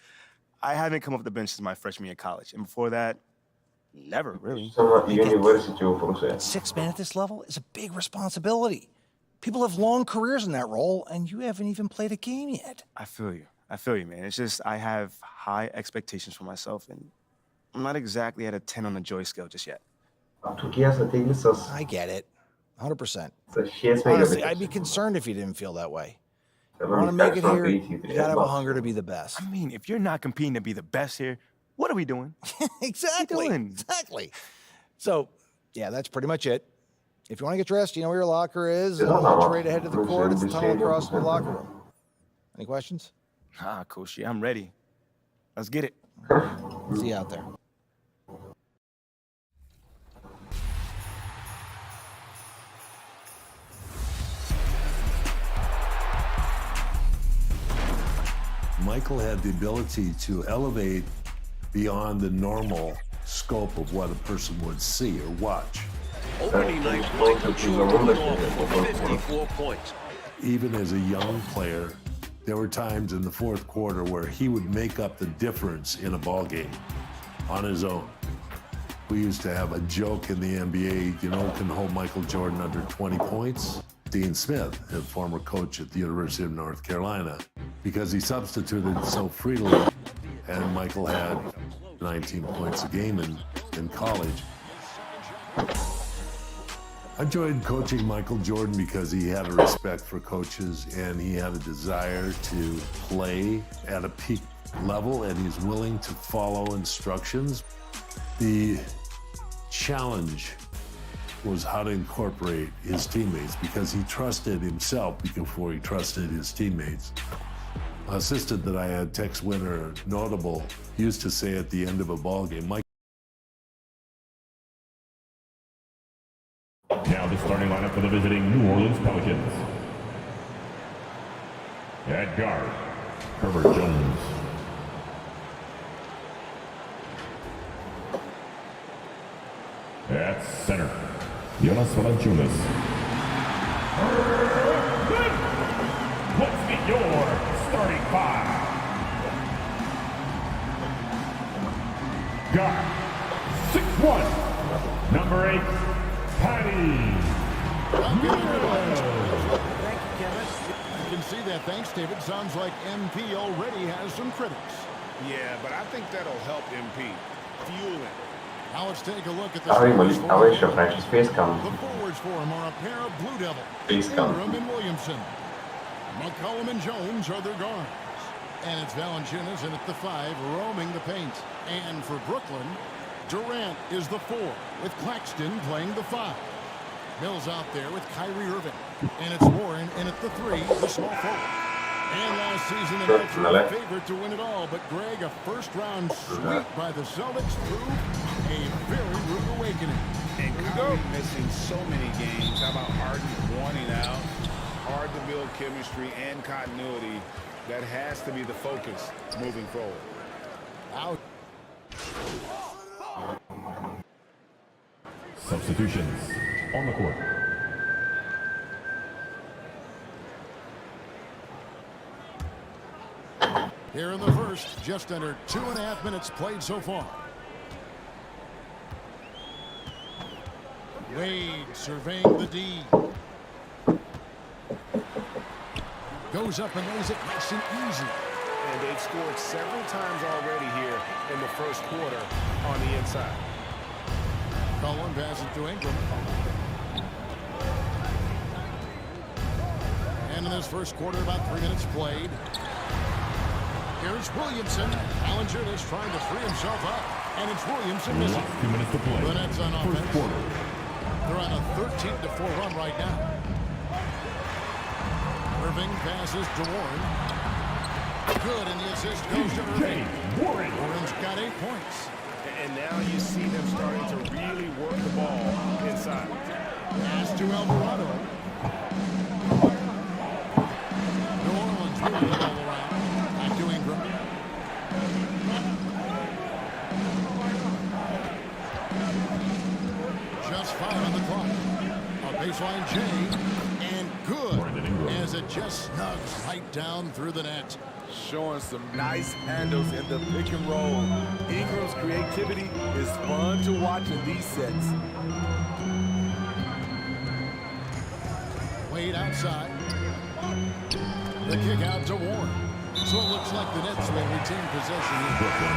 I haven't come off the bench since my freshman year of college. And before that, never really. But sixth man at this level is a big responsibility. People have long careers in that role, and you haven't even played a game yet. I feel you, man. It's just I have high expectations for myself, and I'm not exactly at a 10 on the joy scale just yet. I get it. 100%. Honestly, I'd be concerned if you didn't feel that way. You want to make it here, you gotta have a hunger to be the best. I mean, if you're not competing to be the best here, what are we doing? Exactly. Exactly. So, yeah, that's pretty much it. If you want to get dressed, you know where your locker is. And once you're ready to head to the court, it's the tunnel across from the locker room. Any questions? Coach, I'm ready. Let's get it. See you out there. Michael had the ability to elevate beyond the normal scope of what a person would see or watch. Opening night, Michael Jordan went off for 54 points. Even as a young player, there were times in the fourth quarter where he would make up the difference in a ball game on his own. We used to have a joke in the NBA, you know, can hold Michael Jordan under 20 points? Dean Smith, a former coach at the University of North Carolina, because he substituted so freely, and Michael had 19 points a game in college. I enjoyed coaching Michael Jordan because he had a respect for coaches and he had a desire to play at a peak level, and he's willing to follow instructions. The challenge was how to incorporate his teammates, because he trusted himself before he trusted his teammates. An assistant that I had, Tex Winter, notable, used to say at the end of a ball game, Mike. Now the starting lineup for the visiting New Orleans Pelicans. At guard, Herbert Jones. At center, Jonas Valanciunas. Let's get your starting five. Guard, 6'1", number 8, Patty. Thank you, Kevin. You can see that. Thanks, David. Sounds like MP already has some critics. Yeah, but I think that'll help MP. Fuel it. Now let's take a look at the еще Фрэнсис Фейскам. The forwards for him are a pair of Blue Devils, Фейскам. Ingram and Williamson. McCollum and Jones are their guards. And it's Valanciunas in at the 5, roaming the paint. And for Brooklyn, Durant is the 4, with Claxton playing the 5. Mills out there with Kyrie Irving. And it's Warren in at the 3, the small forward. And last season, the Nets were the favorite to win it all. But Greg, a first-round sweep by the Celtics proved a very rude awakening. And Kyrie missing so many games. How about Harden wanting out? Hard to build chemistry and continuity. That has to be the focus moving forward. Out. Substitutions on the court. Here in the first, just under 2.5 minutes played so far. Wade surveying the D. Goes up and lays it nice and easy. And they've scored several times already here in the first quarter on the inside. Cullen passes to Ingram. And in this first quarter, about 3 minutes played. Here's Williamson. Valanciunas trying to free himself up. And it's Williamson missing. 2 minutes to play. The Nets on offense. First quarter. They're on a 13-4 run right now. Irving passes to Warren. Good, and the assist goes to Irving. Warren's got 8 points. And now you see them starting to really work the ball inside. Pass to Alvarado. New Orleans moving the ball around. Back to Ingram. Just 5 on the clock. A baseline J, and good, as it just snugs right down through the net. Showing some nice handles in the pick and roll. Ingram's creativity is fun to watch in these sets. Wade outside. The kick out to Warren. So it looks like the Nets will retain possession in Brooklyn.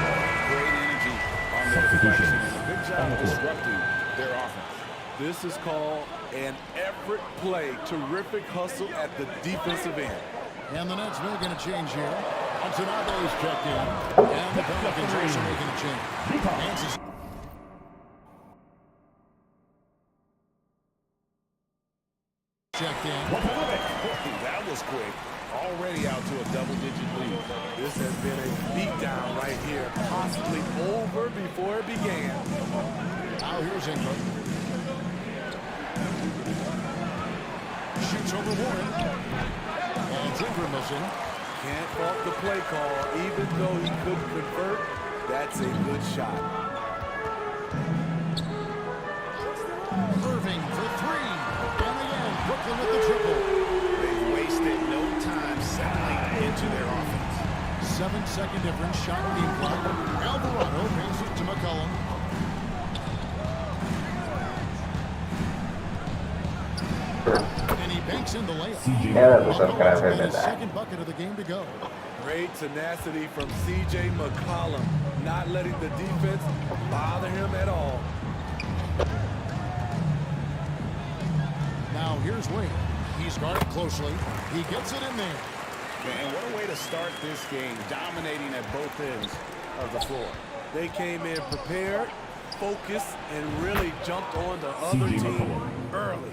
Great energy on the deflections. Good job disrupting their offense. This is called an effort play. Terrific hustle at the defensive end. And the Nets making a change here. Watanabe's checked in. And the Pelicans also making a change. Nance is checked in. That was quick. Already out to a double-digit lead. This has been a beatdown right here. Possibly over before it began. Now here's Ingram. Shoots over Warren. And Ingram missing. Can't fault the play call. Even though he couldn't convert, that's a good shot. Irving for 3. And again, Brooklyn with the triple. They've wasted no time settling into their offense. 7-second difference. Shot being blocked. Alvarado pays it to McCollum. And he banks in the layup. His second bucket of the game to go. Great tenacity from C.J. McCollum, not letting the defense bother him at all. Now here's Wade. He's guarded closely. He gets it in there. Man, what a way to start this game, dominating at both ends of the floor. They came in prepared, focused, and really jumped on the other team early.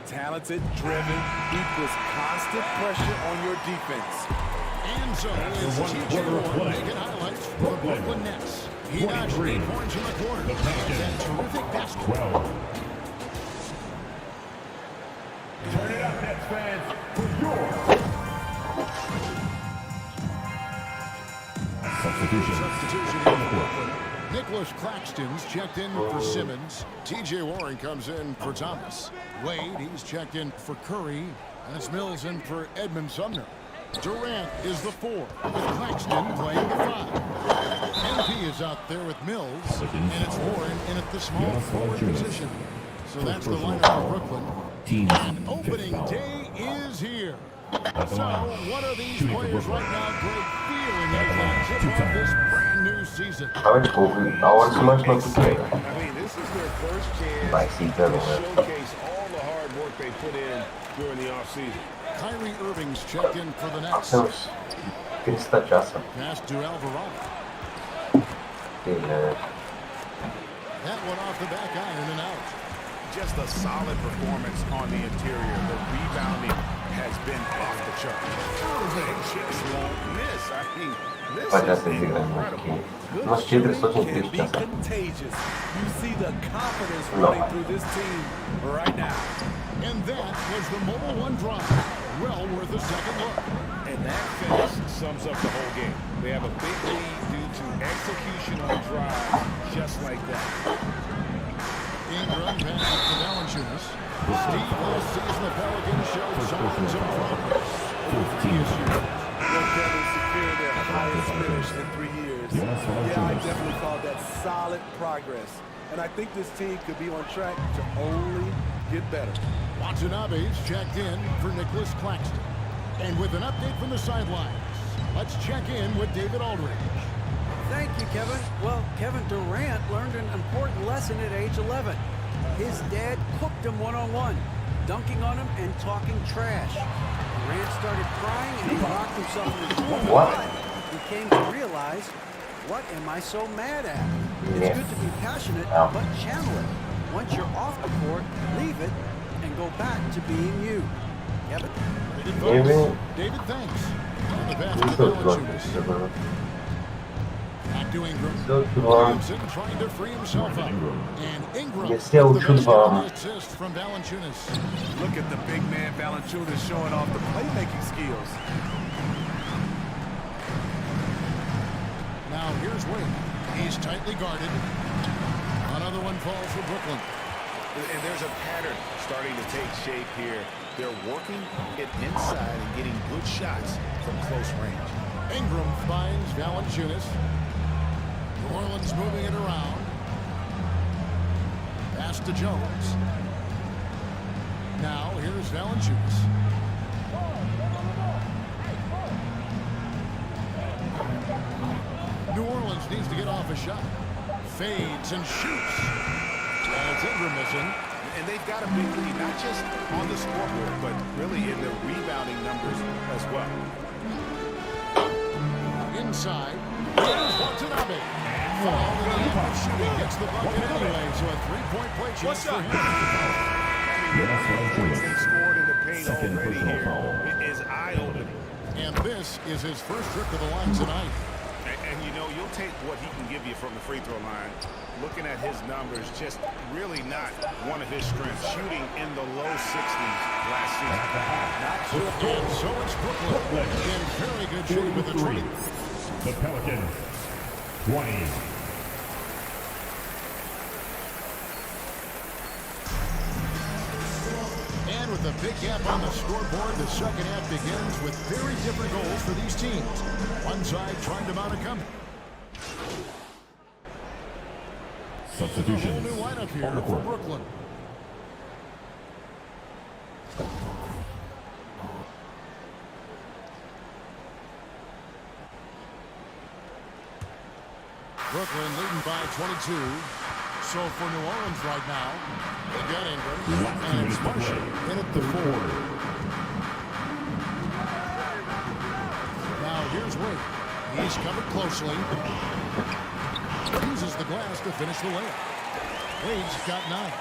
Talented, driven, equals constant pressure on your defense. And so is T.J. Warren making highlights for the Brooklyn Nets. He notched 8 points in the quarter. And terrific basket. Turn it up, Nets fans, for your substitution on the Brooklyn. Nicholas Claxton's checked in for Simmons. T.J. Warren comes in for Thomas. Wade, he's checked in for Curry. And it's Mills in for Edmund Sumner. Durant is the 4, with Claxton playing the 5. MP is out there with Mills, and it's Warren in at the small forward position. So that's the lineup for Brooklyn. And opening day is here. So, what are these players right now, Greg, feeling as they tip off this brand new season? A ahora sí más no te queda. I mean, this is their first chance Vai sim, to showcase all the hard work they put in during the offseason. Kyrie Irving's checked in for the Nets. Temos 30 časa. Pass to Alvarado. That one off the back iron and out. Just a solid performance on the interior. The rebounding has been off the charts. They just won't miss. I mean, this is incredible. Good shooting can be contagious. You see the confidence running through this team right now. And that was the mobile one drive. Well worth a second look. And that finish sums up the whole game. They have a big lead due to execution on drives just like that. Ingram passes to Valanciunas. Steve, last season the Pelicans showed signs of progress. Kevin secured their highest finish in 3 years. Yeah, I definitely call that solid progress. And I think this team could be on track to only get better. Watanabe's checked in for Nicholas Claxton. And with an update from the sidelines, let's check in with David Aldridge. Thank you, Kevin. Well, Kevin Durant learned an important lesson at age 11. His dad cooked him one-on-one, dunking on him and talking trash. Durant started crying and he locked himself in his corner. He came to realize, what am I so mad at? It's good to be passionate, but channel it. Once you're off the court, leave it and go back to being you. Kevin? David, thanks. And the pass to Valanciunas. Back to Ingram. Williamson trying to free himself up. And Ingram with the assist from Valanciunas. Look at the big man Valanciunas showing off the playmaking skills. Now here's Wade. He's tightly guarded. Another one falls for Brooklyn. And there's a pattern starting to take shape here. They're working it inside and getting good shots from close range. Ingram finds Valanciunas. New Orleans moving it around. Pass to Jones. Now here's Valanciunas. New Orleans needs to get off a shot. Fades and shoots. As Ingram missing. And they've got a big lead, not just on the scoreboard, but really in their rebounding numbers as well. Inside, here's Watanabe. Foul in the act of shooting, gets the bucket anyway, so a three-point play chance for him. Points they scored in the paint already here. It is eye-opening. And this is his first trip to the line tonight. And you know, you'll take what he can give you from the free throw line. Looking at his numbers, just really not one of his strengths. Shooting in the low 60s last season. Not sure. And so it's Brooklyn in very good shape with the trade. The Pelicans, 20. And with a big gap on the scoreboard, the second half begins with very different goals for these teams. One side trying to mount a comeback. Substitutions. A whole new lineup here for Brooklyn. Brooklyn leading by 22. So for New Orleans right now, they got Ingram and it's Marshall in at the 4. Now here's Wade. He's covered closely. Uses the glass to finish the layup. Wade's got 9.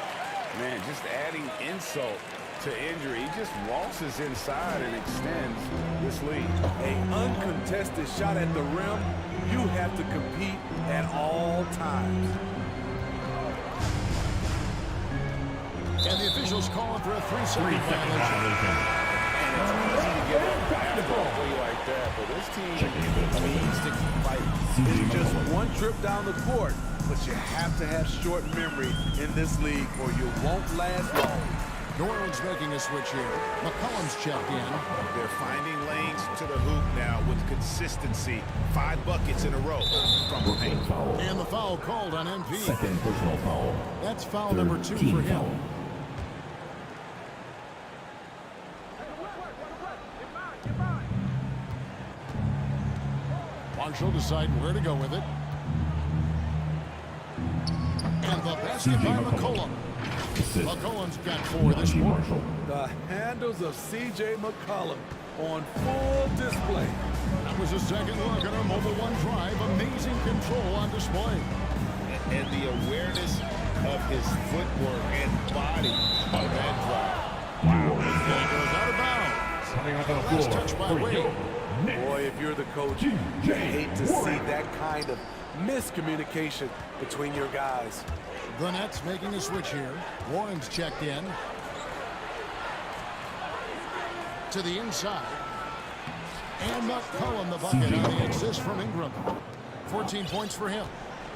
Man, just adding insult to injury. He just waltzes inside and extends this lead. An uncontested shot at the rim, you have to compete at all times. And the officials calling for a 3-second violation. And it's easy to get a basketball play like that, but this team needs to keep fighting. It's just one trip down the court, but you have to have short memory in this league or you won't last long. New Orleans making a switch here. McCollum's checked in. They're finding lanes to the hoop now with consistency. 5 buckets in a row from the paint. And the foul called on MP. Second personal foul. That's foul number 2 for him. Foul. Marshall deciding where to go with it. And the basket by McCollum. McCollum's got 4 this quarter. The handles of C.J. McCollum on full display. That was a second look at our mobile one drive. Amazing control on display. And the awareness of his footwork and body on that drive. Wow. And goes out of bounds. Coming off the Last floor touch by for Wade. Boy, if you're the coach, you hate to see that kind of miscommunication between your guys. The Nets making a switch here. Warren's checked in. To the inside. And McCollum the bucket on the assist from Ingram. 14 points for him.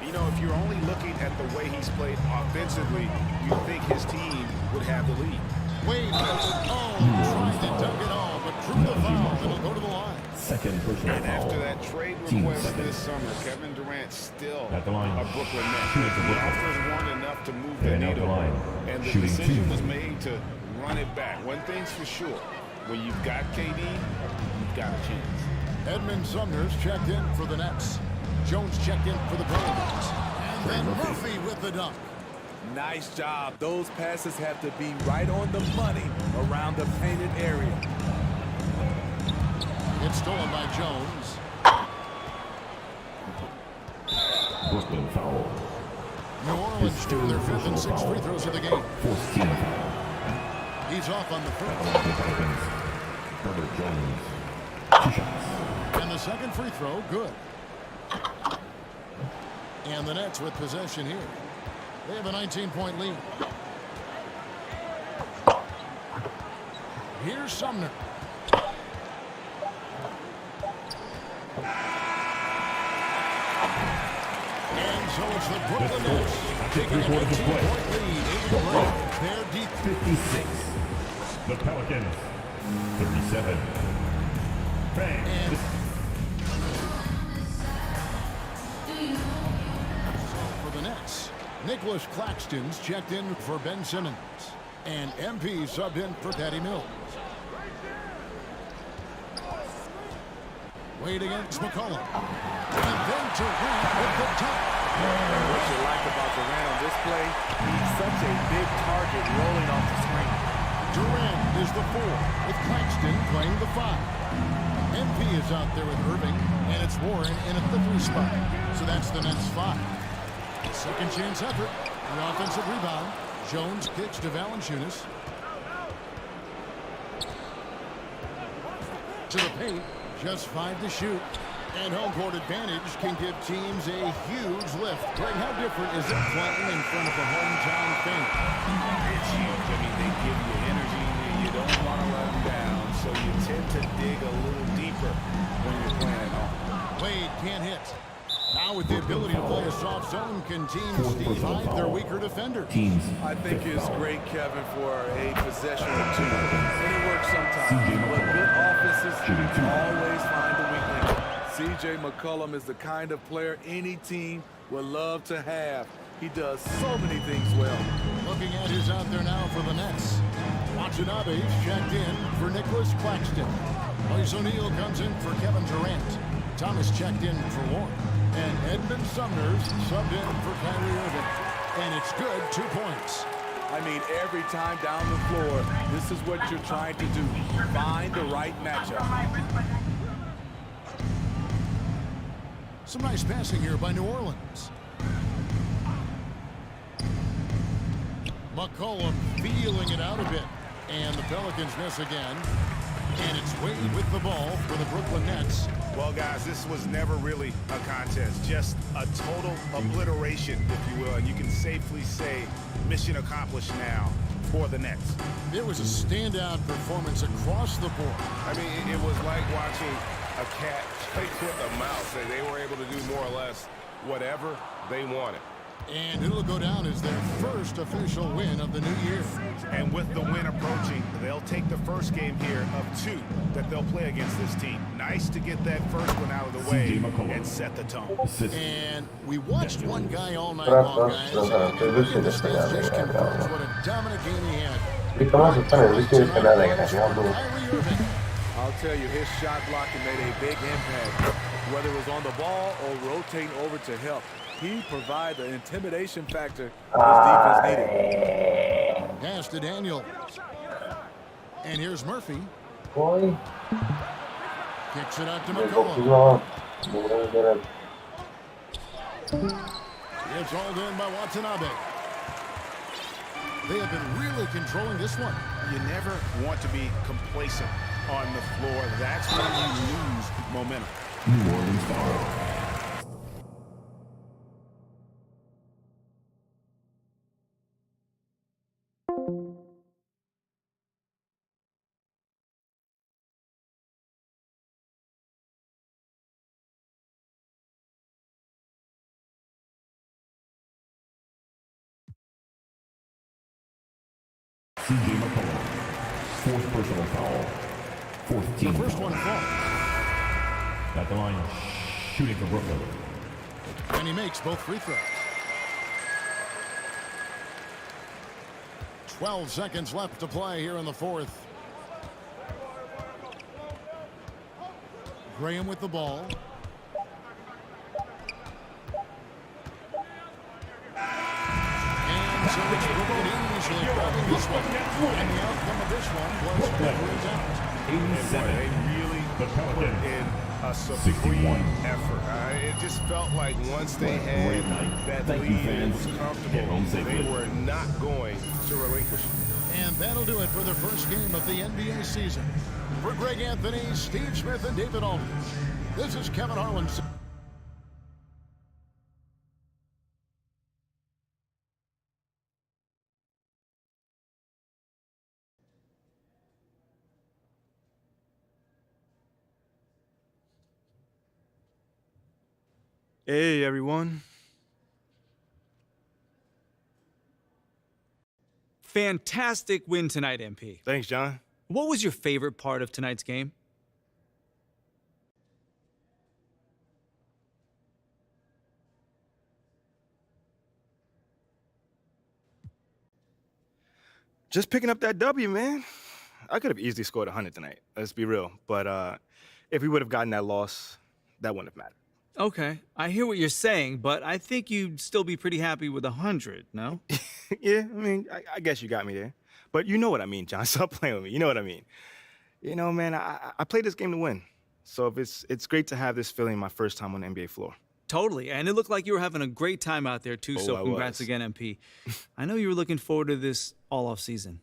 You know, if you're only looking at the way he's played offensively, you'd think his team would have the lead. Wade tried to dunk it all, but drew the foul, and he'll go to the line. Second personal And foul. after that trade request this summer, Kevin Durant still At the line. a Brooklyn Net. Shooting for The Brooklyn. offers weren't enough to move the And out the needle. line. And the Shooting decision 2. was made to run it back. One thing's for sure, when you've got KD, you've got a chance. Edmund Sumner's checked in for the Nets. Jones checked in for the Pelicans. And then Murphy with the dunk. Nice job. Those passes have to be right on the money around the painted area. It's stolen by Jones. Brooklyn foul. New Orleans shooting their 5th and 6th free throws of the game. 4th team foul. He's off on the first. Pelicans. Herbert Jones. 2 shots. And the second free throw, good. And the Nets with possession here. They have a 19-point lead. Here's Sumner. And so it's the Brooklyn Nets taking a 19-point lead. 8-3. They're deep. 56. The Pelicans. 37. Bang. For the Nets, Nicholas Claxton's checked in for Ben Simmons. And MP subbed in for Patty Mills. Wade against McCollum. And then Durant with the top. What you like about Durant on this play, he's such a big target rolling off the screen. Durant is the 4, with Claxton playing the 5. MP is out there with Irving, and it's Warren in at the 3 spot. So that's the Nets 5. Second chance effort. The offensive rebound. Jones kicks to Valanciunas. To the paint. Just 5 to shoot. And home court advantage can give teams a huge lift. Greg, how different is it playing in front of a hometown fan? It's huge. I mean, they give you energy and you don't want to let them down, so you tend to dig a little deeper when you're playing at home. Wade can't hit. Now with the ability to play a soft zone, can teams divide their weaker defenders? I think it's great, Kevin, for a possession or 2. And it works sometimes. But good offenses always find the weak link. C.J. McCollum is the kind of player any team would love to have. He does so many things well. Looking at who's out there now for the Nets. Watanabe's checked in for Nicholas Claxton. Royce O'Neal comes in for Kevin Durant. Thomas checked in for Warren. And Edmund Sumner's subbed in for Kyrie Irving. And it's good, 2 points. I mean, every time down the floor, this is what you're trying to do. Find the right matchup. Some nice passing here by New Orleans. McCollum feeling it out a bit. And the Pelicans miss again. And it's Wade with the ball for the Brooklyn Nets. Well, guys, this was never really a contest. Just a total obliteration, if you will. And you can safely say mission accomplished now for the Nets. It was a standout performance across the board. I mean, it was like watching a cat play with a mouse. They were able to do more or less whatever they wanted. And it'll go down as their first official win of the new year. And with the win approaching, they'll take the first game here of 2 that they'll play against this team. Nice to get that first one out of the way and set the tone. And we watched one guy all night long, guys. Look at the stats just confirms what a dominant game he had. I'll tell you, his shot blocking made a big impact. Whether it was on the ball or rotating over to help, he provided the intimidation factor his defense needed. Pass to Daniel. And here's Murphy. Boy. Kicks it out to McCullough. It's all done by Watanabe. They have been really controlling this one. You never want to be complacent on the floor. That's when you lose momentum. New Orleans foul. C.J. McCollum, fourth personal foul, fourth team The first foul. one falls. At the line, shooting for Brooklyn. And he makes both free throws. 12 seconds left to play here in the fourth. Graham with the ball. And so it's Brooklyn easily grabbing this one. And the outcome of this one was Brooklyn's out. They really put in a supreme effort. It just felt like once they had that lead and was comfortable, they were not going to relinquish it. And that'll do it for the first game of the NBA season. For Greg Anthony, Steve Smith, and David Aldridge, this is Kevin Harlan. Hey, everyone. Fantastic win tonight, MP. Thanks, John. What was your favorite part of tonight's game? Just picking up that W, man. I could have easily scored 100 tonight. Let's be real. But if we would have gotten that loss, that wouldn't have mattered. Okay, I hear what you're saying, but I think you'd still be pretty happy with 100, no? Yeah, I mean, I guess you got me there. But you know what I mean, John. Stop playing with me. You know what I mean. You know, man, I played this game to win. So if it's great to have this feeling my first time on the NBA floor. Totally, and it looked like you were having a great time out there, too, so I congrats was. again, MP. I know you were looking forward to this all off season.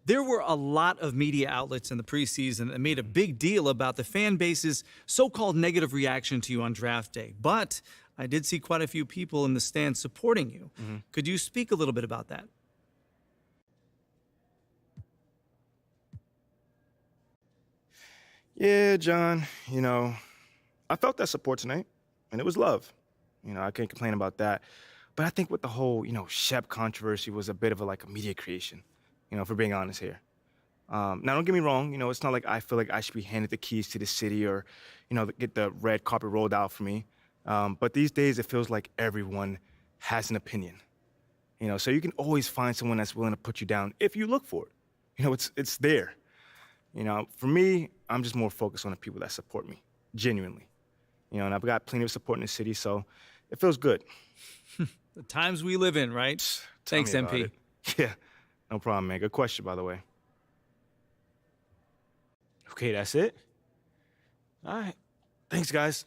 There were a lot of media outlets in the preseason that made a big deal about the fan base's so-called negative reaction to you on draft day. But I did see quite a few people in the stands supporting you. Could you speak a little bit about that? Yeah, John, you know, I felt that support tonight, and it was love. You know, I can't complain about that. But I think with the whole, Shep controversy was a bit of a media creation, if we're being honest here. Now, don't get me wrong, it's not like I feel like I should be handed the keys to the city or, get the red carpet rolled out for me. But these days, it feels like everyone has an opinion. So you can always find someone that's willing to put you down if you look for it. It's there. For me, I'm just more focused on the people that support me, genuinely. And I've got plenty of support in the city, so it feels good. The times we live in, right? Thanks, Tell me about MP. it. Yeah, no problem, man. Good question, by the way. Okay, that's it? All right. Thanks, guys.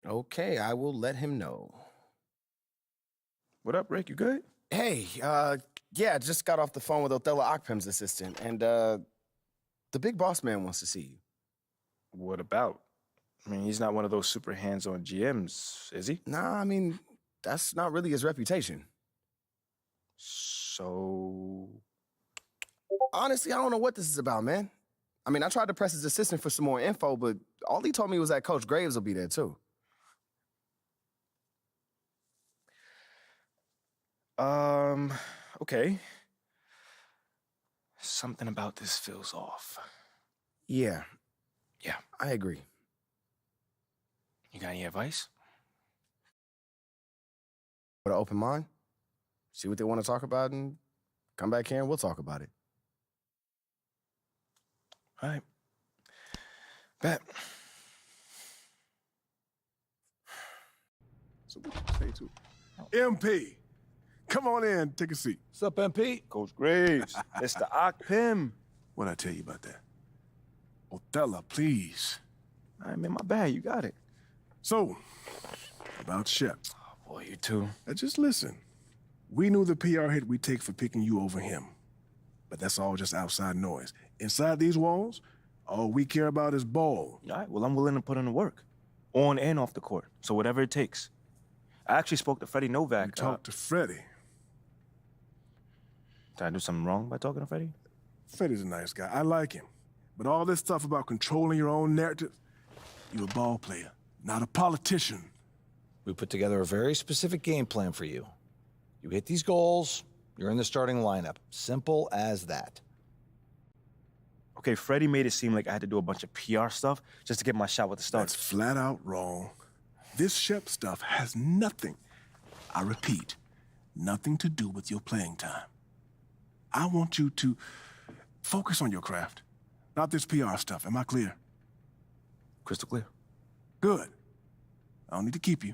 Okay, I will let him know. What up, Rick? You good? Hey, yeah, just got off the phone with Othello Akpem's assistant, and the big boss man wants to see you. What about? I mean, he's not one of those super hands-on GMs, is he? Nah, I mean, that's not really his reputation. So... Honestly, I don't know what this is about, man. I mean, I tried to press his assistant for some more info, but all he told me was that Coach Graves will be there, too. Okay. Something about this feels off. Yeah. I agree. You got any advice? With an open mind, see what they want to talk about, and come back here and we'll talk about it. All right. Bet. So what you say to MP, come on in, take a seat. What's up, MP? Coach Graves. It's the Pim. What'd I tell you about that? Othello, please. All right, man, my bad. You got it. So, about Shep. Oh, boy, you too. Now just listen. We knew the PR hit we'd take for picking you over him. But that's all just outside noise. Inside these walls, all we care about is ball. All right, well, I'm willing to put in the work. On and off the court. So whatever it takes. I actually spoke to Freddie Novak. You talked to Freddie. Did I do something wrong by talking to Freddie? Freddie's a nice guy. I like him. But all this stuff about controlling your own narrative, you're a ball player, not a politician. We put together a very specific game plan for you. You hit these goals, you're in the starting lineup. Simple as that. Okay, Freddie made it seem like I had to do a bunch of PR stuff just to get my shot with the Stars. That's flat out wrong. This Shep stuff has nothing, I repeat, nothing to do with your playing time. I want you to focus on your craft, not this PR stuff. Am I clear? Crystal clear. Good. I don't need to keep you.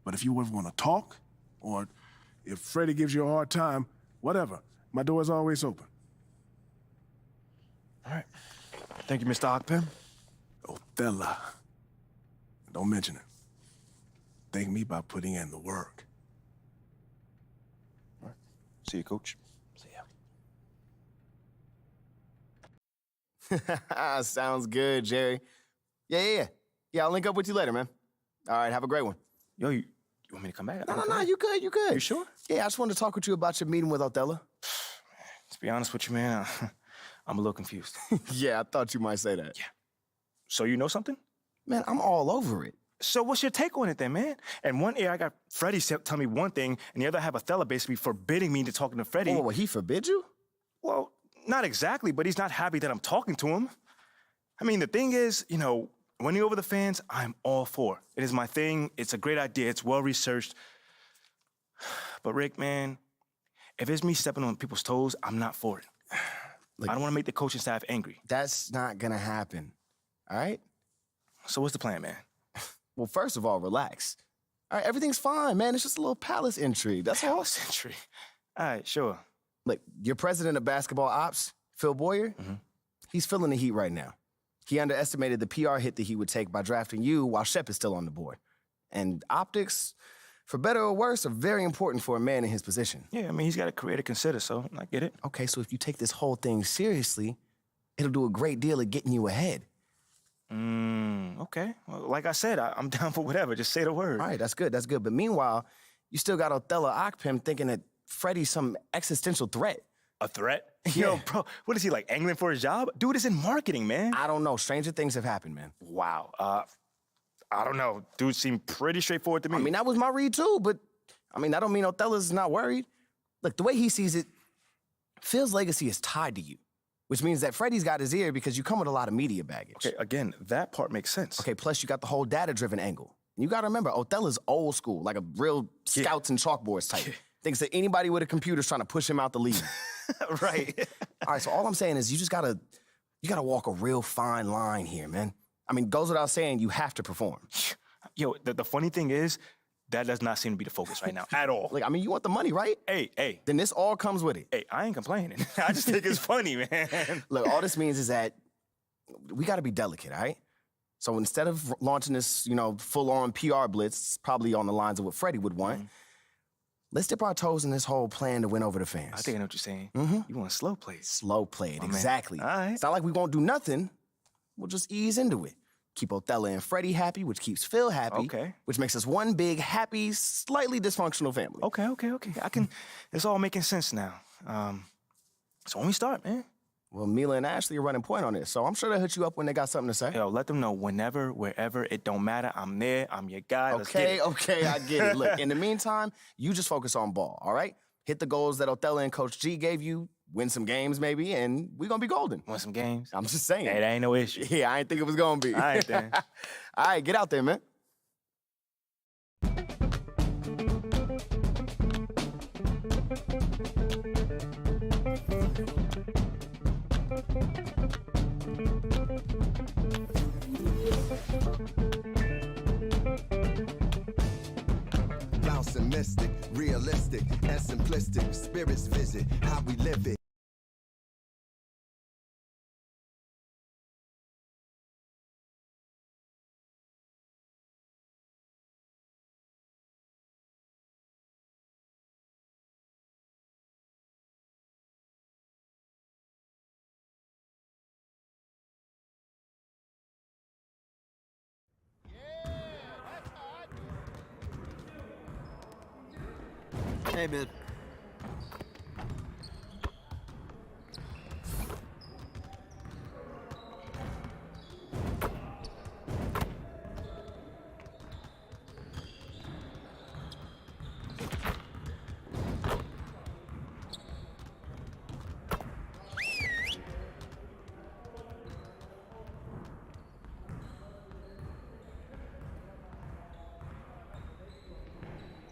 But if you ever want to talk, or if Freddie gives you a hard time, whatever, my door is always open. All right. Thank you, Mr. Akpem. Othello. Don't mention it. Thank me by putting in the work. All right. See you, Coach. See ya. Sounds good, Jerry. Yeah, I'll link up with you later, man. All right, have a great one. Yo, you want me to come back? No, you good. You sure? Yeah, I just wanted to talk with you about your meeting with Othello. To be honest with you, man, I'm a little confused. Yeah, I thought you might say that. Yeah. So you know something? Man, I'm all over it. So what's your take on it then, man? And one ear, I got Freddie tell me one thing, and the other I have Othello basically forbidding me to talking to Freddie. Oh, he forbid you? Well, not exactly, but he's not happy that I'm talking to him. I mean, the thing is, winning over the fans, I'm all for. It is my thing. It's a great idea. It's well-researched. But Rick, man, if it's me stepping on people's toes, I'm not for it. Look, I don't want to make the coaching staff angry. That's not gonna happen, all right? So what's the plan, man? Well, first of all, relax. All right, everything's fine, man. It's just a little palace intrigue. That's all. Palace intrigue. All right, sure. Look, your president of basketball ops, Phil Boyer, he's feeling the heat right now. He underestimated the PR hit that he would take by drafting you while Shep is still on the board. And optics, for better or worse, are very important for a man in his position. Yeah, I mean, he's got a career to consider, so I get it. Okay, so if you take this whole thing seriously, it'll do a great deal of getting you ahead. Okay. Well, like I said, I'm down for whatever. Just say the word. All right, that's good. But meanwhile, you still got Othello Akpem thinking that Freddie's some existential threat. A threat? Yeah. Yo, bro, what is he, like, angling for his job? Dude is in marketing, man. I don't know. Stranger things have happened, man. Wow. I don't know. Dude seemed pretty straightforward to me. I mean, that was my read, too, but, that don't mean Othello's not worried. Look, the way he sees it, Phil's legacy is tied to you, which means that Freddie's got his ear because you come with a lot of media baggage. Okay, again, that part makes sense. Okay, plus you got the whole data-driven angle. And you got to remember, Othello's old school, like a real scouts and chalkboards type. Thinks that anybody with a computer's trying to push him out the league. Right. All right, so all I'm saying is you gotta walk a real fine line here, man. I mean, goes without saying, you have to perform. Yo, the funny thing is, that does not seem to be the focus right now at all. Like, you want the money, right? Hey. Then this all comes with it. Hey, I ain't complaining. I just think it's funny, man. Look, all this means is that we gotta be delicate, all right? So instead of launching this, full-on PR blitz, probably on the lines of what Freddie would want, let's dip our toes in this whole plan to win over the fans. I think I know what you're saying. You want to slow play it. Slow play it, exactly. All right. It's not like we won't do nothing. We'll just ease into it. Keep Othello and Freddie happy, which keeps Phil happy. Okay. Which makes us one big, happy, slightly dysfunctional family. Okay. It's all making sense now. So when we start, man. Well, Mila and Ashley are running point on this, so I'm sure they'll hit you up when they got something to say. Yo, let them know whenever, wherever, it don't matter. I'm there. I'm your guy. Let's get it. Okay, I get it. Look, in the meantime, you just focus on ball, all right? Hit the goals that Othello and Coach G gave you, win some games maybe, and we're going to be golden. Want some games? I'm just saying. Hey, that ain't no issue. Yeah, I ain't think it was going to be. All right, then. All right, get out there, man. Bouncing mystic, realistic, and simplistic. Spirits visit how we live it. Hey, man.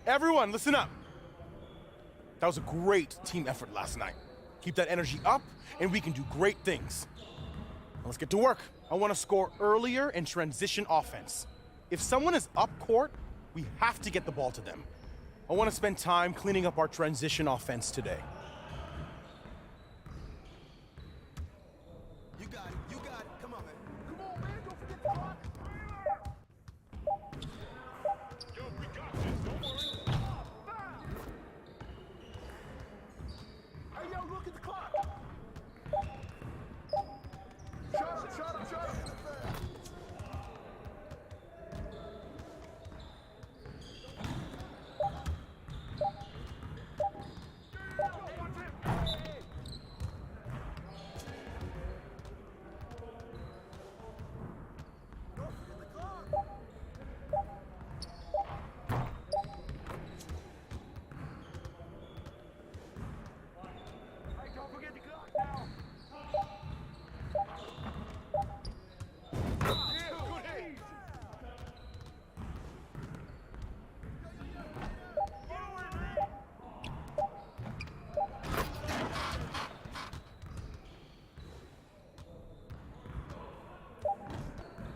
Everyone, listen up. That was a great team effort last night. Keep that energy up, and we can do great things. Now let's get to work. I want to score earlier in transition offense. If someone is up court, we have to get the ball to them. I want to spend time cleaning up our transition offense today. You got it. You got it. Come on, man. Come on, man. Don't forget the block. Yo, we got this. Don't worry. Hey, yo, look at the clock. Shut up, shut up, shut up.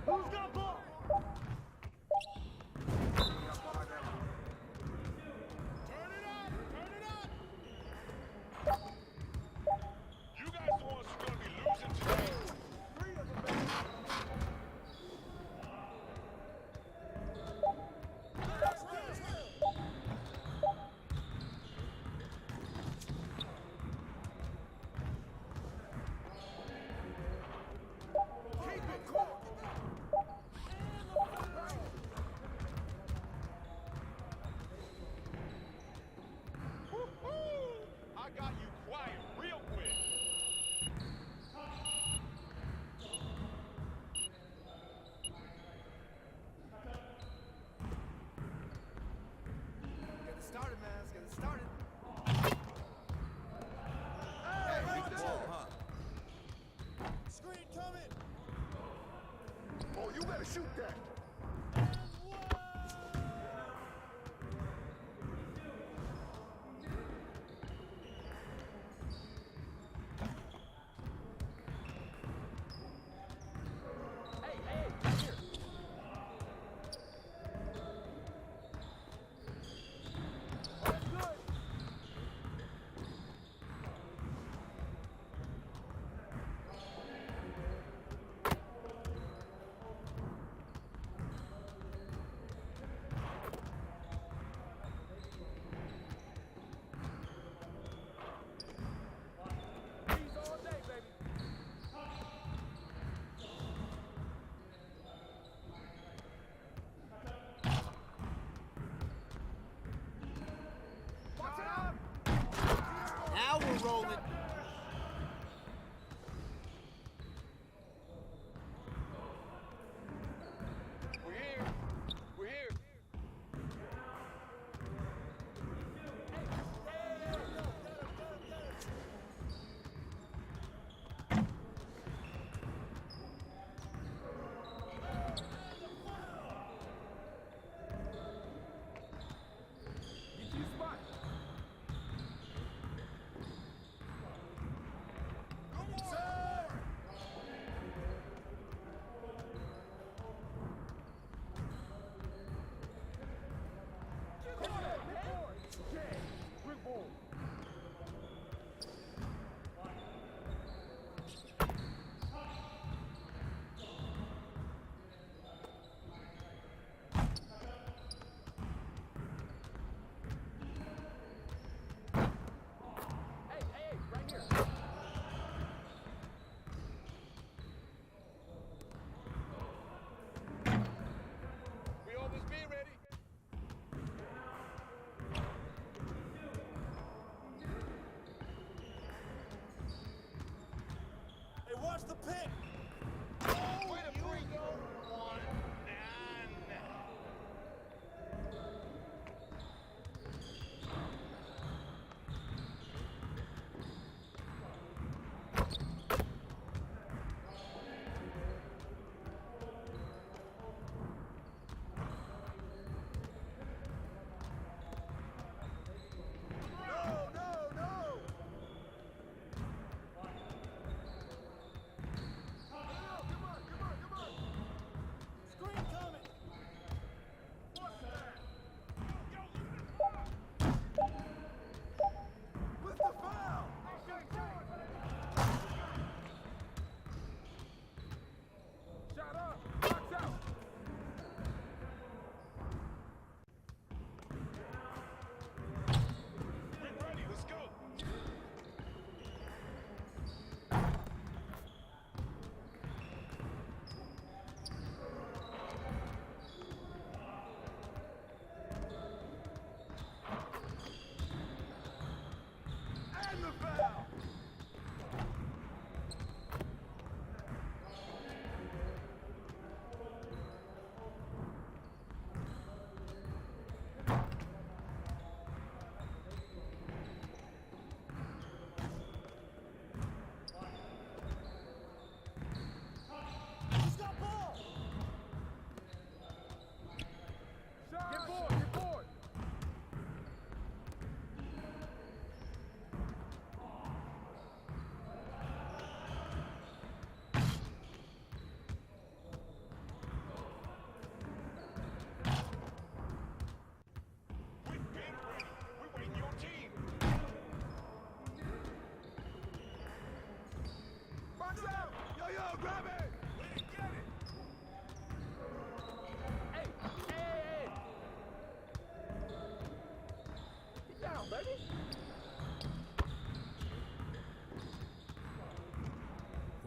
Who's got ball? You guys the ones who are gonna be losing today. I got you quiet real quick. Get it started, man. Let's get it started. Hey, read the ball, huh? Screen coming. Oh, you better shoot that. Now we're rolling. We're here. We're here. the pick. Way to bring your one.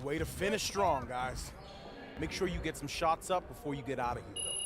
Way to finish strong, guys. Make sure you get some shots up before you get out of here, though.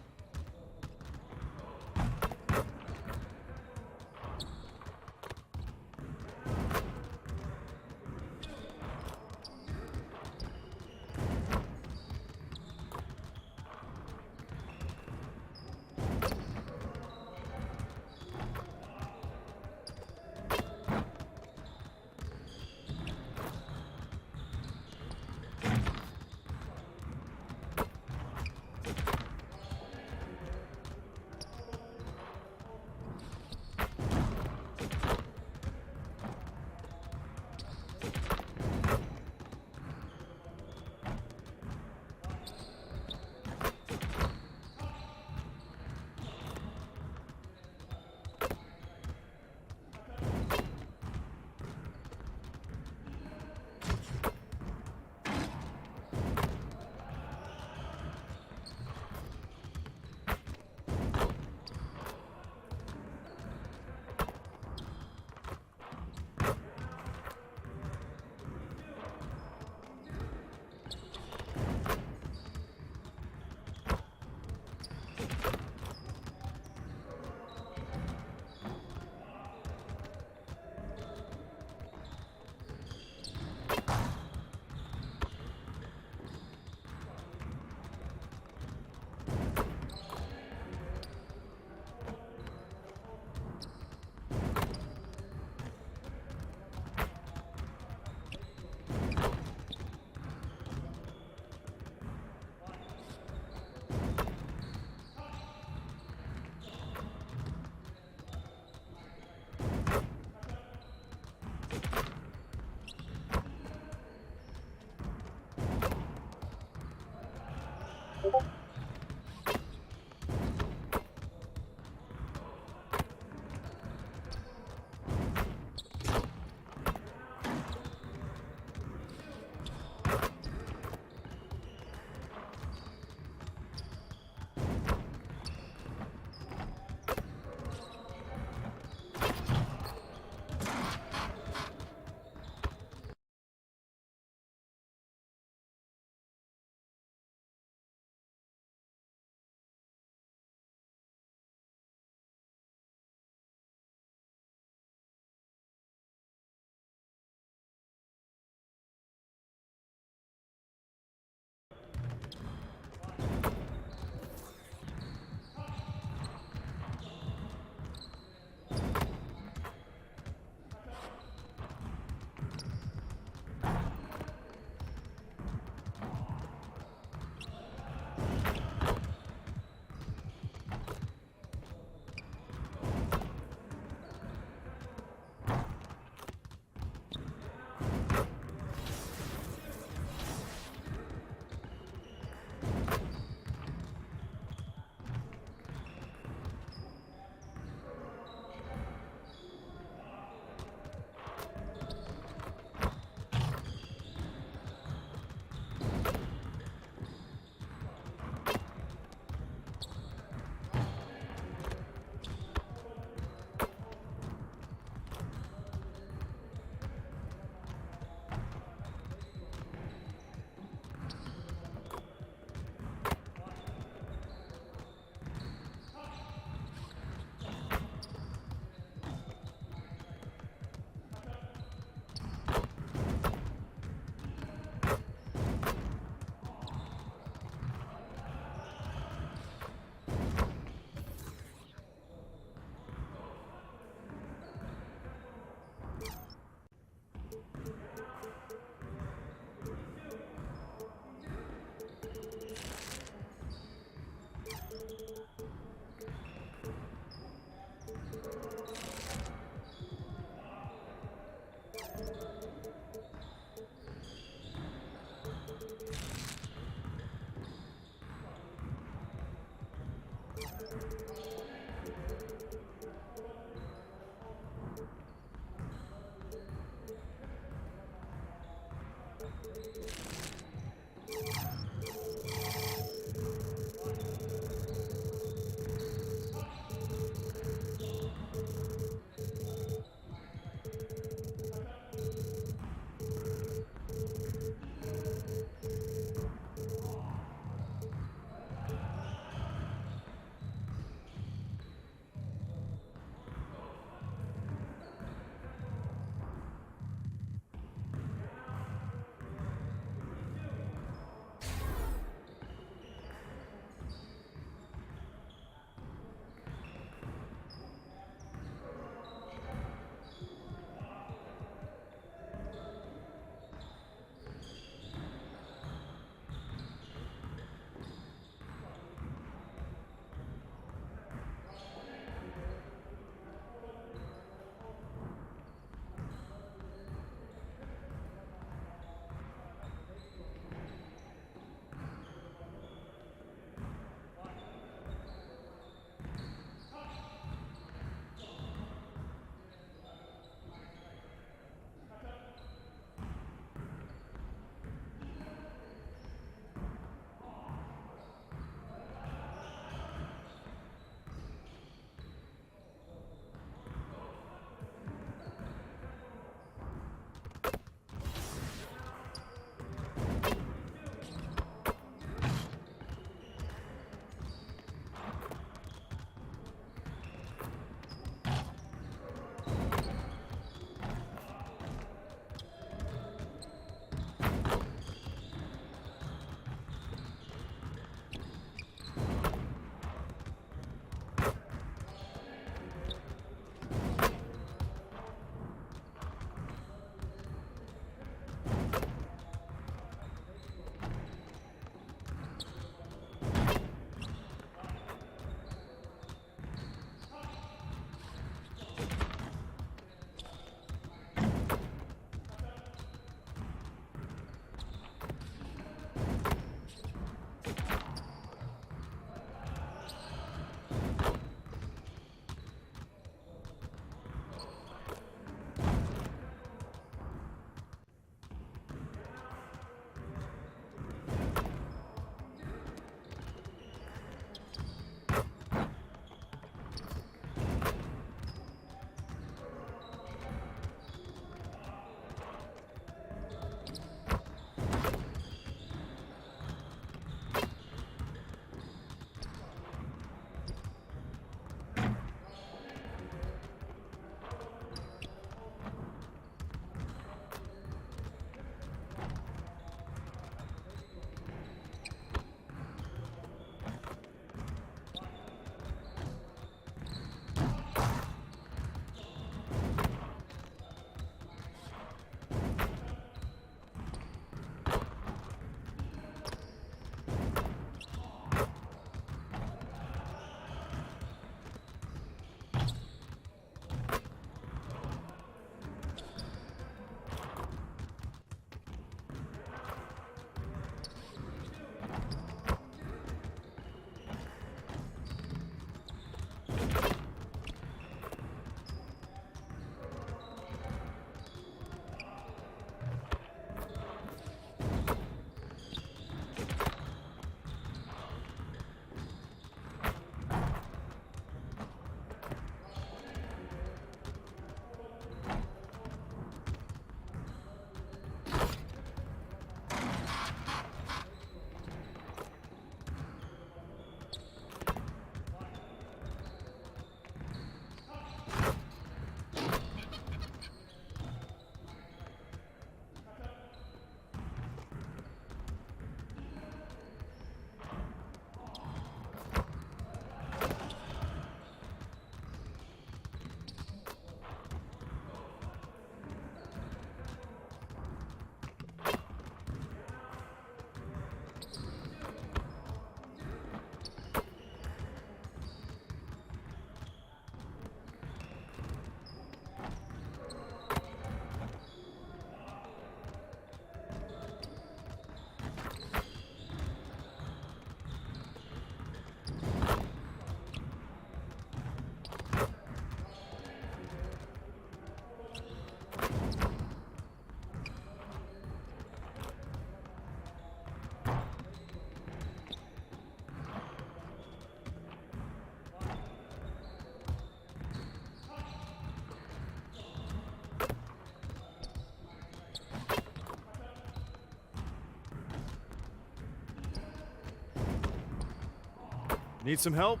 Need some help?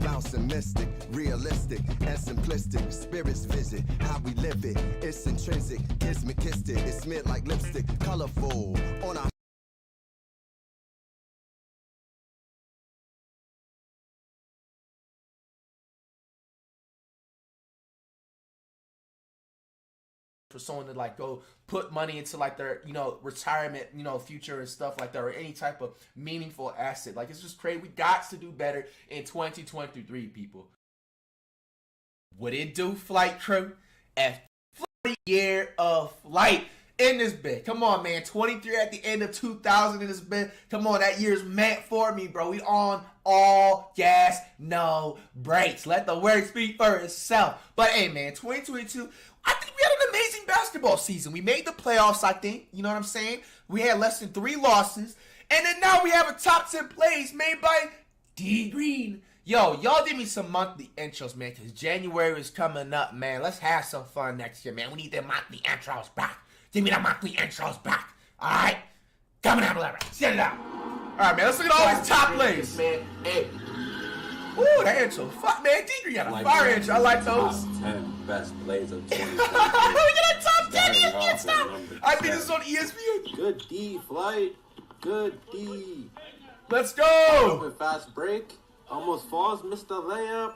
Bouncing mystic, realistic, and simplistic. Spirits visit how we live it. It's intrinsic, kiss me, kissed it. It's smeared like lipstick, colorful on our. For someone to like go put money into like their retirement future and stuff like that, or any type of meaningful asset. Like, it's just crazy. We got to do better in 2023, people. What it do, flight crew? A 40-year of flight in this bed. Come on, man. 23 at the end of 2000 in this bed. Come on, that year's meant for me, bro. We on all gas, no brakes. Let the word speak for itself. But hey, man, 2022. I think we had an amazing basketball season. We made the playoffs, I think. You know what I'm saying? We had less than 3 losses. And then now we have a top 10 plays made by D Green. Yo, y'all give me some monthly intros, man, because January is coming up, man. Let's have some fun next year, man. We need them monthly intros back. Give me the monthly intros back. All right? Coming out, whatever. Set it out. All right, man. Let's look at all these top plays. Man, hey. Ooh, that intro. Fuck, man. D Green got a fire intro. I like those. Top 10 best plays of 2023. Look at that top 10 ESPN stuff. I think this is on ESPN. Good D, Flight. Good D. Let's go. With fast break. Almost falls, missed the layup.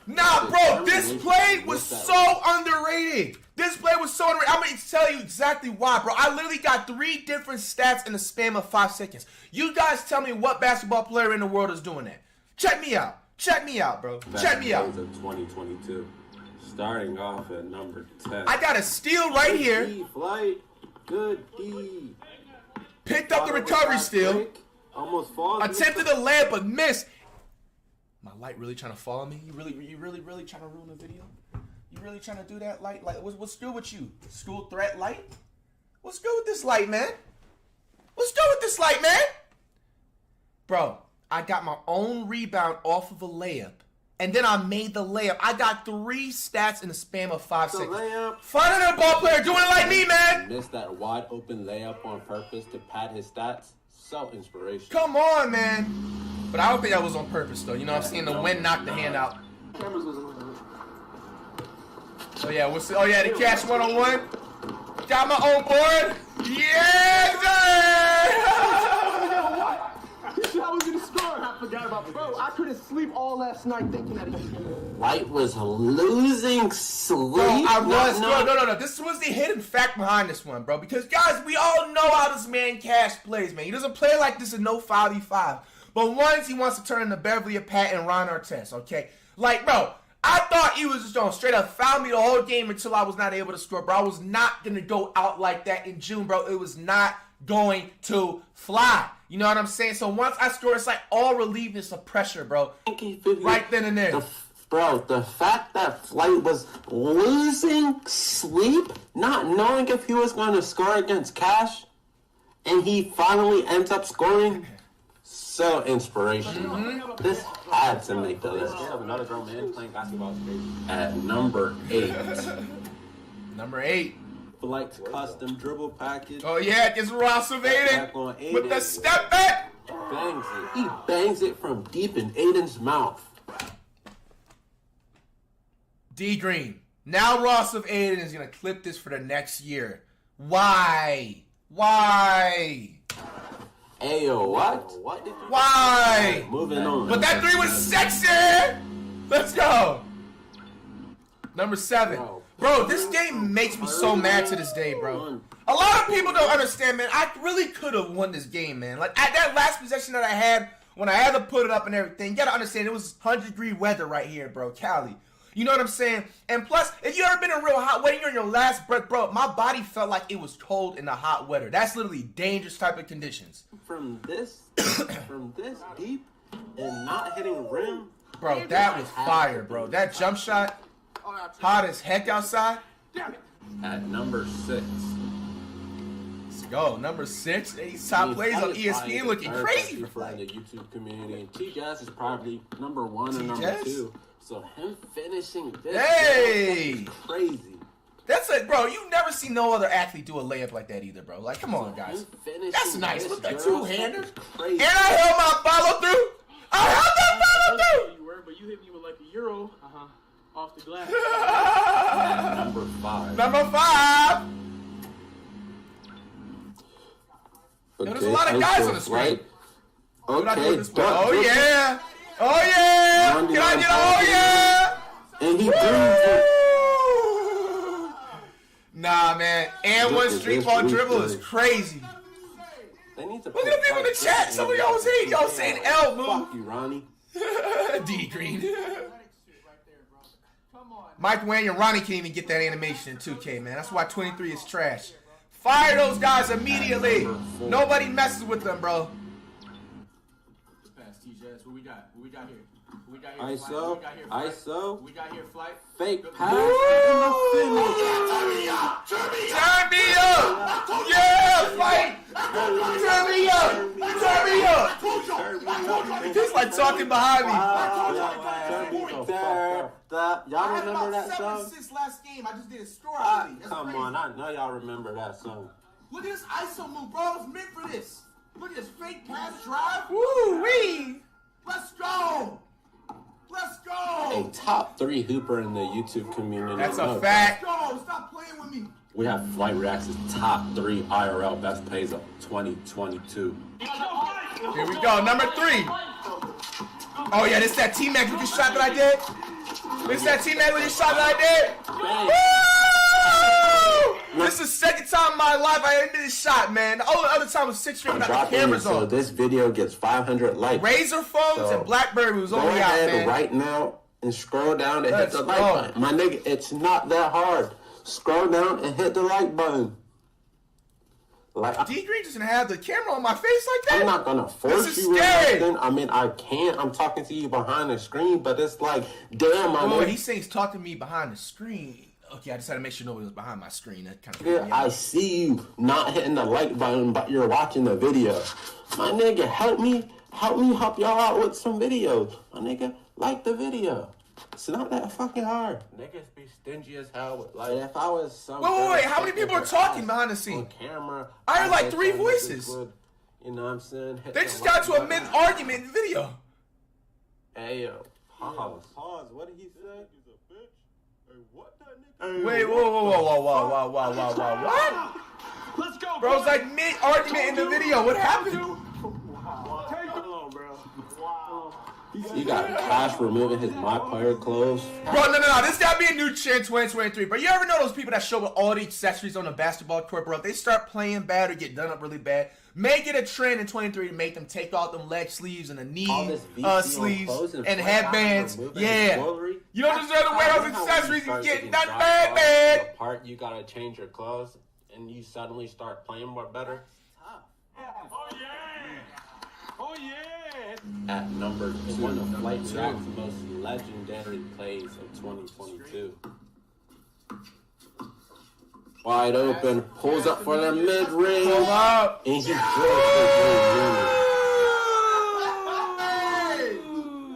Nah, bro. This play was so underrated. This play was so underrated. I'm going to tell you exactly why, bro. I literally got 3 different stats in the span of 5 seconds. You guys tell me what basketball player in the world is doing that. Check me out. Check me out, bro. Check me out. Of 2022. Starting off at number 10. I got a steal right here. D, Flight. Good D. Picked up the recovery steal. Almost falls. Attempted a layup, but missed. My light really trying to follow me? You really trying to ruin the video? You really trying to do that, light? Like, what's good with you? School threat, light? What's good with this light, man? What's good with this light, man? Bro, I got my own rebound off of a layup, and then I made the layup. I got 3 stats in the span of 5 seconds. Find another ball player doing it like me, man. Missed that wide open layup on purpose to pad his stats. So inspirational. Come on, man. But I don't think that was on purpose, though. You know what I'm saying? The wind knocked the hand out. Oh, yeah. Oh, yeah, the cash 1-on-1. Got my own board. Yes, I was gonna score. I forgot about it. Bro, I couldn't sleep all last night thinking that White was losing sleep. No. This was the hidden fact behind this one, bro. Because, guys, we all know how this man Cash plays, man. He doesn't play like this in no 5v5. But once he wants to turn into Beverly, Pat, and Ron Artest, okay? Like, bro, I thought he was just going to straight up foul me the whole game until I was not able to score, bro. I was not going to go out like that in June, bro. It was not going to fly. You know what I'm saying? So once I score, it's like all relievedness of pressure, bro. Right then and there. The fact that Flight was losing sleep, not knowing if he was going to score against Cash, and he finally ends up scoring, so inspirational. Mm-hmm. This had to make the list. Another grown man playing basketball at number 8. Number 8. Flight's custom dribble package. Oh yeah, it's Ross of Aiden with the step back. Bangs it. He bangs it from deep in Aiden's mouth. D Green. Now Ross of Aiden is gonna clip this for the next year. Why? Ayo, what? Why? Moving on. But that 3 was sexy. Let's go. Number 7. Bro, this game makes me so mad to this day, bro. A lot of people don't understand, man. I really could have won this game, man. Like, at that last possession that I had when I had to put it up and everything, you gotta understand it was 100-degree weather right here, bro, Cali. You know what I'm saying? And plus, if you ever been in real hot weather, you're in your last breath, bro, my body felt like it was cold in the hot weather. That's literally dangerous type of conditions. From this deep and not hitting rim. Bro, that was fire, bro. That jump shot, hot as heck outside. At number 6. Let's go. Number 6. These top plays on ESPN looking crazy for Flight. In the YouTube community. T-Jazz is probably number 1 or number 2. So him finishing this is crazy. That's it, bro. You never see no other athlete do a layup like that either, bro. Like, come on, guys. That's nice. Look at that two-hander. And I held my follow-through. I held that follow-through. You were, but you hit me with like a euro off the glass. Number 5. Number 5. Okay, there's a lot of guys on the screen. Right? Okay. Oh, yeah. Oh, yeah. Can I get oh, yeah? And he threw. Nah, man. And one street ball dribble is crazy. They need to look at the people in the chat. Some of y'all was hating. Y'all saying L move. Fuck you, Ronnie. D Green. Mike Wayne and Ronnie can't even get that animation in 2K, man. That's why 23 is trash. Fire those guys immediately. Nobody messes with them, bro. Pass TJS. What we got? What we got here? We got here. ISO. We got here flight. Fake pass. Turn me up. Yeah, fight. Turn me up. Turn me up. Just like talking behind me. Y'all remember that song? Since last game, I just did a score. Come on, I know y'all remember that song. Look at this ISO move, bro. It's meant for this. Look at this fake pass drive. Woo wee. Let's go. Let's go. A top 3 hooper in the YouTube community. That's a fact. Let's go. Stop playing with me. We have Flight Reacts' top 3 IRL best plays of 2022. Here we go. Number 3. Oh, yeah. This that T-Mac looking shot that I did. This that T-Mac looking shot that I did. Woo! This is the second time in my life I ended this shot, man. The other time was 6 straight without the cameras on. So this video gets 500 likes. Razor phones and BlackBerry was only out, man. Go ahead right now and scroll down and hit the like button. My nigga, it's not that hard. Scroll down and hit the like button. Like D Green just gonna have the camera on my face like that? I'm not gonna force you or nothing. I mean, I can't. I'm talking to you behind the screen, but it's like, damn, my nigga. He saying he's talking to me behind the screen. Okay, I just had to make sure nobody was behind my screen. That kind of yeah, I see you not hitting the like button, but you're watching the video. My nigga, help me help y'all out with some videos. My nigga, like the video. It's not that fucking hard. Niggas be stingy as hell. Like, if I was some... Wait. How many people are talking behind the scene? On camera. I heard like 3 voices. You know what I'm saying? They just got to a mid-argument in the video. Hey, yo. Pause. What did he say? He's a bitch. Hey, what that nigga? Wait, whoa. What? Let's go, bro. It's like mid-argument in the video. What happened? Hold on, bro. Wow. You got Cash removing his My Player clothes. Bro, no. This gotta be a new trend 2023. But you ever know those people that show with all the accessories on the basketball court, bro? If they start playing bad or get done up really bad, make it a trend in 23 to make them take off them leg sleeves and the knee sleeves and headbands. Yeah. You don't deserve to wear those accessories. You get done bad. The part you gotta change your clothes and you suddenly start playing more better. Oh yeah. At number 2, one of Flight React's most legendary plays of 2022. Wide open, pulls up for the mid-range, and he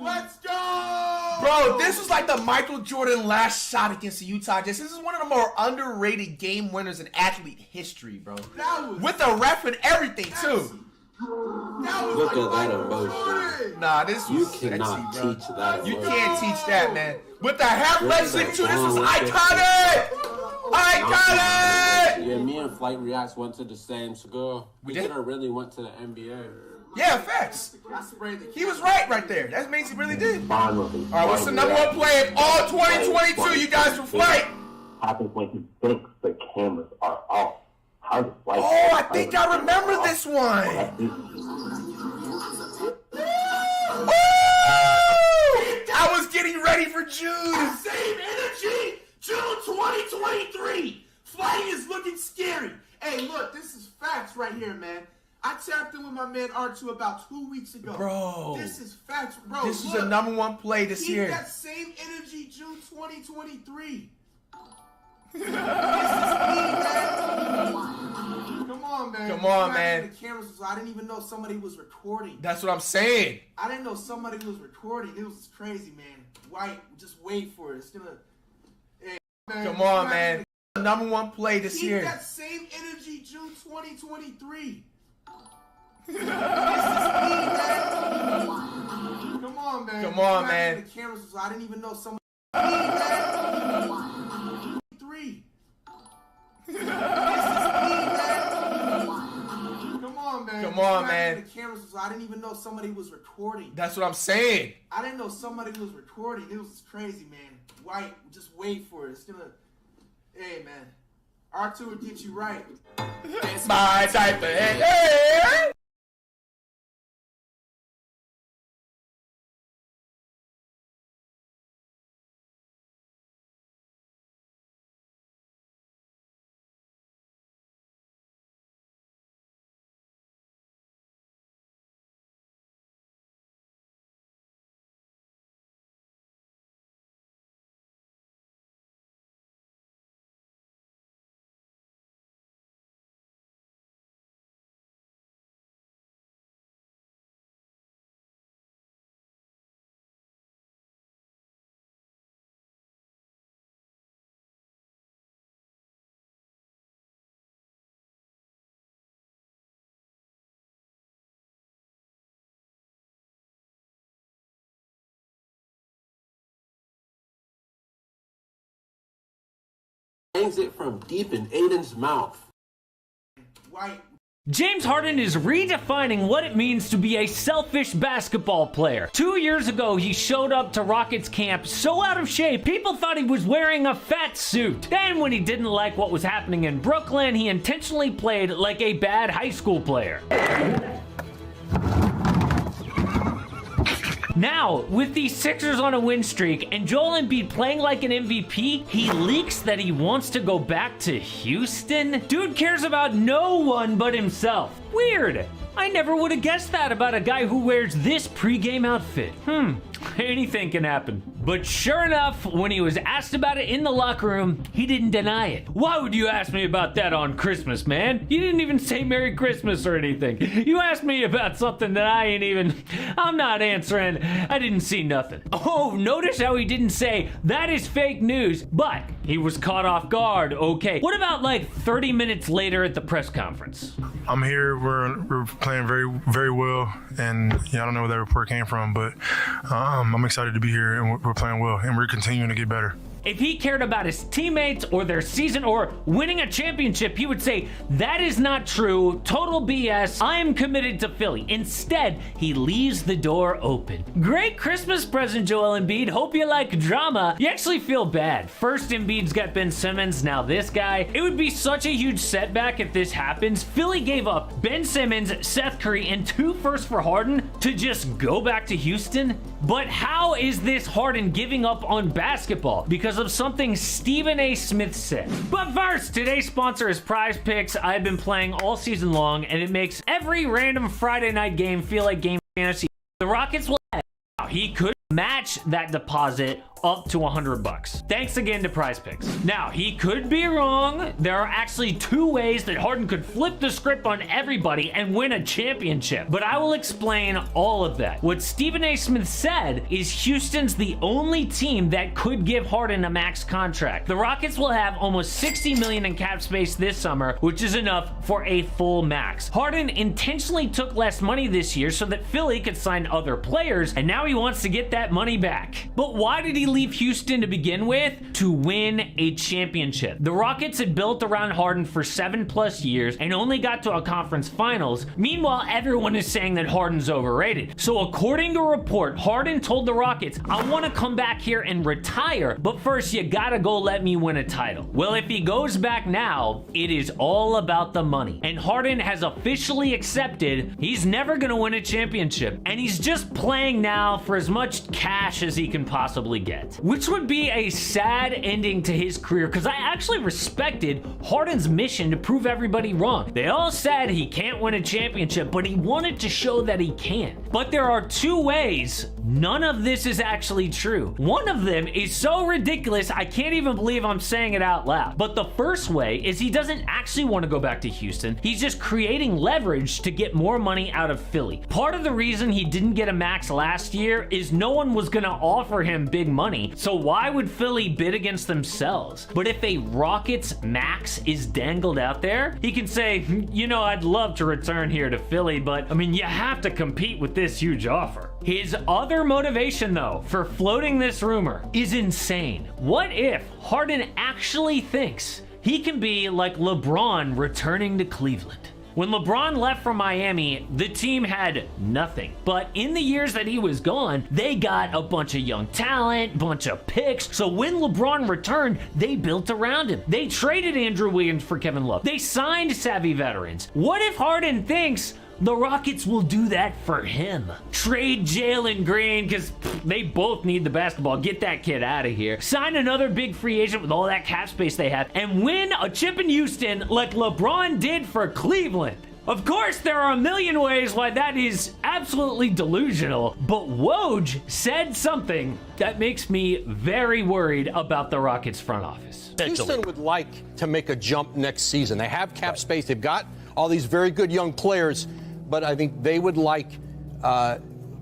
Let's go! Bro, this was like the Michael Jordan last shot against the Utah Jazz. This is one of the more underrated game winners in athlete history, bro. With the ref and everything, too. Look at that emotion. Nah, this was You cannot sexy, bro. teach that. You can't teach that, man. With the half leg slip too, this was iconic! Iconic! Yeah, me and Flight Reacts went to the same school. We could have really went to the NBA. Yeah, facts. He was right there. That means he really did. Alright, what's the number 1 play of all 2022 you guys from Flight? Happens when he thinks the cameras are off. Oh, I think I remember this one. I was getting ready for June. Same energy, June 2023. Fighting is looking scary. Hey, look, this is facts right here, man. I tapped in with my man R2 about 2 weeks ago. Bro. This is facts, bro. This is look, the #1 play this year. Keep that same energy June 2023. This is me, man. Come on, man. Come on, man. The cameras was, I didn't even know somebody was recording. That's what I'm saying. I didn't know somebody was recording. It was crazy, man. White, just wait for it. It's gonna. Hey, man, Come on, man. The #1 play this year. Keep that same energy June 2023. This is me, man. Come on, man. Come on, man. The cameras was, I didn't even know somebody. Three. This is me, man. Come on, man. Come on, man. The cameras was, I didn't even know somebody was recording. That's what I'm saying. I didn't know somebody was recording. It was crazy, man. White, just wait for it. It's gonna. Hey, man. R2 will get you right. It's my type of head. Hangs it from deep in Aiden's mouth. White. James Harden is redefining what it means to be a selfish basketball player. 2 years ago, he showed up to Rockets camp so out of shape, people thought he was wearing a fat suit. Then, when he didn't like what was happening in Brooklyn, he intentionally played like a bad high school player. Now, with the Sixers on a win streak and Joel Embiid playing like an MVP, he leaks that he wants to go back to Houston? Dude cares about no one but himself. Weird. I never would have guessed that about a guy who wears this pregame outfit. Anything can happen. But sure enough, when he was asked about it in the locker room, he didn't deny it. Why would you ask me about that on Christmas, man? You didn't even say Merry Christmas or anything. You asked me about something that I'm not answering. I didn't see nothing. Oh, notice how he didn't say, that is fake news, but he was caught off guard, okay. What about like 30 minutes later at the press conference? I'm here, we're playing very, very well, and I don't know where that report came from, but I'm excited to be here, and we're playing well, and we're continuing to get better. If he cared about his teammates or their season or winning a championship, he would say, that is not true, total BS, I am committed to Philly. Instead, he leaves the door open. Great Christmas present, Joel Embiid. Hope you like drama. You actually feel bad. First, Embiid's got Ben Simmons, now this guy. It would be such a huge setback if this happens. Philly gave up Ben Simmons, Seth Curry, and 2 firsts for Harden to just go back to Houston. But how is this Harden giving up on basketball? Because of something Stephen A. Smith said. But first, today's sponsor is Prize Picks. I've been playing all season long, and it makes every random Friday night game feel like game fantasy. The Rockets will have. He could match that deposit up to $100. Thanks again to Prize Picks. Now, he could be wrong. There are actually 2 ways that Harden could flip the script on everybody and win a championship, but I will explain all of that. What Stephen A. Smith said is Houston's the only team that could give Harden a max contract. The Rockets will have almost $60 million in cap space this summer, which is enough for a full max. Harden intentionally took less money this year so that Philly could sign other players, and now he wants to get that money back. But why did he leave Houston to begin with? To win a championship. The Rockets had built around Harden for 7+ years and only got to a conference finals. Meanwhile, everyone is saying that Harden's overrated. So according to a report, Harden told the Rockets, I want to come back here and retire, but first you gotta go let me win a title. Well, if he goes back now, it is all about the money. And Harden has officially accepted he's never gonna win a championship. And he's just playing now for as much cash as he can possibly get. Which would be a sad ending to his career, because I actually respected Harden's mission to prove everybody wrong. They all said he can't win a championship, but he wanted to show that he can. But there are two ways none of this is actually true. One of them is so ridiculous, I can't even believe I'm saying it out loud. But the first way is he doesn't actually want to go back to Houston. He's just creating leverage to get more money out of Philly. Part of the reason he didn't get a max last year is no one was going to offer him big money. So why would Philly bid against themselves? But if a Rockets max is dangled out there, he can say, you know, I'd love to return here to Philly, but I mean, you have to compete with this huge offer. His other motivation, though, for floating this rumor is insane. What if Harden actually thinks he can be like LeBron returning to Cleveland? When LeBron left from Miami, the team had nothing. But in the years that he was gone, they got a bunch of young talent, bunch of picks. So when LeBron returned, they built around him. They traded Andrew Wiggins for Kevin Love. They signed savvy veterans. What if Harden thinks the Rockets will do that for him? Trade Jalen Green, because they both need the basketball. Get that kid out of here. Sign another big free agent with all that cap space they have, and win a chip in Houston like LeBron did for Cleveland. Of course, there are a million ways why that is absolutely delusional, but Woj said something that makes me very worried about the Rockets front office. Houston would like to make a jump next season. They have cap space. They've got all these very good young players, but I think they would like,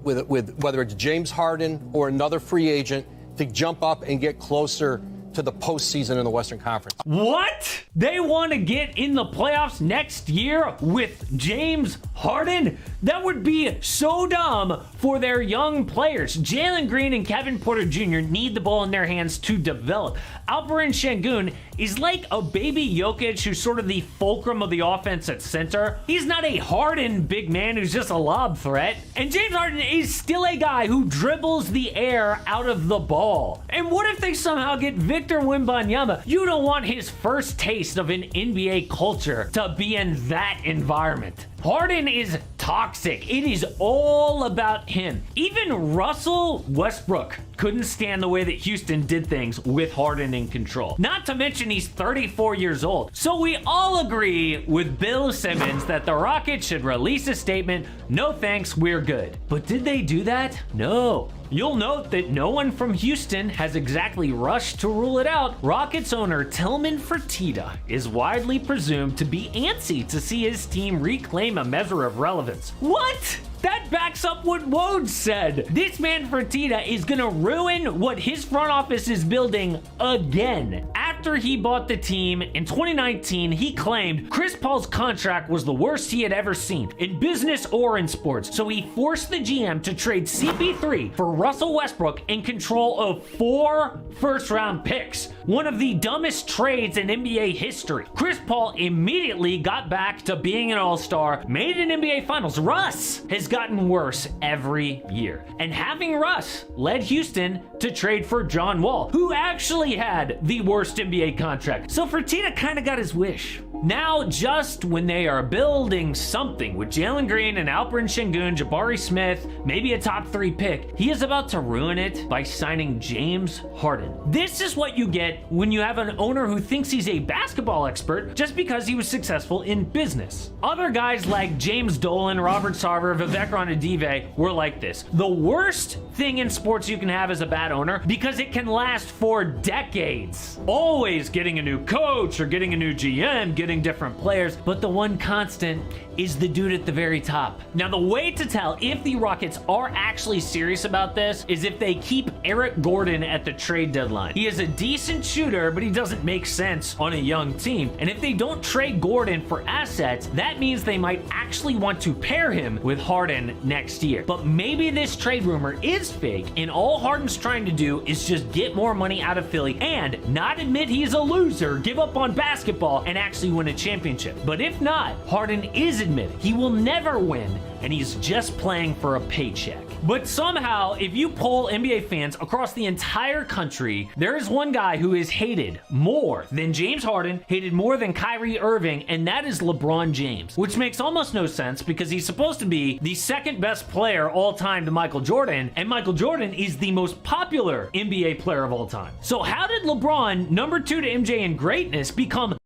with whether it's James Harden or another free agent, to jump up and get closer to the postseason in the Western Conference. What? They want to get in the playoffs next year with James Harden? That would be so dumb for their young players. Jalen Green and Kevin Porter Jr. need the ball in their hands to develop. Alperen Şengün is like a baby Jokic who's sort of the fulcrum of the offense at center. He's not a hardened big man who's just a lob threat. And James Harden is still a guy who dribbles the air out of the ball. And what if they somehow get Victor Wembanyama? You don't want his first taste of an NBA culture to be in that environment. Harden is toxic. It is all about him. Even Russell Westbrook couldn't stand the way that Houston did things with Harden in control. Not to mention he's 34 years old. So we all agree with Bill Simmons that the Rockets should release a statement, no thanks, we're good. But did they do that? No. You'll note that no one from Houston has exactly rushed to rule it out. Rockets owner Tillman Fertitta is widely presumed to be antsy to see his team reclaim a measure of relevance. What? That backs up what Woj said. This man Fertitta is gonna ruin what his front office is building again. After he bought the team in 2019, he claimed Chris Paul's contract was the worst he had ever seen, in business or in sports. So he forced the GM to trade CP3 for Russell Westbrook in control of 4 first-round picks. One of the dumbest trades in NBA history. Chris Paul immediately got back to being an all-star, made an NBA Finals. Russ has gotten worse every year. And having Russ led Houston to trade for John Wall, who actually had the worst NBA contract. So Fertitta kind of got his wish. Now, just when they are building something with Jalen Green and Alperen Şengün, Jabari Smith, maybe a top 3 pick, he is about to ruin it by signing James Harden. This is what you get when you have an owner who thinks he's a basketball expert just because he was successful in business. Other guys like James Dolan, Robert Sarver, Vivek Ranadive were like this. The worst thing in sports you can have as a bad owner, because it can last for decades. Always getting a new coach or getting a new GM, getting different players, but the one constant is the dude at the very top. Now, the way to tell if the Rockets are actually serious about this is if they keep Eric Gordon at the trade deadline. He has a decent good shooter, but he doesn't make sense on a young team. And if they don't trade Gordon for assets, that means they might actually want to pair him with Harden next year. But maybe this trade rumor is fake, and all Harden's trying to do is just get more money out of Philly and not admit he's a loser, give up on basketball, and actually win a championship. But if not, Harden is admitting he will never win, and he's just playing for a paycheck. But somehow, if you poll NBA fans across the entire country, there is one guy who is hated more than James Harden, hated more than Kyrie Irving, and that is LeBron James, which makes almost no sense because he's supposed to be the second best player all time to Michael Jordan, and Michael Jordan is the most popular NBA player of all time. So how did LeBron, number 2 to MJ in greatness, become